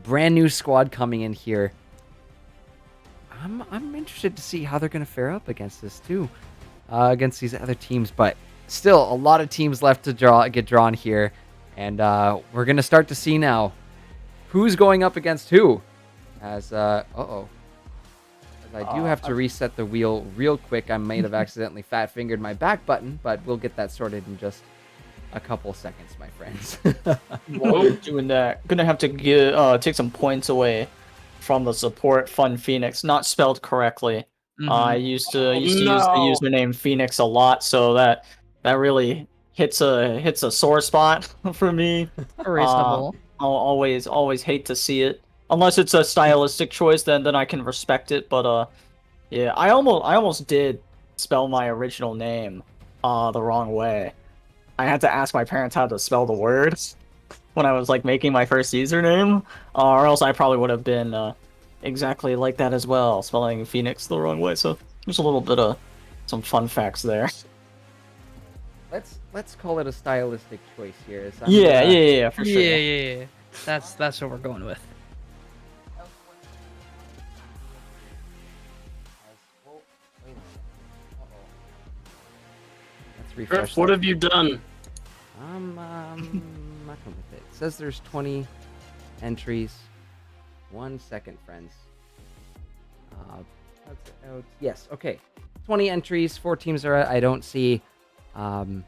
brand new squad coming in here. I'm interested to see how they're gonna fare up against this too, against these other teams. But still, a lot of teams left to get drawn here, and we're gonna start to see now who's going up against who. As I do have to reset the wheel real quick. I might have accidentally fat fingered my back button, but we'll get that sorted in just a couple seconds, my friends. While we're doing that, gonna have to take some points away from the support Fun Phoenix, not spelled correctly. I used to use the username Phoenix a lot, so that really hits a sore spot for me. Reasonable. I'll always hate to see it. Unless it's a stylistic choice, then I can respect it. But yeah, I almost did spell my original name the wrong way. I had to ask my parents how to spell the words when I was making my first username, or else I probably would have been exactly like that as well, spelling Phoenix the wrong way. So there's a little bit of some fun facts there. Let's call it a stylistic choice here. Yeah, for sure. Yeah. That's what we're going with. Let's refresh. What have you done? I'm not going with it. It says there's 20 entries. 1 second, friends. That's out. Yes, okay. 20 entries, 4 teams are. I don't see Moon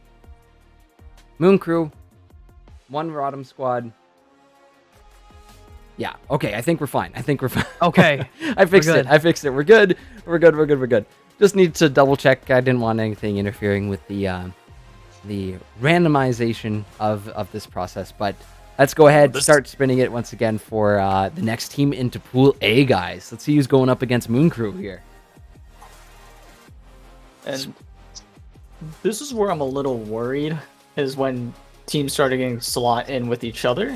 Crew, 1 Rodham squad. Yeah, okay, I think we're fine. Okay. I fixed it. We're good. We're good. Just need to double check. I didn't want anything interfering with the randomization of this process, but let's go ahead and start spinning it once again for the next team into Pool A, guys. Let's see who's going up against Moon Crew here. And this is where I'm a little worried, is when teams started getting slot in with each other.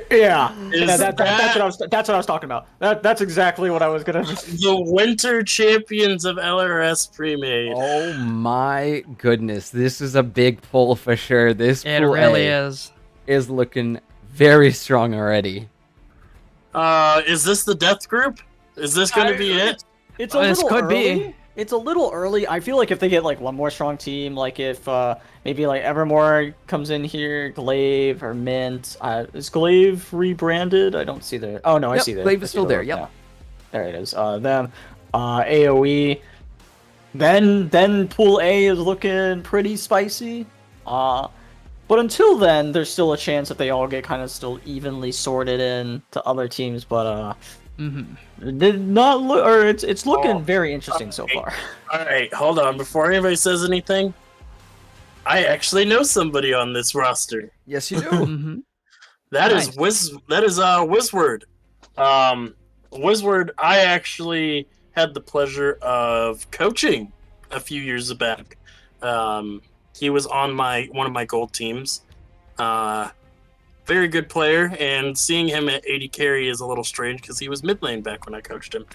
Yeah, that's what I was talking about. That's exactly what I was gonna. The winter champions of LRS pre-made. Oh my goodness, this is a big pull for sure. This It Pool really A is looking very strong already. Is this the death group? Is this going to be it? It's a This little could early. be. It's a little early. I feel like if they get like one more strong team, like if maybe like Evermore comes in here, Glaive or Mint. Is Glaive rebranded? I don't see the. Oh no, I Yep, see the. Glaive I is see still the there. logo Yep. now. There it is. Them, AOE. Then Pool A is looking pretty spicy. But until then, there's still a chance that they all get kind of still evenly sorted in to other teams. But did not look, or it's looking very interesting so far. All right, hold on. Before anybody says anything, I actually know somebody on this roster. Yes, you do. Mm-hmm. That Nice. is Wizward. Wizward, I actually had the pleasure of coaching a few years back. He was on one of my gold teams. Very good player, and seeing him at 80 carry is a little strange because he was mid lane back when I coached him.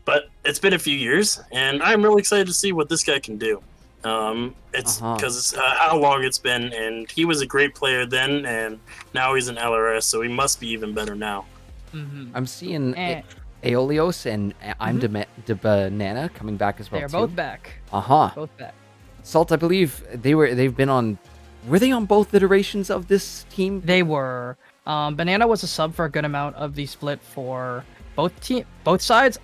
But it's been a few years, and I'm really excited to see what this guy can do. It's because how long it's been, and he was a great player then, and now he's an LRS, so he must be even better now. Mm-hmm. I'm seeing Aeolios and I'm de Banana coming back as well. They're too. both back. Both back. Salt, I believe they've been on. Were they on both iterations of this team? They were. Banana was a sub for a good amount of the split for both sides.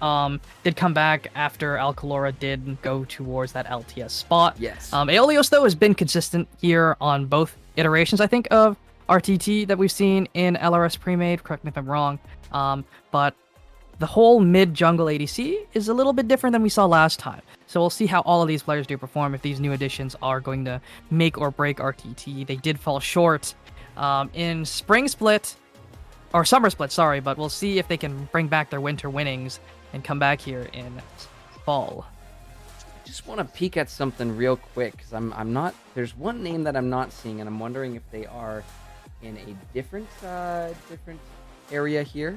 Did come back after Alcalora did go towards that LTS spot. Yes. Aeolios though has been consistent here on both iterations, I think, of RTT that we've seen in LRS pre-made. Correct me if I'm wrong. But the whole mid jungle ADC is a little bit different than we saw last time. So we'll see how all of these players do perform, if these new additions are going to make or break RTT. They did fall short in spring split, or summer split, sorry, but we'll see if they can bring back their winter winnings and come back here in fall. I just want to peek at something real quick, because I'm not. There's one name that I'm not seeing, and I'm wondering if they are in a different area here.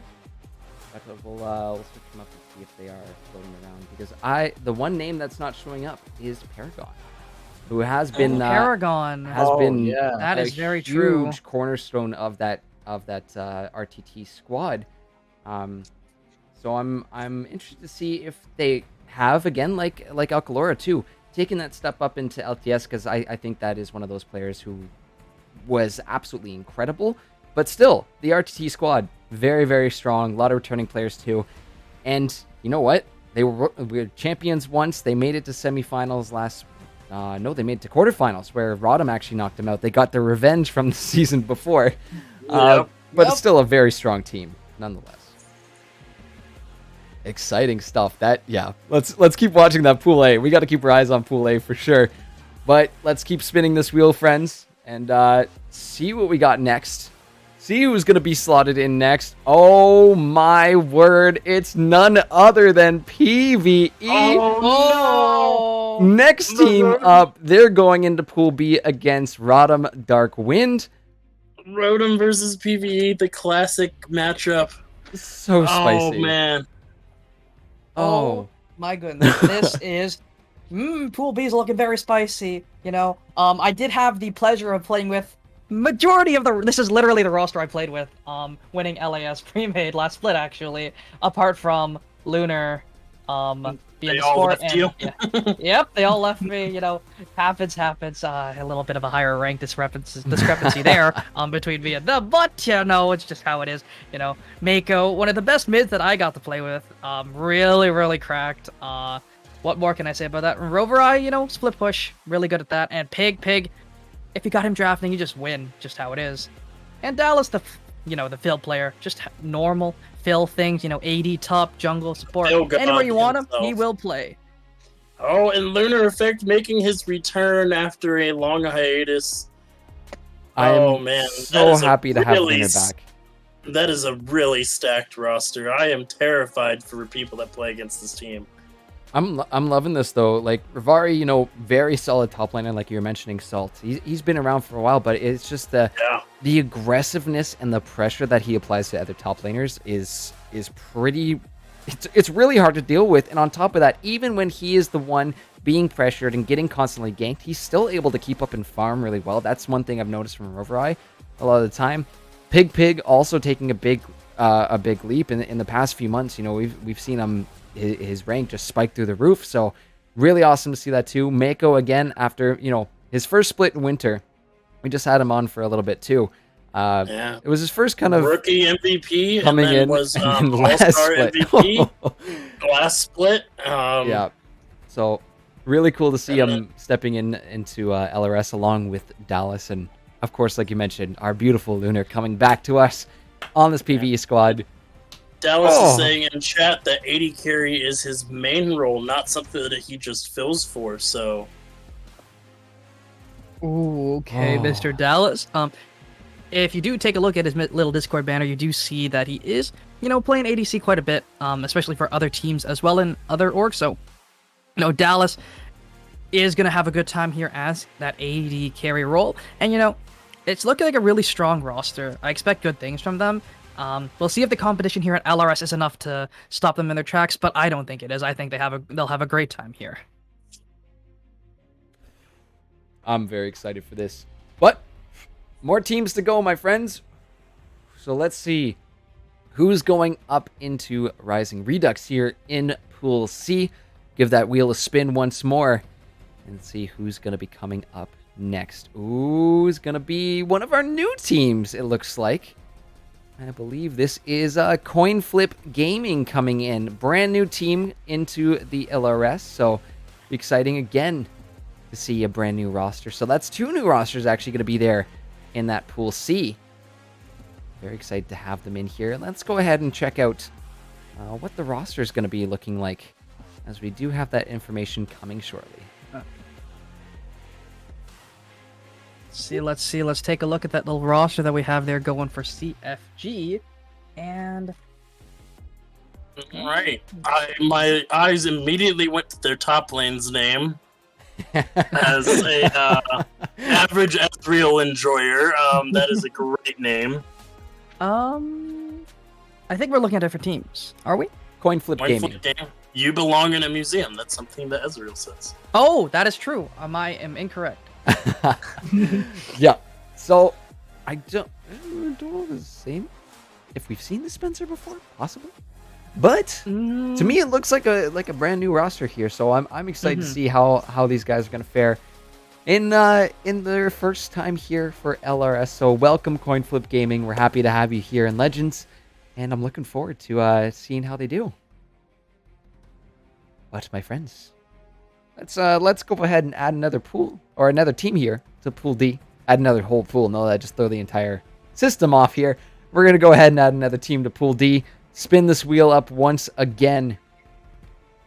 But we'll switch them up and see if they are floating around, because the one name that's not showing up is Paragon, who has been Paragon that is very true. Huge cornerstone of that RTT squad. So I'm interested to see if they have, again, like Alcalora too, taken that step up into LTS, because I think that is one of those players who was absolutely incredible. But still, the RTT squad, very, very strong. A lot of returning players too. And you know what? They were champions once. They made it to semifinals they made it to quarterfinals, where Rodham actually knocked them out. They got their revenge from the season before. But it's still a very strong team, nonetheless. Exciting stuff. Let's keep watching that Pool A. We got to keep our eyes on Pool A for sure. But let's keep spinning this wheel, friends, and see what we got next. See who's going to be slotted in next. Oh my word. It's none other than PvE. Oh, no! Next team up, they're going into Pool B against Rodham Dark Wind. Rodham versus PvE, the classic matchup. So spicy. Oh, man. Oh my goodness. This is... Pool B is looking very spicy, you know. I did have the pleasure of playing with majority of this is literally the roster I played with, winning LAS pre-made last split, actually, apart from Lunar, being They the all sport. left you? Yep, they all left me, you know, happens, a little bit of a higher rank discrepancy there, between me and them, but, you know, it's just how it is, you know. Mako, one of the best mids that I got to play with, really, really cracked. What more can I say about that? Rover Eye, you know, split push, really good at that, and Pig, if you got him drafting, you just win, just how it is. And Dallas, the field player, just normal fill things, you know, AD, top, jungle, support, anywhere you want him, he will play. Oh, and Lunar Effect making his return after a long hiatus. I'm man, so happy to have Lunar back. That is a really stacked roster. I am terrified for people that play against this team. I'm loving this though. Like Rivari, you know, very solid top laner, like you were mentioning, Salt. He's been around for a while, but it's just the aggressiveness and the pressure that he applies to other top laners is pretty. It's really hard to deal with. And on top of that, even when he is the one being pressured and getting constantly ganked, he's still able to keep up and farm really well. That's one thing I've noticed from Roverai a lot of the time. Pig also taking a big leap in the past few months. You know, we've seen him. His rank just spiked through the roof. So really awesome to see that too. Mako again after his first split in winter. We just had him on for a little bit too. Yeah. It was his first kind of rookie MVP, coming and then in, was and then All last Star split. MVP last split. Yeah. So really cool to see and him stepping into LRS along with Dallas, and of course, like you mentioned, our beautiful Lunar coming back to us on this PvE squad. Dallas is saying in chat that 80 carry is his main role, not something that he just fills for. So, Ooh, okay, Mr. Dallas. If you do take a look at his little Discord banner, you do see that he is, playing ADC quite a bit, especially for other teams as well in other orgs. So, Dallas is going to have a good time here as that AD carry role. And, it's looking like a really strong roster. I expect good things from them. We'll see if the competition here at LRS is enough to stop them in their tracks, but I don't think it is. I think they'll have a great time here. I'm very excited for this. But more teams to go, my friends. So let's see who's going up into Rising Redux here in Pool C. Give that wheel a spin once more and see who's going to be coming up next. Ooh, it's going to be one of our new teams, it looks like. I believe this is Coin Flip Gaming coming in. Brand new team into the LRS. So exciting again to see a brand new roster. So that's 2 new rosters actually going to be there in that Pool C. Very excited to have them in here. Let's go ahead and check out what the roster is going to be looking like, as we do have that information coming shortly. Let's see. Let's take a look at that little roster that we have there going for CFG. And right. My eyes immediately went to their top lane's name as a average Ezreal enjoyer. That is a great name. I think we're looking at different teams. Are we? Coin Flip Coin Gaming. Flip Game. You belong in a museum. That's something that Ezreal says. Oh, that is true. I am incorrect. Yeah. So I don't know the same. If we've seen the Spencer before, possibly. But to me, it looks like a brand new roster here. So I'm excited to see how these guys are gonna fare in their first time here for LRS. So welcome, Coin Flip Gaming. We're happy to have you here in Legends, and I'm looking forward to seeing how they do. But my friends, let's go ahead and add another pool or another team here to Pool D. Add another whole pool. No, that just throw the entire system off here. We're gonna go ahead and add another team to Pool D. Spin this wheel up once again.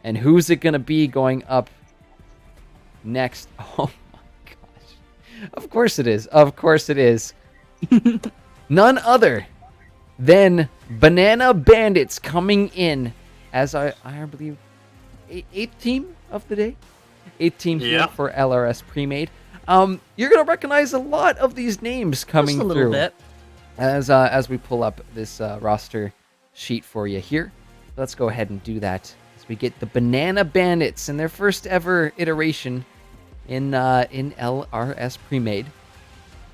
And who's it gonna be going up next? Oh my gosh. Of course it is. Of course it is. None other than Banana Bandits coming in as I believe 8th team of the day. 8th team here for LRS Pre-Made. You're gonna recognize a lot of these names coming Just a little through bit. as we pull up this roster sheet for you here. Let's go ahead and do that as we get the Banana Bandits in their first ever iteration in LRS Pre-Made.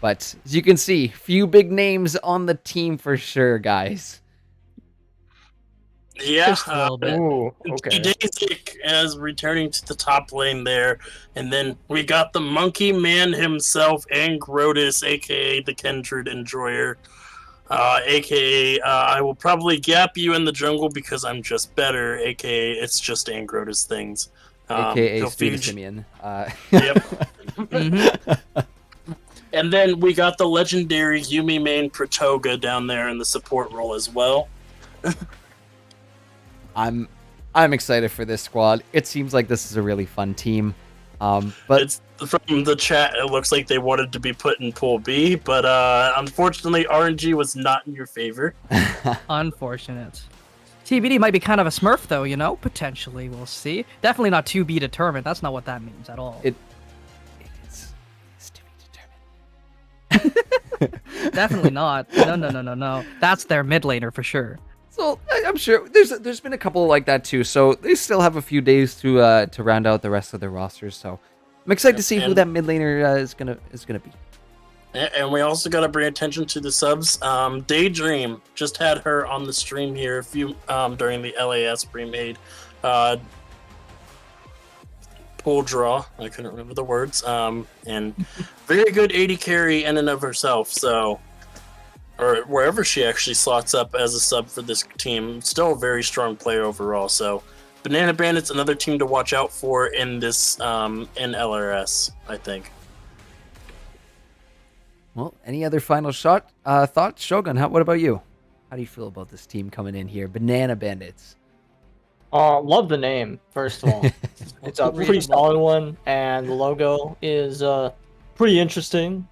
But as you can see, few big names on the team for sure, guys. Yeah, Just a little bit. Ooh, okay. Daisic as returning to the top lane there, and then we got the Monkey Man himself, Angrotus, aka the Kindred Enjoyer, aka I will probably gap you in the jungle because I'm just better, aka it's just Angrotus things, aka Steve Simeon. Yep. And then we got the legendary Yumi main Pratoga down there in the support role as well. I'm excited for this squad. It seems like this is a really fun team. But it's from the chat, it looks like they wanted to be put in Pool B, but unfortunately RNG was not in your favor. Unfortunate. TBD might be kind of a smurf though, potentially. We'll see. Definitely not to be determined. That's not what that means at all. It is to be determined. Definitely not. No. That's their mid laner for sure. So I'm sure there's been a couple like that too. So they still have a few days to round out the rest of their rosters. So I'm excited to see who that mid laner is gonna be. And we also got to bring attention to the subs. Daydream just had her on the stream here a few during the LAS pre-made. pool draw. I couldn't remember the words. And very good AD carry in and of herself. So, or wherever she actually slots up as a sub for this team, still a very strong player overall. So, Banana Bandits, another team to watch out for in this in LRS, I think. Well, any other final thoughts? Shogun, what about you? How do you feel about this team coming in here? Banana Bandits. Love the name, first of all. It's a pretty solid one, and the logo is pretty interesting.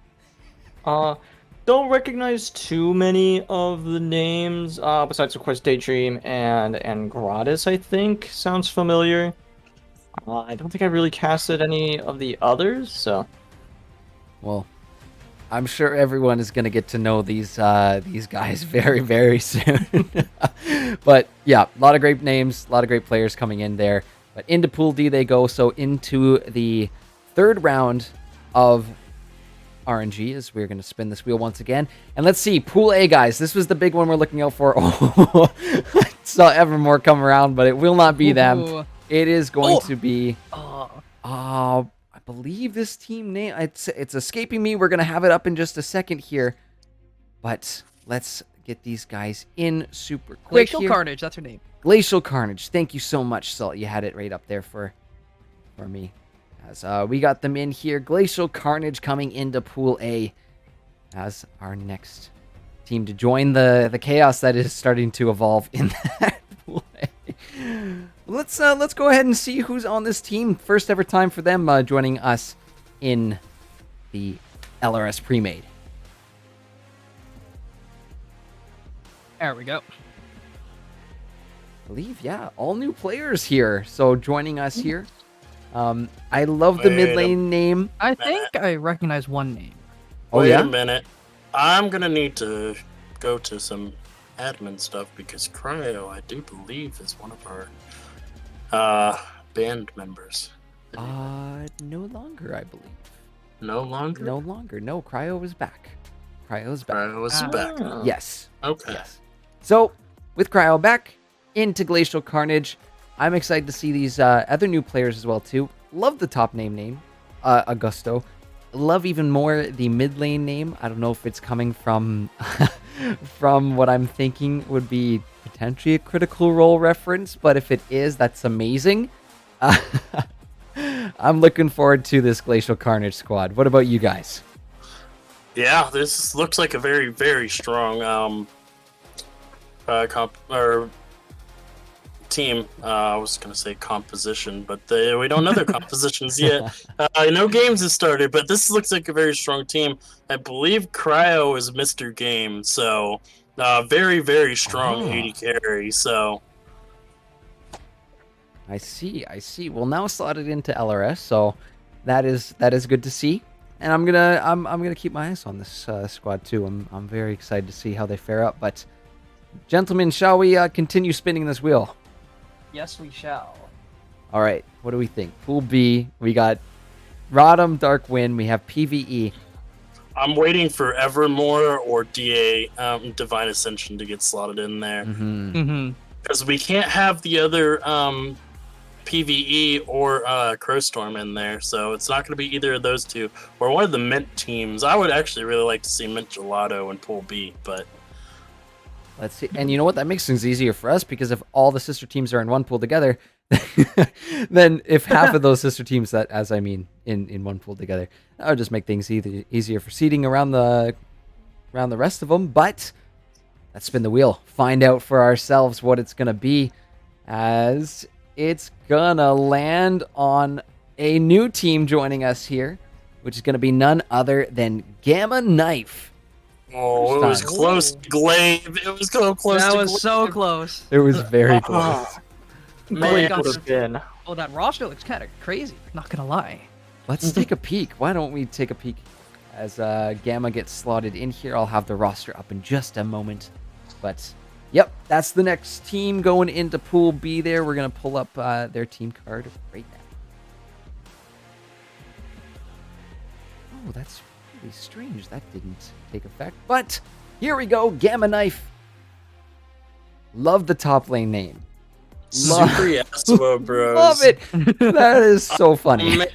Don't recognize too many of the names, besides, of course, Daydream and Gratis, I think. Sounds familiar. I don't think I really casted any of the others, so... Well, I'm sure everyone is going to get to know these guys very, very soon. But yeah, a lot of great names, a lot of great players coming in there. But into Pool D they go. So into the third round of RNG as we're going to spin this wheel once again. And let's see, Pool A, guys. This was the big one we're looking out for. Oh, I saw Evermore come around, but it will not be them. It is going to be... I believe this team name, it's escaping me. We're going to have it up in just a second here. But let's get these guys in super quick. Glacial Carnage, that's her name. Glacial Carnage. Thank you so much, Salt. You had it right up there for me. As we got them in here. Glacial Carnage coming into Pool A as our next team to join the chaos that is starting to evolve in that Pool A. Let's go ahead and see who's on this team. First ever time for them joining us in the LRS pre-made. There we go. I believe, yeah, all new players here. So joining us here. I love the mid lane name. I think I recognize one name. Wait a minute. I'm going to need to go to some admin stuff because Cryo, I do believe, is one of our band members. No longer, I believe. No longer? No longer. No, Cryo is back. Cryo's back. Cryo's back. Yes. Okay. Yes. So, with Cryo back into Glacial Carnage, I'm excited to see these other new players as well, too. Love the top name, Augusto. Love even more the mid lane name. I don't know if it's coming from from what I'm thinking would be potentially a Critical Role reference, but if it is, that's amazing. I'm looking forward to this Glacial Carnage squad. What about you guys? Yeah, this looks like a very, very strong team. I was going to say composition, but we don't know their compositions yet. No games have started, but this looks like a very strong team. I believe Cryo is Mr. Game, so very, very strong 80 carry. So I see. Well, now slotted into LRS, so that is good to see. And I'm gonna keep my eyes on this squad too. I'm very excited to see how they fare up. But gentlemen, shall we continue spinning this wheel? Yes, we shall. All right. What do we think? Pool B, we got Rodham, Dark Wind. We have PvE. I'm waiting for Evermore or DA Divine Ascension to get slotted in there. Because we can't have the other PvE or Crowstorm in there, so it's not going to be either of those two or one of the Mint teams. I would actually really like to see Mint Gelato in Pool B, but let's see. And you know what? That makes things easier for us because if all the sister teams are in one pool together, then if half of those sister teams in one pool together, that would just make things easier for seeding around the rest of them. But let's spin the wheel, find out for ourselves what it's gonna be, as it's gonna land on a new team joining us here, which is gonna be none other than Gamma Knife. Oh, it was close to Glaive. It was so close. That to was Glaive. so close. It was very close. Man, got would have been. Oh, that roster looks kind of crazy. Not gonna lie. Let's take a peek. Why don't we take a peek as Gamma gets slotted in here? I'll have the roster up in just a moment. But, yep, that's the next team going into Pool B there. We're going to pull up their team card right now. Oh, that's really strange. That didn't take effect. But, here we go. Gamma Knife. Love the top lane name. Super Yasuo Bros. Love it. That is so funny.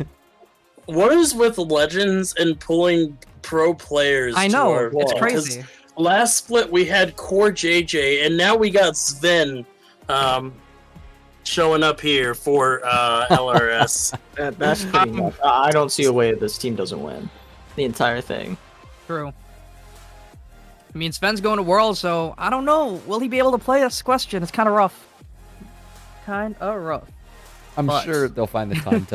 What is with Legends and pulling pro players? I to know, our it's team? 'Cause crazy. last split we had Core JJ, and now we got Sven showing up here for LRS. That's pretty much. I don't see a way that this team doesn't win the entire thing. True. I mean, Sven's going to Worlds, so I don't know. Will he be able to play this question? It's kind of rough. Kind of rough. I'm But- sure they'll find the time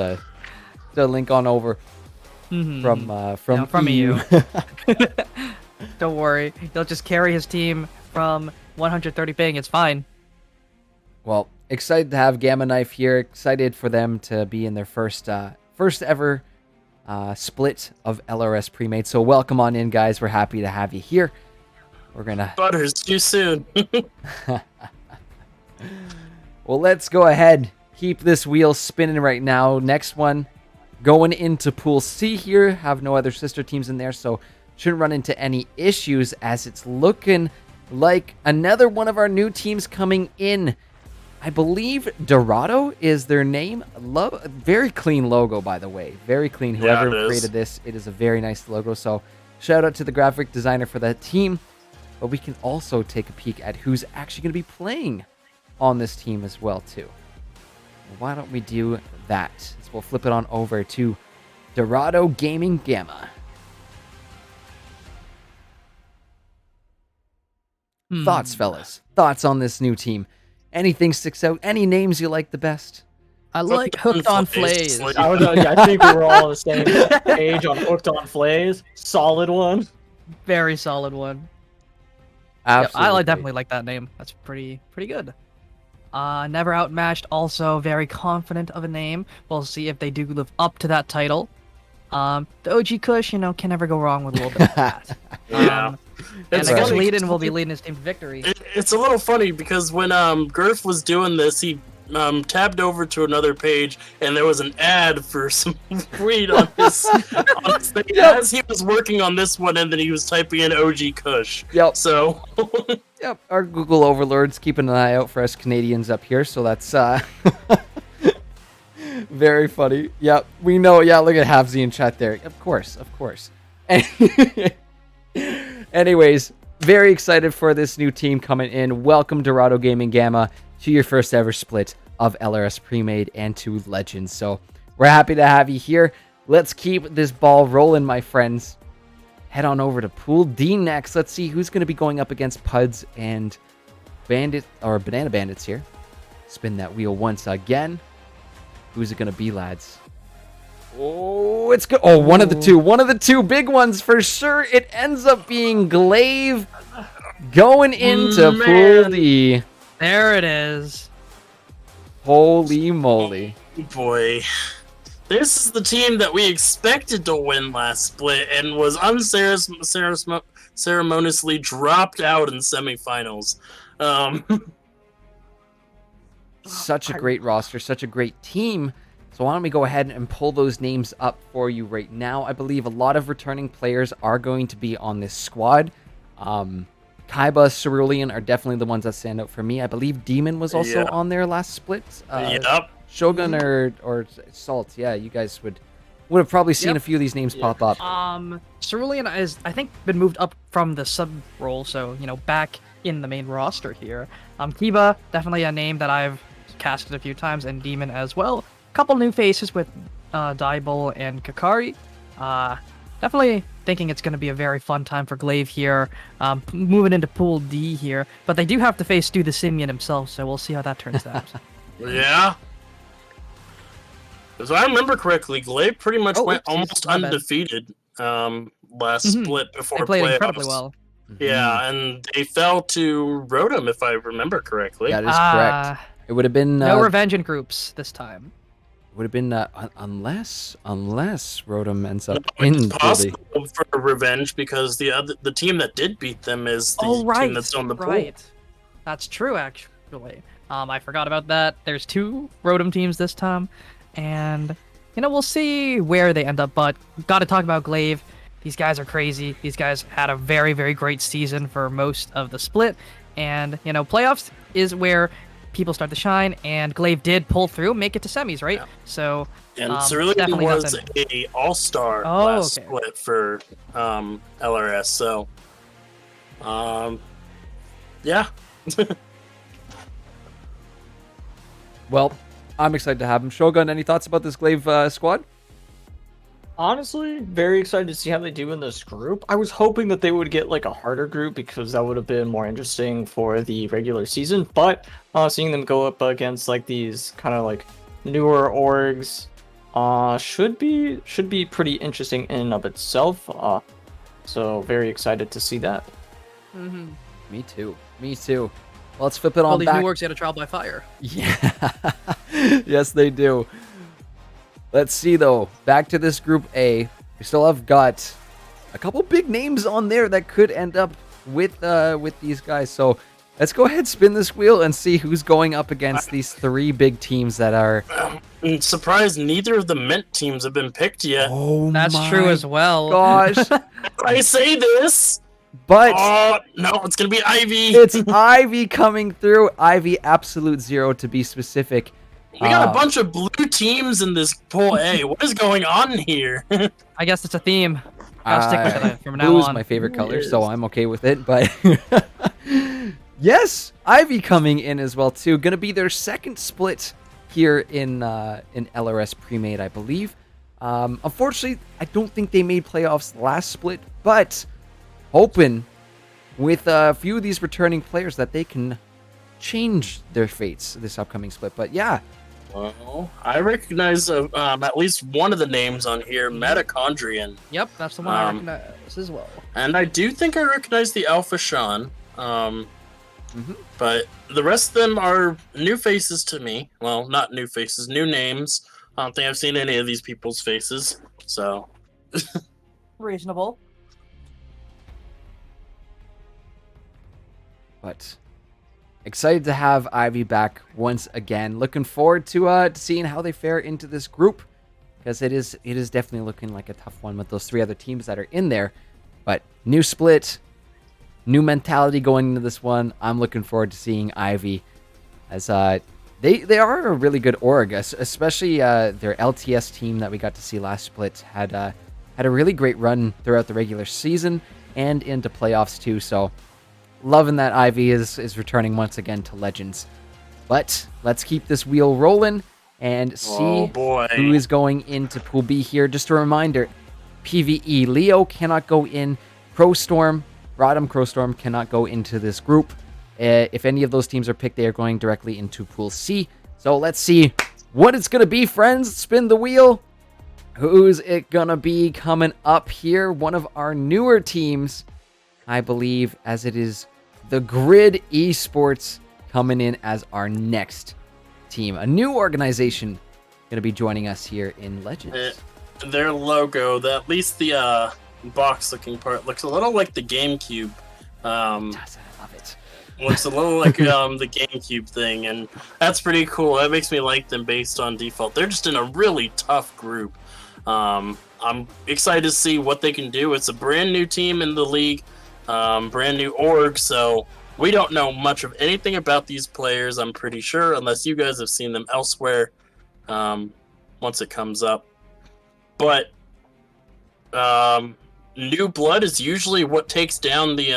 to link on over from from EU. Don't worry. He'll just carry his team from 130 ping. It's fine. Well, excited to have Gamma Knife here. Excited for them to be in their first ever split of LRS pre-made. So welcome on in, guys. We're happy to have you here. We're gonna. Butters, too soon. Well, let's go ahead. Keep this wheel spinning right now. Next one, going into Pool C here. Have no other sister teams in there, so shouldn't run into any issues as it's looking like another one of our new teams coming in. I believe Dorado is their name. Very clean logo, by the way. Very clean. Whoever it is. created this, it is a very nice logo. So shout out to the graphic designer for that team. But we can also take a peek at who's actually going to be playing on this team as well, too. Why don't we do that? So we'll flip it on over to Dorado Gaming Gamma. Thoughts, fellas? Thoughts on this new team? Anything sticks out? Any names you like the best? I like Hooked on Flays. I think we were all on the same page on Hooked on Flays. Solid one. Very solid one. Absolutely. I definitely like that name. That's pretty good. Never Outmatched, also very confident of a name. We'll see if they do live up to that title. The OG Kush, can never go wrong with a little bit of that. Yeah. And It's I guess funny. Leadin will be leading his team to victory. It's a little funny because when Girth was doing this, he tabbed over to another page and there was an ad for some weed on his thing as he was working on this one, and then he was typing in OG Kush. Yep. So Yep. Our Google overlords keeping an eye out for us Canadians up here, so that's very funny. Yep. We know. Yeah. Look at Havsy in chat there. Of course. Anyways, very excited for this new team coming in. Welcome, Dorado Gaming Gamma, to your first ever split of LRS Pre-Made and to Legends. So we're happy to have you here. Let's keep this ball rolling, my friends. Head on over to Pool D next. Let's see who's going to be going up against Puds and Banana Bandits here. Spin that wheel once again. Who's it going to be, lads? Oh, it's good. Oh, one of the two big ones for sure. It ends up being Glaive going into Pool D. There it is. Holy moly. boy, this is the team that we expected to win last split and was unceremoniously dropped out in semifinals. Such a great roster, such a great team. So why don't we go ahead and pull those names up for you right now. I believe a lot of returning players are going to be on this squad. Kaiba, Cerulean are definitely the ones that stand out for me. I believe Demon was also on there last split. Yep. Shogun or Salt. Yeah, you guys would have probably seen a few of these names pop up. Cerulean is, I think, been moved up from the sub role, so, back in the main roster here. Kiba, definitely a name that I've casted a few times, and Demon as well. Couple new faces with Daibol and Kakari. Definitely thinking it's going to be a very fun time for Glaive here. Moving into Pool D here, but they do have to face Stu the Simian himself, so we'll see how that turns out. Yeah. If I remember correctly, Glaive pretty much went Jesus, almost my bad. undefeated last split before They played playoffs. incredibly well. Yeah, and they fell to Rotom, if I remember correctly. That is correct. It would have been No revenge in groups this time. would have been unless Rotom ends up No, in it's Pool D. possible for revenge because the team that did beat them is the team that's on the pool. That's true, actually. I forgot about that. There's 2 Rotom teams this time, and we'll see where they end up. But got to talk about Glaive. These guys are crazy. These guys had a very, very great season for most of the split, and playoffs is where people start to shine, and Glaive did pull through, make it to semis, right? Yeah. So And Cerulean definitely was nothing. a all-star Oh, last okay. split for LRS. So, yeah. Well, I'm excited to have him. Shogun, any thoughts about this Glaive squad? Honestly, very excited to see how they do in this group. I was hoping that they would get like a harder group because that would have been more interesting for the regular season. But seeing them go up against like these kind of like newer orgs should be pretty interesting in and of itself. So very excited to see that. Mm-hmm. Me too. Me too. Well, let's flip it All on these back. new orgs get a trial by fire. Yeah. Yes, they do. Let's see, though. Back to this Group A. We still have got a couple big names on there that could end up with these guys. So let's go ahead, spin this wheel, and see who's going up against these three big teams that are... I'm surprised neither of the Mint teams have been picked yet. Oh, That's true as well. gosh. I say this! But Oh, no, it's going to be Ivy! it's Ivy coming through. Ivy Absolute Zero, to be specific. We got a bunch of blue teams in this pool A. What is going on here? I guess it's a theme. Gotta stick with it from now Blue is on. my favorite color, so I'm okay with it. But yes, Ivy coming in as well too. Gonna be their second split here in LRS Premade, I believe. Unfortunately, I don't think they made playoffs last split, but hoping with a few of these returning players that they can change their fates this upcoming split. But yeah. Well, I recognize at least one of the names on here, Mitochondrian. Yep, that's the one I recognize as well. And I do think I recognize the Alpha Sean. But the rest of them are new faces to me. Well, not new faces, new names. I don't think I've seen any of these people's faces. So, Reasonable. But excited to have Ivy back once again. Looking forward to seeing how they fare into this group, because it is definitely looking like a tough one with those three other teams that are in there. But new split, new mentality going into this one. I'm looking forward to seeing Ivy, as they are a really good org, especially their LTS team that we got to see last split had a really great run throughout the regular season and into playoffs too. So loving that Ivy is returning once again to Legends. But let's keep this wheel rolling and see who is going into Pool B here. Just a reminder, PvE, Leo cannot go in. Crowstorm, Rodham Crowstorm cannot go into this group. If any of those teams are picked, they are going directly into Pool C. So let's see what it's going to be, friends. Spin the wheel. Who's it going to be coming up here? One of our newer teams, I believe, as it is the Grid Esports coming in as our next team. A new organization going to be joining us here in Legends. Their logo, at least the box-looking part, looks a little like the GameCube. I love it. Looks a little like the GameCube thing, and that's pretty cool. That makes me like them based on default. They're just in a really tough group. I'm excited to see what they can do. It's a brand new team in the league, brand new org, so we don't know much of anything about these players, I'm pretty sure, unless you guys have seen them elsewhere once it comes up. But new blood is usually what takes down the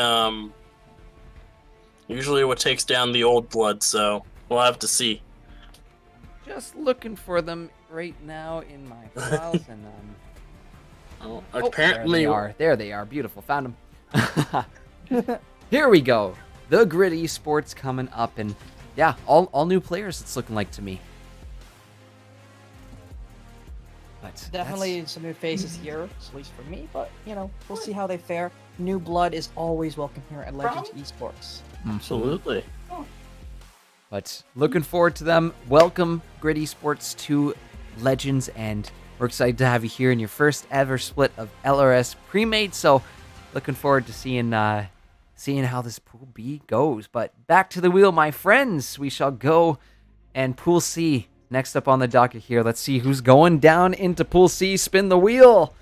old blood, so we'll have to see. Just looking for them right now in my files, and Apparently, there they are. Beautiful, found them. Here we go. The Grid Esports coming up, and yeah, all new players. It's looking like to me. But Definitely some new faces here, at least for me, but, we'll see how they fare. New blood is always welcome here at Legends Esports. Absolutely. But looking forward to them. Welcome, Grid Esports, to Legends, and we're excited to have you here in your first ever split of LRS Premade. So looking forward to seeing how this Pool B goes. But back to the wheel, my friends. We shall go and Pool C next up on the docket here. Let's see who's going down into Pool C. Spin the wheel.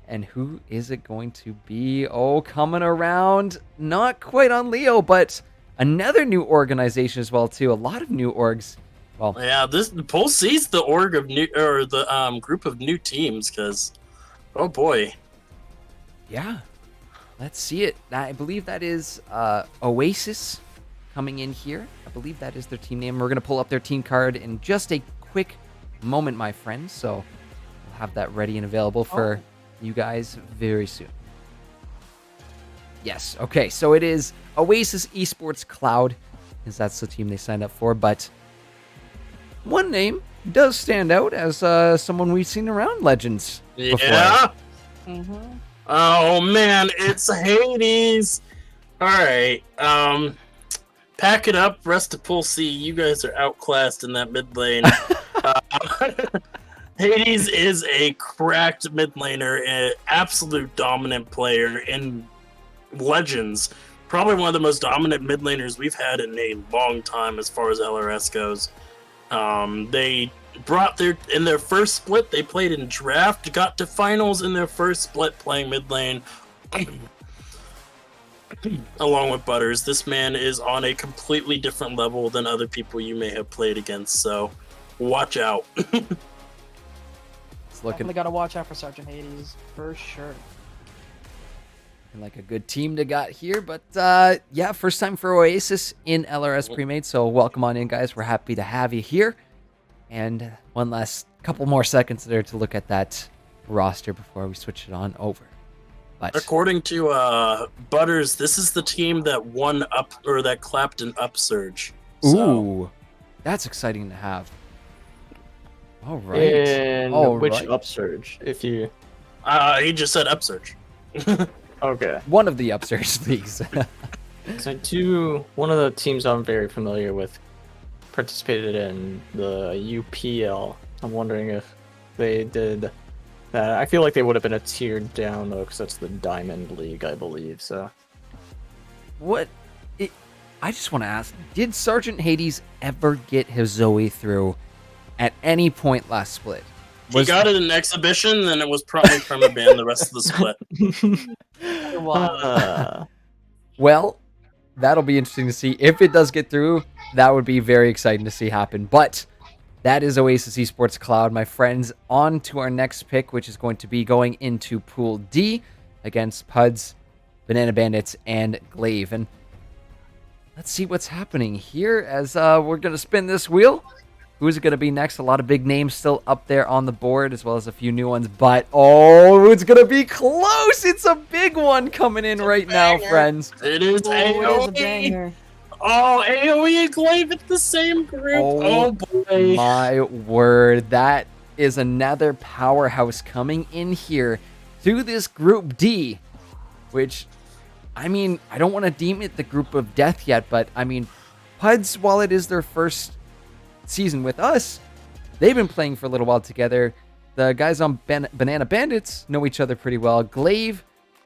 And who is it going to be? Oh, coming around. Not quite on Leo, but another new organization as well too. A lot of new orgs. Well, Yeah, this Pool C's the org of new or the group of new teams because, oh boy, yeah. Let's see it. I believe that is Oasis coming in here. I believe that is their team name. We're gonna pull up their team card in just a quick moment, my friends. So we'll have that ready and available for you guys very soon. Yes. Okay. So it is Oasis Esports Cloud, because that's the team they signed up for. But one name does stand out as someone we've seen around Legends before. yeah. Oh man, it's Hades. All right, pack it up. Rest of Pool C. You guys are outclassed in that mid lane. Hades is a cracked mid laner, an absolute dominant player in Legends. Probably one of the most dominant mid laners we've had in a long time as far as LRS goes. They brought in their first split, they played in draft, got to finals in their first split playing mid lane. Along with Butters, this man is on a completely different level than other people you may have played against, so watch out. It's looking Definitely got to watch out for Sergeant Hades for sure. like a good team they got here. But yeah, first time for Oasis in LRS Premade, so welcome on in, guys. We're happy to have you here. And one last couple more seconds there to look at that roster before we switch it on over. But According to Butters, this is the team that won up or that clapped an upsurge. ooh, that's exciting to have. All right. In All which right. upsurge? If you He just said upsurge. okay, One of the upsurge leagues. so one of the teams I'm very familiar with participated in the UPL. I'm wondering if they did that. I feel like they would have been a tier down though, because that's the Diamond League, I believe. So I just want to ask, did Sergeant Hades ever get his Zoe through at any point last split? He got it in exhibition, then it was probably permaban the rest of the split. Well, that'll be interesting to see. If it does get through, that would be very exciting to see happen. But that is Oasis Esports Cloud, my friends. On to our next pick, which is going to be going into Pool D against Puds, Banana Bandits, and Glaive. And let's see what's happening here as we're going to spin this wheel. Who's it going to be next? A lot of big names still up there on the board, as well as a few new ones. But, oh, it's going to be close. It's a big one coming in right now, friends. It is AoE. Oh, AoE and Glaive at the same group. Oh boy. My word. That is another powerhouse coming in here to this Group D, which, I mean, I don't want to deem it the group of death yet, but, I mean, Puds, while it is their first season with us, they've been playing for a little while together. The guys on Banana Bandits know each other pretty well. Glaive,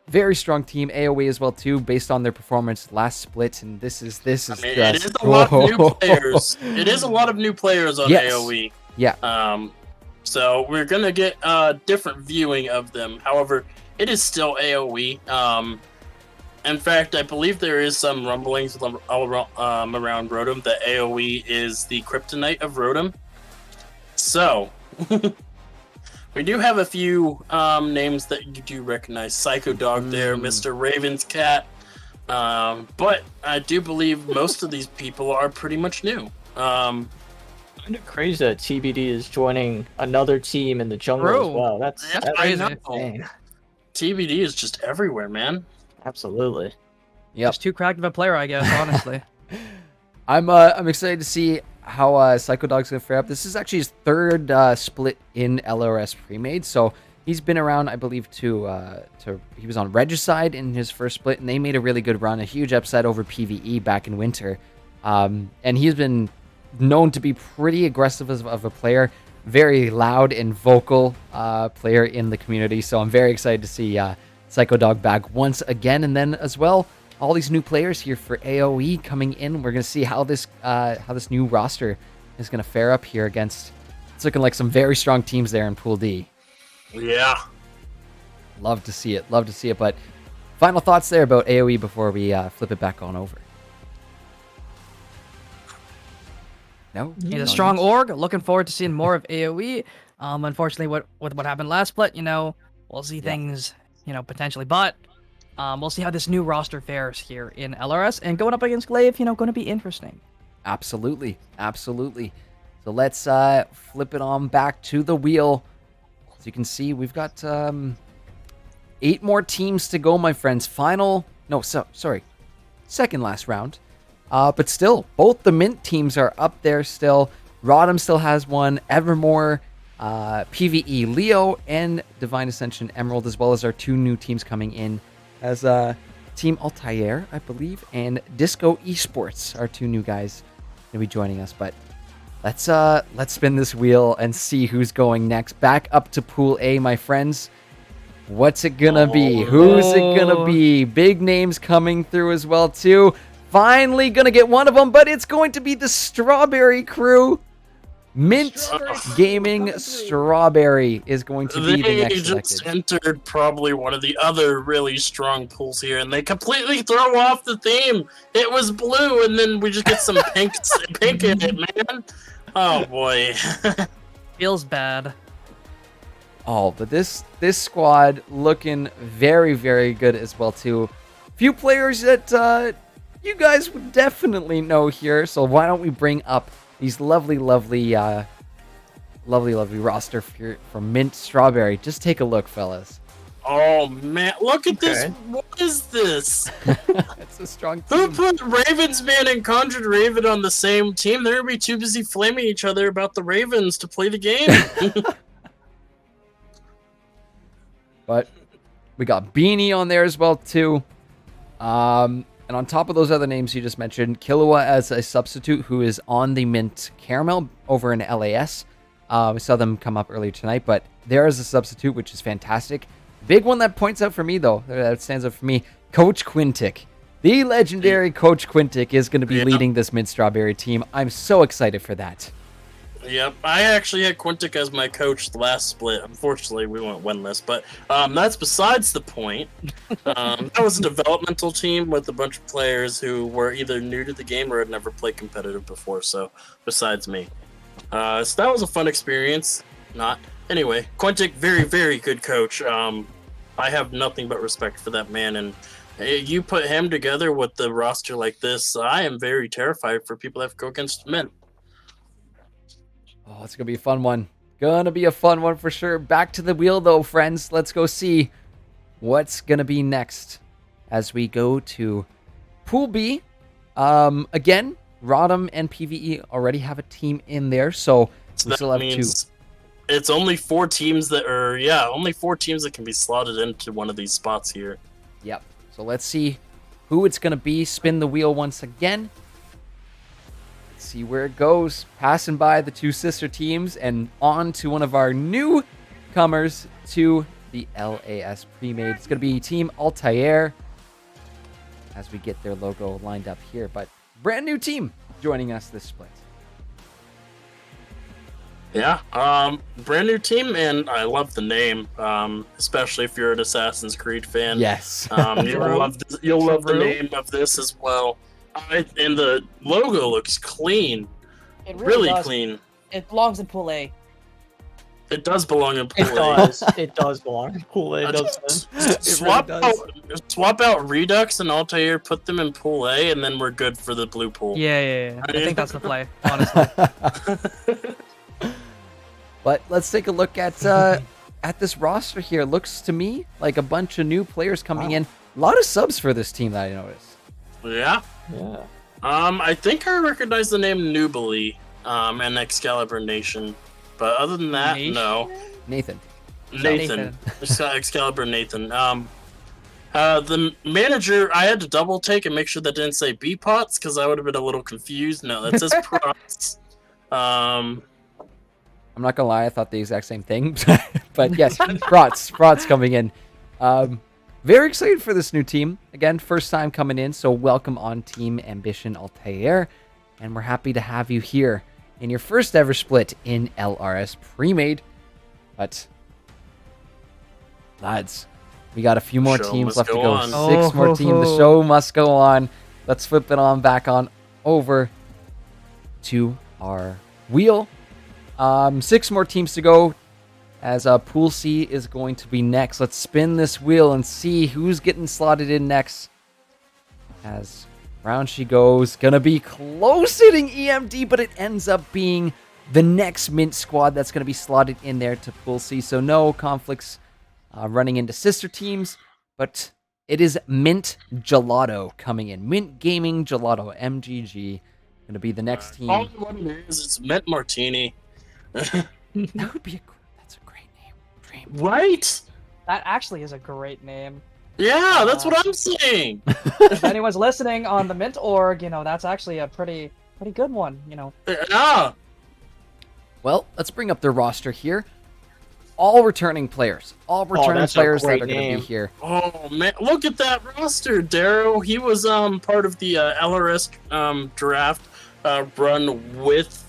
very strong team. AoE as well too, based on their performance last split. And this is I mean, it is a lot of new players. It is a lot of new players on Yes. AoE. Yeah. So we're gonna get a different viewing of them. However, it is still AoE. In fact, I believe there is some rumblings all around Rotom that AoE is the kryptonite of Rotom. So, we do have a few names that you do recognize. Psycho Dog there, Mr. Raven's Cat. But I do believe most of these people are pretty much new. kind of crazy that TBD is joining another team in the jungle as well. That's crazy. insane. TBD is just everywhere, man. Absolutely. Yep. Just too cracked of a player, I guess, honestly. I'm excited to see how Psycho Dog's gonna fare up. This is actually his third split in LRS Premade, so he's been around, I believe, to he was on Regicide in his first split, and they made a really good run, a huge upset over PvE back in winter. And he's been known to be pretty aggressive of a player, very loud and vocal player in the community. So I'm very excited to see Psycho Dog back once again, and then as well all these new players here for AoE coming in. We're gonna see how this new roster is gonna fare up here against. It's looking like some very strong teams there in Pool D. Yeah. Love to see it. Love to see it. But final thoughts there about AoE before we flip it back on over. No, He's no a strong news. org. Looking forward to seeing more of AoE. Unfortunately, what happened last split, we'll see things, potentially. But we'll see how this new roster fares here in LRS, and going up against Glaive, going to be interesting. Absolutely, absolutely. So let's flip it on back to the wheel. As you can see, we've got 8 more teams to go, my friends. Second last round. But still, both the Mint teams are up there still. Rodham still has one. Evermore, PvE Leo, and Divine Ascension Emerald, as well as our 2 new teams coming in as Team Altair, I believe, and Disco Esports, our 2 new guys going to be joining us. But let's spin this wheel and see who's going next. Back up to Pool A, my friends. What's it gonna be? Who's it gonna be? Big names coming through as well too. Finally gonna get one of them, but it's going to be the Strawberry crew. Mint Gaming Strawberry is going to be the next just selected. entered probably one of the other really strong pools here, and they completely throw off the theme. It was blue, and then we just get some pink in it, man. Oh boy. Feels bad. Oh, but this squad looking very, very good as well too. Few players that you guys would definitely know here. So why don't we bring up these lovely roster from Mint Strawberry? Just take a look, fellas. Oh man, look at this. What is this? It's a strong Who team. put Ravensman and Conjured Raven on the same team? They're gonna be too busy flaming each other about the Ravens to play the game. But we got Beanie on there as well too. And on top of those other names you just mentioned, Killua as a substitute who is on the Mint Caramel over in LAS. We saw them come up earlier tonight, but there is a substitute, which is fantastic. Big one that points out for me, though, that stands out for me, Coach Quintic. The legendary Coach Quintic is going to be leading this Mint Strawberry team. I'm so excited for that. Yep, I actually had Quintic as my coach the last split. Unfortunately, we went winless, but that's besides the point. That was a developmental team with a bunch of players who were either new to the game or had never played competitive before, so besides me. So that was a fun experience. Anyway, Quintic, very, very good coach. I have nothing but respect for that man, and you put him together with the roster like this, I am very terrified for people that have to go against Mint. Oh, it's going to be a fun one. Gonna be a fun one for sure. Back to the wheel, though, friends. Let's go see what's going to be next as we go to Pool B. Again, Rodham and PvE already have a team in there, so we still have 2. It's only 4 teams that can be slotted into one of these spots here. Yep. So let's see who it's going to be. Spin the wheel once again. See where it goes. Passing by the 2 sister teams and on to one of our newcomers to the LAS pre-made. It's going to be Team Altair as we get their logo lined up here. But brand new team joining us this split. Yeah, brand new team, and I love the name, especially if you're an Assassin's Creed fan. Yes. You'll love the name of this as well. And the logo looks clean. It really does. clean. It belongs in Pool A. It does belong in Pool It A. does. It does belong in Pool A, doesn't it? Swap out Redux and Altair, put them in Pool A, and then we're good for the blue pool. Yeah. I think that's the play, honestly. But let's take a look at this roster here. Looks to me like a bunch of new players coming in. A lot of subs for this team that I noticed. Yeah. Yeah. I think I recognize the name Nubily, and Excalibur Nation. But other than that, no. Nathan. Excalibur Nathan. The manager, I had to double take and make sure that didn't say B-Pots, because I would have been a little confused. No, that says Prots. I'm not gonna lie, I thought the exact same thing. But yes, Prots coming in. Very excited for this new team. Again, first time coming in, so welcome on Team Ambition Altair. And we're happy to have you here in your first ever split in LRS pre-made. But, lads, we got a few more teams left to go. On. 6 more teams. The show must go on. Let's flip it on back on over to our wheel. 6 more teams to go, as Pool C is going to be next. Let's spin this wheel and see who's getting slotted in next. As round she goes. Gonna be close hitting EMD, but it ends up being the next Mint squad that's going to be slotted in there to Pool C. So no conflicts running into sister teams, but it is Mint Gelato coming in. Mint Gaming Gelato, MGG, going to be the next team. All what it is, it's Mint Martini. That would be that's a great name. Dream. Right? That actually is a great name. Yeah, that's what I'm saying. If anyone's listening on the Mint org, that's actually a pretty good one, Yeah. Well, let's bring up the roster here. All returning players. All returning players that are going to be here. Oh, man. Look at that roster, Darrow. He was part of the LRS draft run with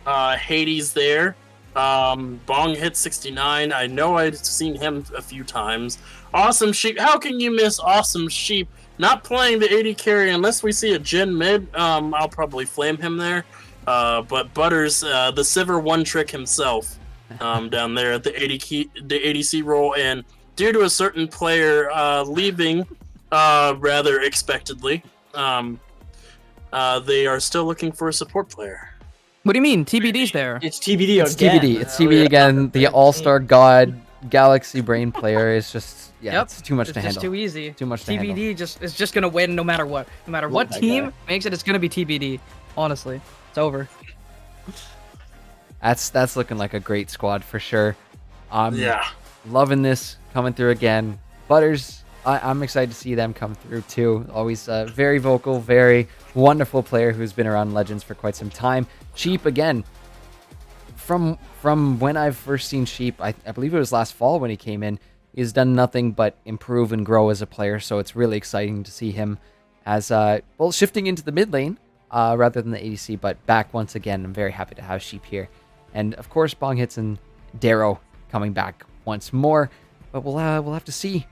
Hades there. Bong hit 69. I know I'd seen him a few times. Awesome Sheep. How can you miss Awesome Sheep? Not playing the 80 carry unless we see a Jin mid. I'll probably flame him there. But Butters, the Sivir one trick himself, down there at the ADC role, and due to a certain player leaving rather expectedly, they are still looking for a support player. What do you mean? TBD's there. It's TBD It's again. TBD. It's TBD again. The All-Star God Galaxy Brain player is just, it's too much It's to just handle. too easy. Too much to handle. TBD is just gonna win no matter what. No matter what that team guy. makes it, it's gonna be TBD. Honestly, it's over. That's looking like a great squad for sure. Yeah. Loving this coming through again. Butters, I'm excited to see them come through too. Always very vocal, very wonderful player who's been around Legends for quite some time. Sheep again. From when I've first seen Sheep, I believe it was last fall when he came in. He's done nothing but improve and grow as a player, so it's really exciting to see him as shifting into the mid lane rather than the ADC, but back once again. I'm very happy to have Sheep here, and of course Bong Hits and Darrow coming back once more. But we'll have to see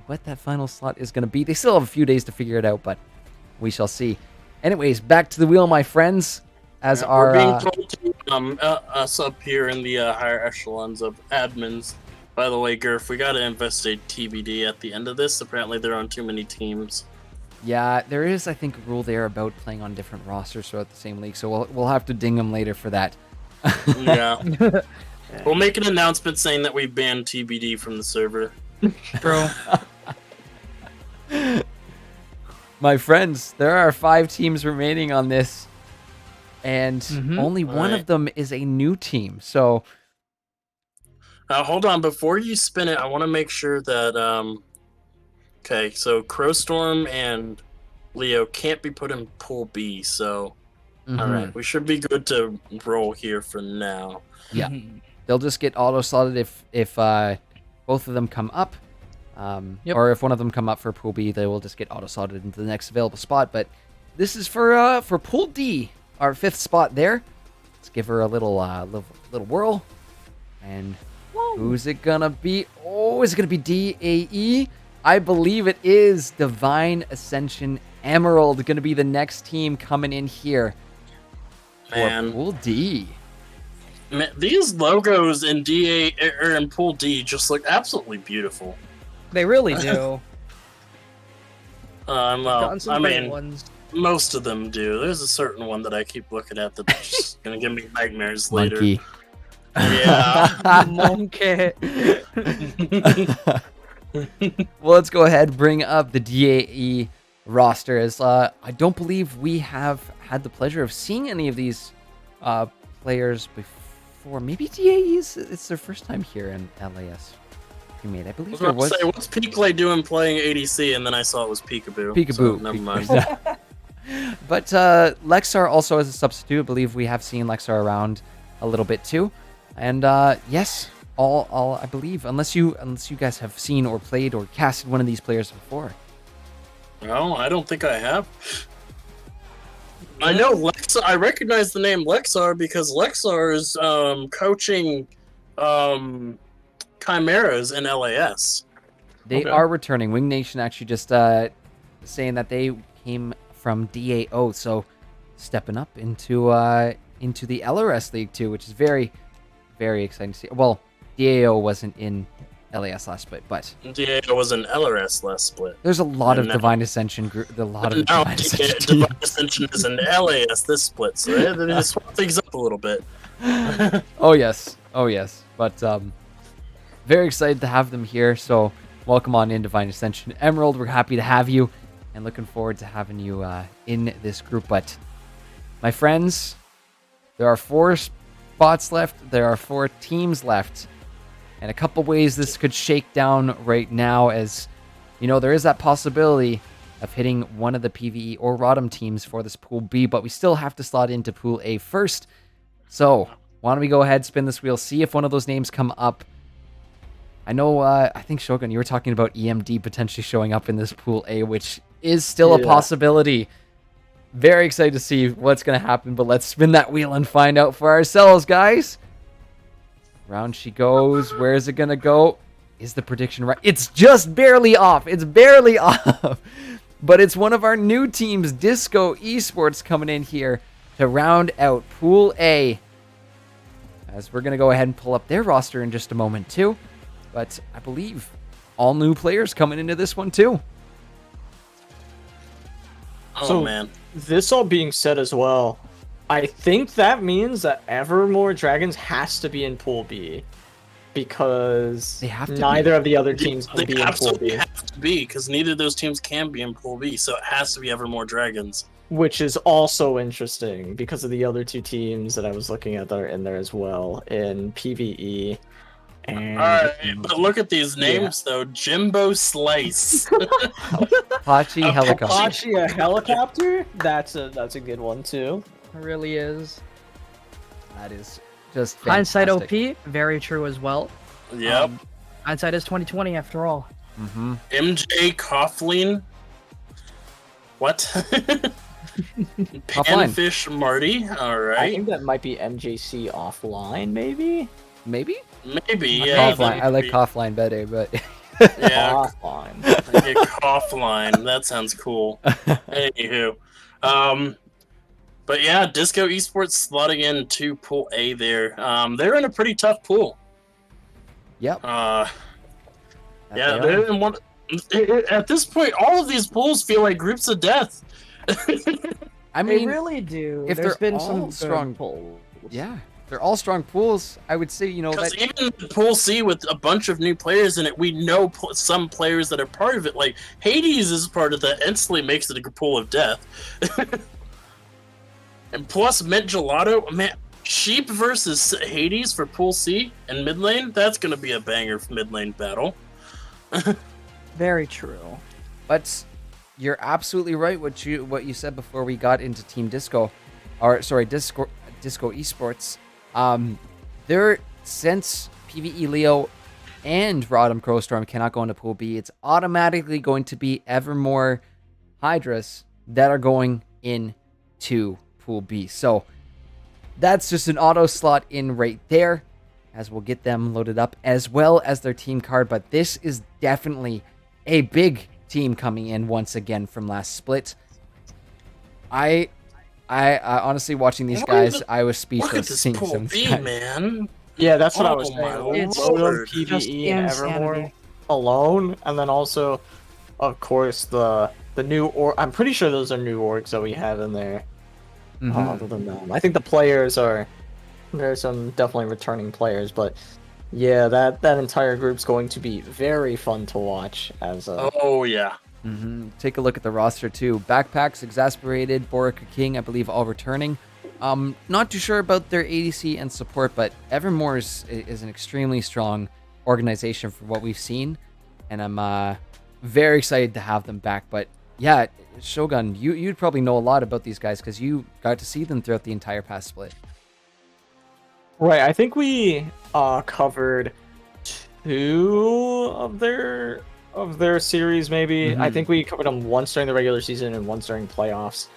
what that final slot is going to be. They still have a few days to figure it out, but we shall see. Anyways, back to the wheel, my friends. As We're being our told to us up here in the higher echelons of admins. By the way, Gurf, we got to investigate TBD at the end of this. Apparently, they're on too many teams. yeah, there is I think a rule there about playing on different rosters throughout the same league, so we'll have to ding them later for that. Yeah. We'll make an announcement saying that we banned TBD from the server. Bro. My friends, there are 5 teams remaining on this, and only one Alright. of them is a new team. So Hold on, before you spin it, I want to make sure that okay, so Crowstorm and Leo can't be put in Pool B, so alright, we should be good to roll here for now. yeah, they'll just get auto slotted if both of them come up, or if one of them come up for Pool B, they will just get auto slotted into the next available spot. But this is for Pool D, our 5th spot there. Let's give her a little whirl, and who's it gonna be? Oh, is it gonna be DAE? I believe it is Divine Ascension Emerald gonna be the next team coming in here for Man. Pool D. Man, these logos in DA or in Pool D just look absolutely beautiful. They really do. Well, Gotten some I great mean, ones. most of them do. There's a certain one that I keep looking at that's just gonna give me nightmares later. Monkey. Yeah. Monkey. Well, let's go ahead and bring up the DAE roster, as I don't believe we have had the pleasure of seeing any of these players before. Maybe DAE's it's their first time here in LAS. I believe there I was was say, what's Peakley doing playing ADC? And then I saw it was Peekaboo. Peekaboo. So, never mind. But Lexar also as a substitute. I believe we have seen Lexar around a little bit too. And yes, all I believe, unless you guys have seen or played or casted one of these players before. No, I don't think I have. I know Lexar. I recognize the name Lexar because Lexar is coaching Chimeras in LAS. They Okay. are returning. Wing Nation actually just saying that they came from DAO, so stepping up into into the LRS League too, which is very, very exciting to see. Well, DAO wasn't in LAS last split, but DAO was an LRS last split. there's a lot of And now- Divine Ascension group. A lot of Now Divine Ascension Divine teams. Ascension is an LAS this split, so they swap things up a little bit. Oh yes, but very excited to have them here. So welcome on in, Divine Ascension. Emerald, we're happy to have you, and looking forward to having you in this group. But my friends, there are 4 spots left. There are 4 teams left, and a couple ways this could shake down right now. As you know, there is that possibility of hitting one of the PvE or Rodham teams for this Pool B, but we still have to slot into Pool A first. So, why don't we go ahead, spin this wheel, see if one of those names come up. I know, I think, Shogun, you were talking about EMD potentially showing up in this Pool A, which is still a possibility. Very excited to see what's going to happen, but let's spin that wheel and find out for ourselves, guys. Round she goes. Where is it going to go? Is the prediction right? It's just barely off. It's barely off. But it's one of our new teams, Disco Esports, coming in here to round out Pool A, as we're going to go ahead and pull up their roster in just a moment too. But I believe all new players coming into this one too. Oh, So- man. This all being said as well, I think that means that Evermore Dragons has to be in Pool B, because They have to be. neither of the other teams They can be in Pool absolutely B, have to be, because neither of those teams can be in Pool B, so it has to be Evermore Dragons. which is also interesting because of the other 2 teams that I was looking at that are in there as well in PvE. And Alright, but look at these names, though. Jimbo Slice. Pachi A Helicopter. Apache a helicopter? That's a good one too. It really is. That is just Hindsight fantastic. OP, very true as well. Yep. Hindsight is 2020 after all. Mm-hmm. MJ Coughlin. What? Offline. Panfish Marty. I Alright. think that might be MJC offline, maybe. Maybe? Maybe, yeah. Coughlin. I like maybe. Coughlin better, but Yeah, Offline. yeah, Coughlin. That sounds cool. Anywho. But yeah, Disco Esports slotting in to Pool A there. They're in a pretty tough pool. yep. Yeah, they are. they're in one. At this point, all of these pools feel like groups of death. I They mean, really do. if There's they're been all some good strong- polls. yeah, they're all strong pools. I would say, you know, Because that even Pool C with a bunch of new players in it, we know some players that are part of it. Like Hades is part of that, instantly makes it a pool of death. And plus Mint Gelato, man, Sheep versus Hades for Pool C and mid lane, that's gonna be a banger for mid lane battle. Very true. But you're absolutely right what you said before we got into Team Disco, or sorry, Disco Esports. There, since PvE Leo and Rodham Crowstorm cannot go into Pool B, it's automatically going to be Evermore Hydras that are going into Pool B. So that's just an auto slot in right there, as we'll get them loaded up as well as their team card. But this is definitely a big team coming in once again from last split. I honestly, watching these guys, I was Look at speechless this seeing Pool some B, guys. man. Yeah, that's what I Oh was my saying. It's lord. just PvE and Evermore insanity. alone, and then also, of course, the new I'm pretty sure those are new orgs that we have in there. Mhm. Other than them, I think the players there's some definitely returning players, but yeah, that entire group's going to be very fun to watch. As Oh yeah. Take a look at the roster too. Backpacks, Exasperated, Borica King, I believe, all returning. Not too sure about their ADC and support, but Evermore is an extremely strong organization for what we've seen, and I'm very excited to have them back. But yeah, Shogun, you'd probably know a lot about these guys because you got to see them throughout the entire past split. right, I think we covered 2 of their series, maybe. I think we covered them once during the regular season and once during playoffs.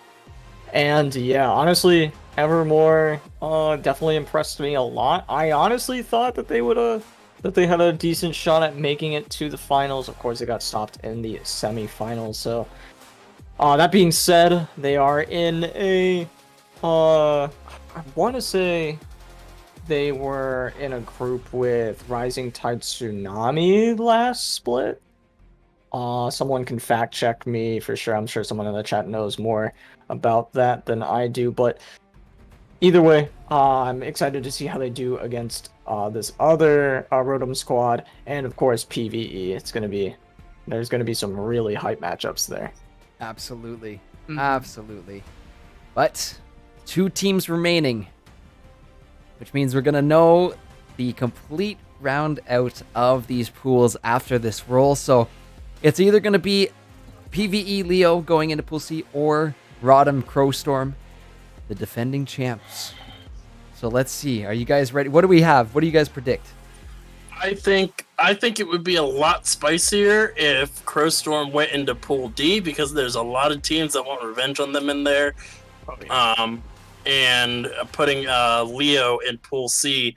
And yeah, honestly, Evermore definitely impressed me a lot. I honestly thought that they had a decent shot at making it to the finals. Of course, they got stopped in the semifinals. So, that being said, they are in a want to say they were in a group with Rising Tide Tsunami last split. Someone can fact check me for sure. I'm sure someone in the chat knows more about that than I do. But either way, I'm excited to see how they do against this other Rotom squad, and of course PVE. There's gonna be some really hype matchups there. Absolutely. Mhm. Absolutely. But 2 teams remaining, which means we're going to know the complete round out of these pools after this roll. So it's either going to be PvE Leo going into Pool C or Rodham Crowstorm, the defending champs. So let's see. Are you guys ready? What do we have? What do you guys predict? I think it would be a lot spicier if Crowstorm went into Pool D, because there's a lot of teams that want revenge on them in there. And putting Leo in Pool C,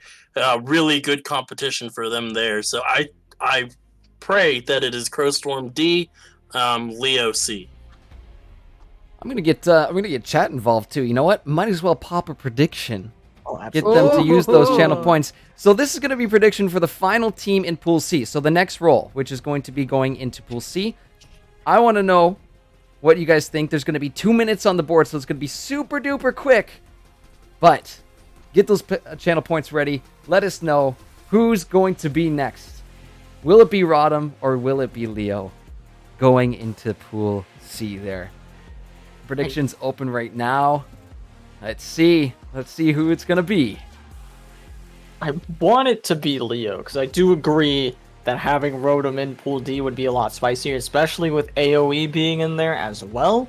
really good competition for them there. So I pray that it is Crowstorm D, Leo C. I'm gonna get chat involved too. You know what? Might as well pop a prediction. Oh, Get absolutely. them to use those channel Ooh. points. So this is going to be prediction for the final team in Pool C. So the next roll, which is going to be going into Pool C. I want to know what you guys think. There's going to be 2 minutes on the board, so it's going to be super duper quick. But get those channel points ready. Let us know who's going to be next. Will it be Rodham or will it be Leo going into Pool C there? Predictions open right now. Let's see. Let's see who it's going to be. I want it to be Leo, because I do agree that having Rotom in Pool D would be a lot spicier, especially with AoE being in there as well.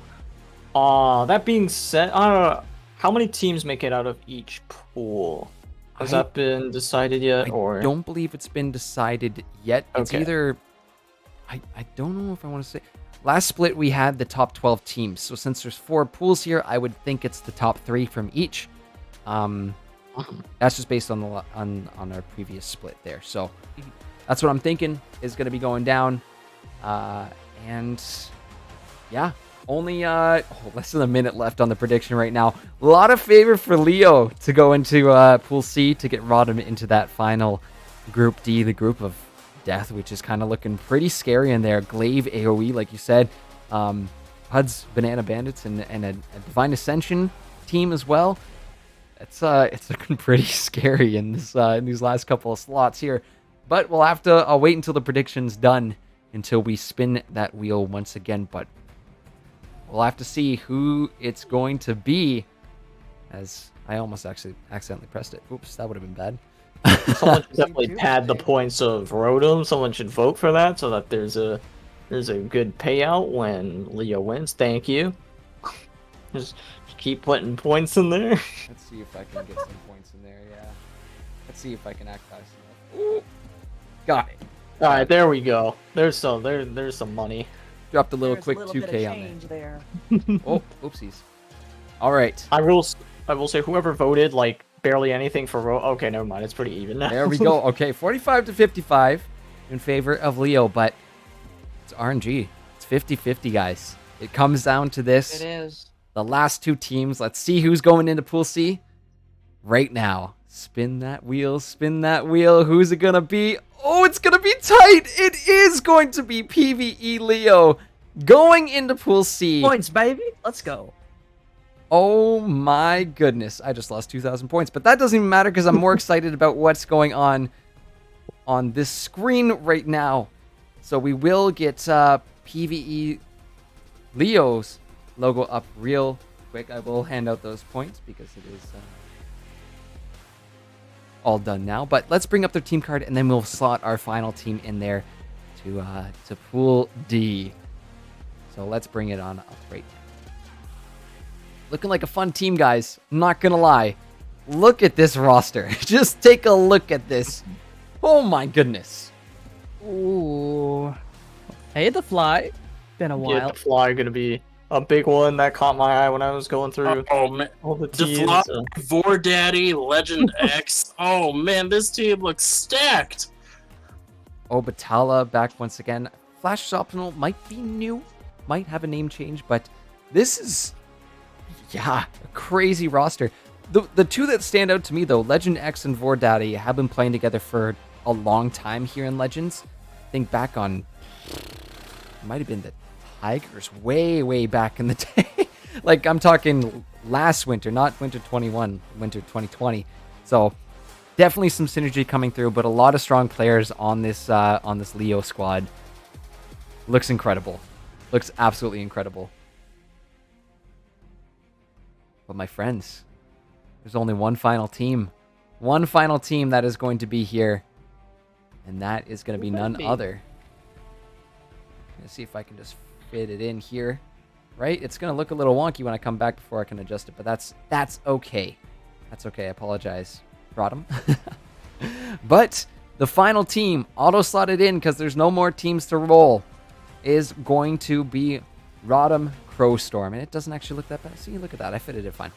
That being said, I don't know, how many teams make it out of each pool? Has that been decided yet? I don't believe it's been decided yet. It's Okay. either... I don't know if I want to say... Last split, we had the top 12 teams. So since there's 4 pools here, I would think it's the top 3 from each. That's just based on the on our previous split there. So that's what I'm thinking is going to be going down. And yeah, only less than a minute left on the prediction right now. A lot of favor for Leo to go into Pool C to get Rodham into that final Group D, the group of death, which is kind of looking pretty scary in there. Glaive AoE, like you said. HUD's Banana Bandits and a Divine Ascension team as well. It's looking pretty scary in this in these last couple of slots here. But we'll have to wait until the prediction's done until we spin that wheel once again. But we'll have to see who it's going to be. As I almost actually accidentally pressed it. Oops, that would have been bad. Someone should definitely pad the points of Rotom. Someone should vote for that so that there's a good payout when Leo wins. Thank you. Just keep putting points in there. Let's see if I can get some points in there. Yeah. Let's see if I can act fast enough. Ooh. Got it. All right, there we go. There's some money. Dropped a little There's quick a little bit 2K of on there. change there. Oh, oopsies. All right. I will say whoever voted like barely anything for Okay, never mind. It's pretty even now. There we go. Okay, 45 to 55 in favor of Leo, but it's RNG. It's 50-50, guys. It comes down to this. It is. The last 2 teams. Let's see who's going into Pool C right now. Spin that wheel. Spin that wheel. Who's it going to be? Oh, it's going to be tight. It is going to be PvE Leo going into Pool C. Points, baby. Let's go. Oh my goodness. I just lost 2,000 points, but that doesn't even matter because I'm more excited about what's going on this screen right now. So we will get PvE Leo's logo up real quick. I will hand out those points because it is all done now. But let's bring up their team card and then we'll slot our final team in there to Pool D. So let's bring it on up right now. Looking like a fun team, guys. I'm not going to lie. Look at this roster. Just take a look at this. Oh, my goodness. Ooh. Hey, the fly. Been a Yeah, while. the fly gonna be a big one that caught my eye when I was going through Oh man, all the the teams. Fly, Vordaddy, Legend X. Oh man, this team looks stacked. Oh, Batala back once again. Flash is optional. Might be new. Might have a name change, but this is... yeah, a crazy roster. The two that stand out to me, though, Legend X and Vordaddy have been playing together for a long time here in Legends. Think back on, it might have been the Tigers way back in the day. Like, I'm talking last winter, not winter 21, winter 2020. So definitely some synergy coming through, but a lot of strong players on this Leo squad. Looks incredible. Looks absolutely incredible. But my friends, there's only one final team. One final team that is going to be here. And that is going to be none other. Let's see if I can just fit it in here. Right? It's going to look a little wonky when I come back before I can adjust it. But that's okay. That's okay. I apologize, Rodham. But the final team, auto-slotted in because there's no more teams to roll, is going to be Rodham Crowstorm. And it doesn't actually look that bad. See, look at that. I fitted it fine.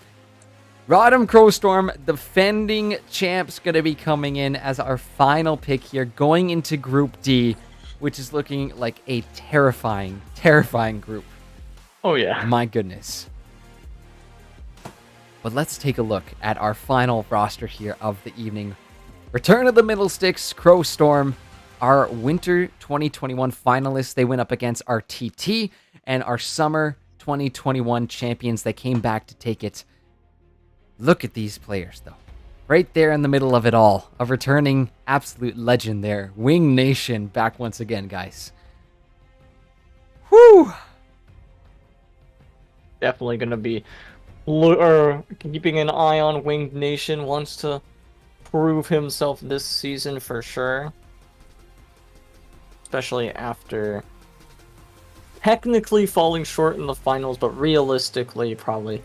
Rodham Crowstorm, defending champs, going to be coming in as our final pick here, going into Group D, which is looking like a terrifying group. Oh, yeah. My goodness. But let's take a look at our final roster here of the evening. Return of the Middle Sticks, Crowstorm, our Winter 2021 finalists. They went up against our TT and our Summer 2021 champions that came back to take it. Look at these players, though. Right there in the middle of it all. A returning absolute legend there. Wing Nation back once again, guys. Whew! Definitely going to be keeping an eye on Winged Nation. Wants to prove himself this season for sure. Especially after technically falling short in the finals, but realistically probably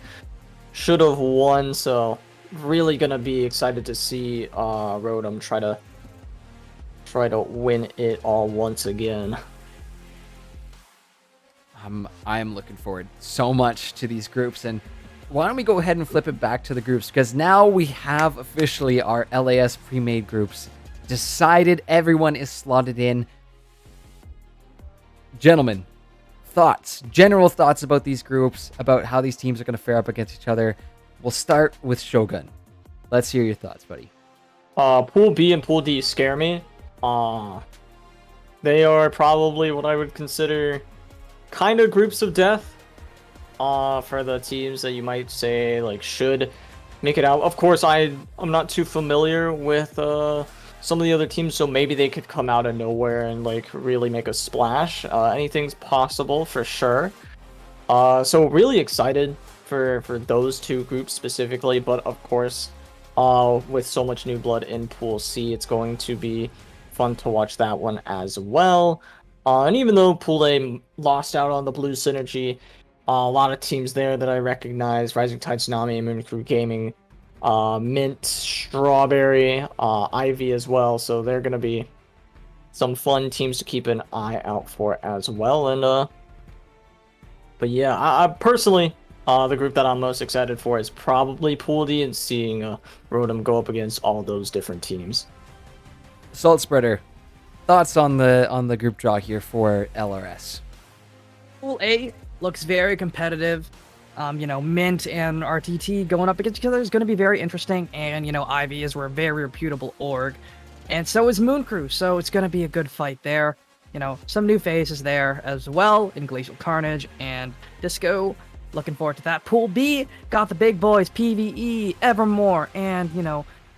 should have won. So really going to be excited to see Rodham try to win it all once again. I am looking forward so much to these groups, and why don't we go ahead and flip it back to the groups, because now we have officially our LAS pre-made groups decided. Everyone is slotted in. Gentlemen, general thoughts about these groups, about how these teams are going to fare up against each other. We'll start with Shogun. Let's hear your thoughts, buddy. Pool B and Pool D scare me. They are probably what I would consider kind of groups of death for the teams that you might say like should make it out. Of course, I'm not too familiar with some of the other teams, so maybe they could come out of nowhere and like really make a splash. Anything's possible for sure. So really excited for those two groups specifically, but of course, with so much new blood in Pool C, it's going to be fun to watch that one as well. And even though Pool A lost out on the blue synergy, a lot of teams there that I recognize: Rising Tide, Tsunami, Moon Crew Gaming, Mint, Strawberry, Ivy as well. So they're going to be some fun teams to keep an eye out for as well. And but yeah, I personally, the group that I'm most excited for is probably Pool D, and seeing Rodham go up against all those different teams. Salt Spreader, thoughts on the group draw here for LRS? Pool A looks very competitive. Mint and RTT going up against each other is going to be very interesting. And, Ivy is a very reputable org. And so is Moon Crew, so it's going to be a good fight there. Some new faces there as well in Glacial Carnage and Disco. Looking forward to that. Pool B got the big boys, PvE, Evermore, and,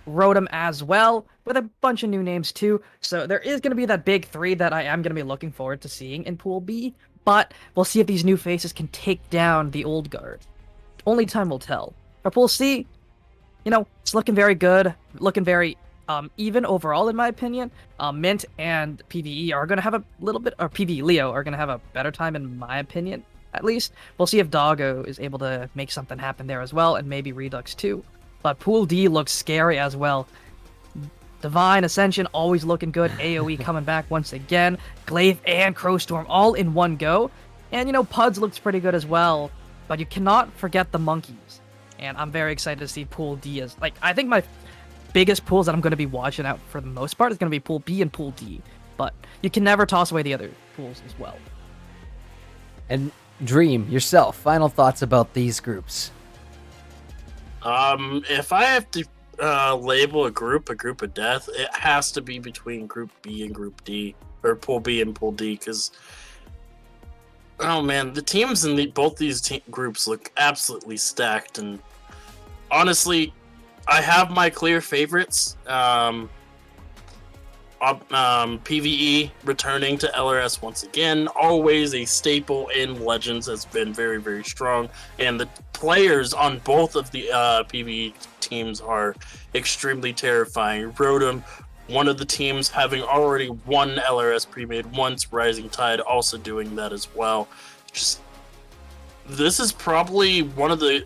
Rodham as well, with a bunch of new names too. So there is going to be that big three that I am going to be looking forward to seeing in Pool B. But we'll see if these new faces can take down the old guard. Only time will tell. For Pool C, it's looking very good. Looking very even overall, in my opinion. Mint and PvE are going to have a little bit, or PvE Leo are going to have a better time, in my opinion, at least. We'll see if Doggo is able to make something happen there as well, and maybe Redux too. But Pool D looks scary as well. Divine Ascension always looking good. AoE coming back once again. Glaive and Crowstorm all in one go. And, Puds looks pretty good as well. But you cannot forget the monkeys. And I'm very excited to see Pool D as... I think my biggest pools that I'm going to be watching out for the most part is going to be Pool B and Pool D. But you can never toss away the other pools as well. And Dream, yourself, final thoughts about these groups? If I have to label a group of death, it has to be between Group B and Group D, or Pool B and Pool D, because oh man, the teams in both these groups look absolutely stacked, and honestly, I have my clear favorites. PvE returning to LRS once again, always a staple in Legends, has been very, very strong, and the players on both of the PvE teams are extremely terrifying. Rotom, one of the teams having already won LRS pre-made once, Rising Tide also doing that as well. Just this is probably one of the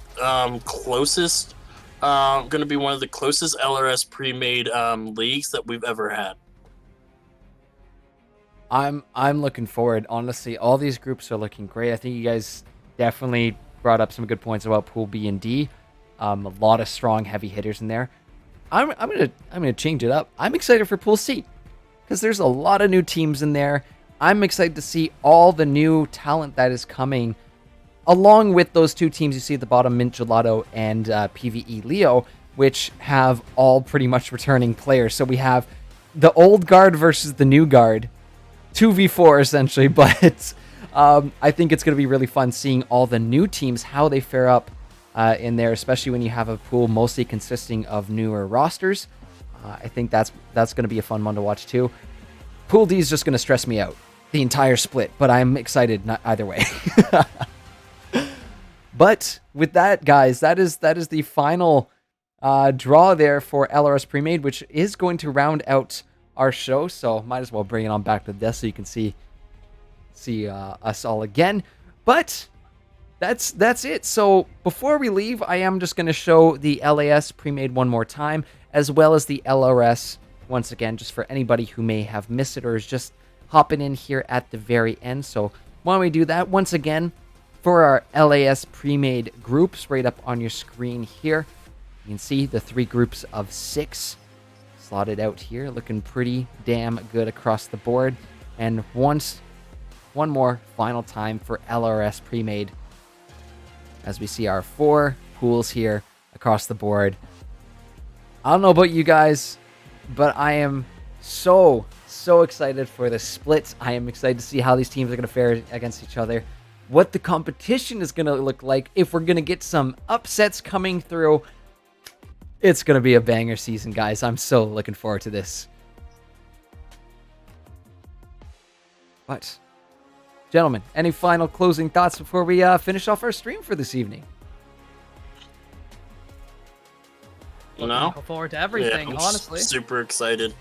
closest, going to be one of the closest LRS pre-made leagues that we've ever had. I'm looking forward. Honestly, all these groups are looking great. I think you guys definitely brought up some good points about Pool B and D. A lot of strong heavy hitters in there. I'm gonna change it up. I'm excited for Pool C because there's a lot of new teams in there. I'm excited to see all the new talent that is coming, along with those two teams you see at the bottom, Mint Gelato and PvE Leo, which have all pretty much returning players. So we have the old guard versus the new guard. 2v4 essentially, but I think it's going to be really fun seeing all the new teams, how they fare up in there, especially when you have a pool mostly consisting of newer rosters. I think that's going to be a fun one to watch too. Pool D is just going to stress me out the entire split, but I'm excited either way. But with that, guys, that is the final draw there for LRS Pre-Made, which is going to round out our show, so might as well bring it on back to the desk so you can see us all again. But that's it. So before we leave, I am just going to show the LAS pre-made one more time, as well as the LRS once again, just for anybody who may have missed it or is just hopping in here at the very end. So why don't we do that once again for our LAS pre-made groups right up on your screen here. You can see the 3 groups of 6 slotted out here, looking pretty damn good across the board. And one more final time for LRS pre-made, as we see our 4 pools here across the board. I don't know about you guys, but I am so excited for the split. I am excited to see how these teams are going to fare against each other, what the competition is going to look like, if we're going to get some upsets coming through. It's going to be a banger season, guys. I'm so looking forward to this. But, gentlemen, any final closing thoughts before we finish off our stream for this evening? No? Look forward to everything, I'm honestly. super excited.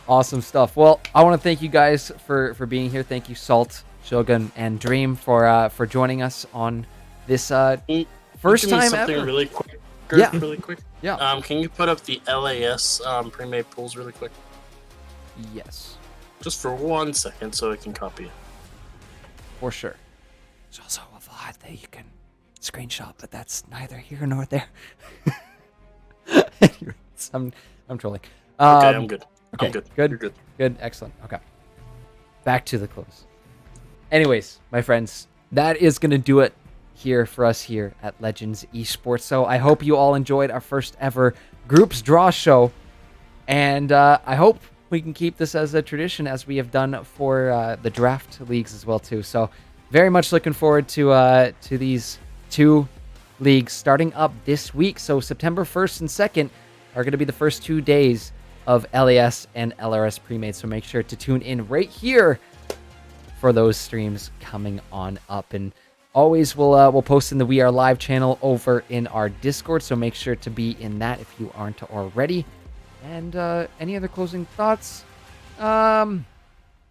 Awesome stuff. Well, I want to thank you guys for being here. Thank you, Salt, Shogun, and Dream for joining us on this first time ever. Really quick. Yeah. Really quick. Yeah. Can you put up the LAS pre-made pools really quick? Yes. Just for 1 second so I can copy it. For sure. There's also a VOD that you can screenshot, but that's neither here nor there. Anyways, I'm trolling. Okay, I'm good. Okay, I'm good. Good. You're good. Good. Excellent. Okay. Back to the close. Anyways, my friends, that is going to do it here for us here at Legends Esports. So I hope you all enjoyed our first ever groups draw show, and I hope we can keep this as a tradition as we have done for the draft leagues as well too. So very much looking forward to these 2 leagues starting up this week. So September 1st and 2nd are going to be the first 2 days of LAS and LRS pre-made. So make sure to tune in right here for those streams coming on up. And always we'll post in the We Are Live channel over in our Discord, so make sure to be in that if you aren't already. And any other closing thoughts? A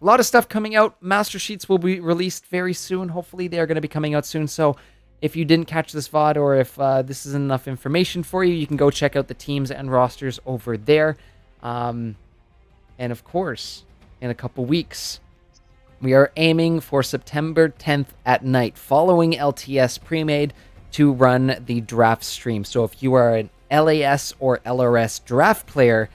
lot of stuff coming out. Master Sheets will be released very soon. Hopefully they are going to be coming out soon. So if you didn't catch this VOD, or if this isn't enough information for you, you can go check out the teams and rosters over there. And of course, in a couple weeks, we are aiming for September 10th at night, following LTS pre-made, to run the draft stream. So if you are an LAS or LRS draft player,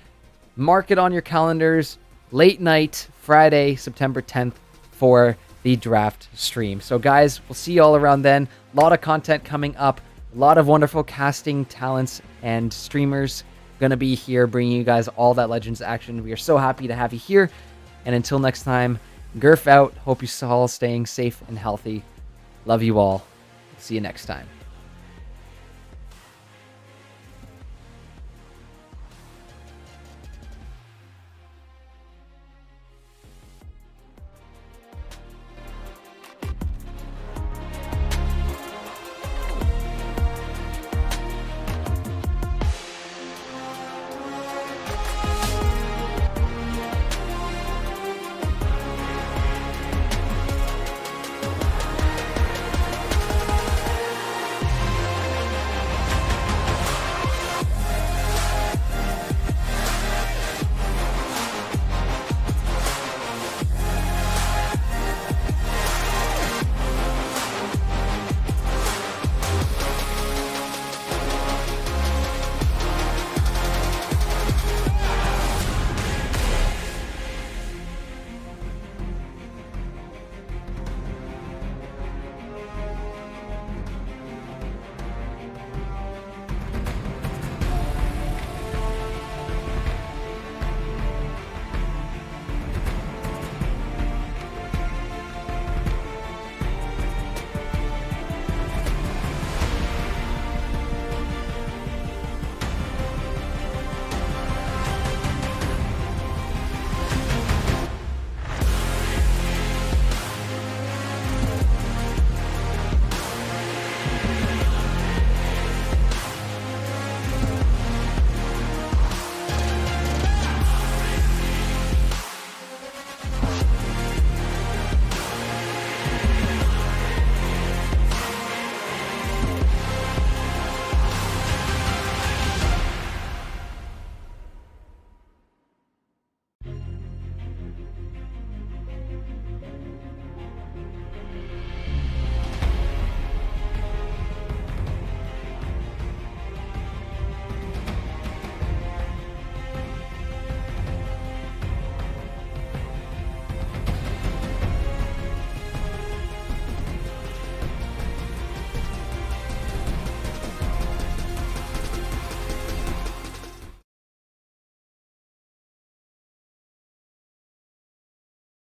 mark it on your calendars, late night, Friday, September 10th, for the draft stream. So guys, we'll see you all around then. A lot of content coming up, A lot of wonderful casting talents and streamers going to be here bringing you guys all that Legends action. We are so happy to have you here. And until next time, Gurf out. Hope you all staying safe and healthy. Love you all. See you next time.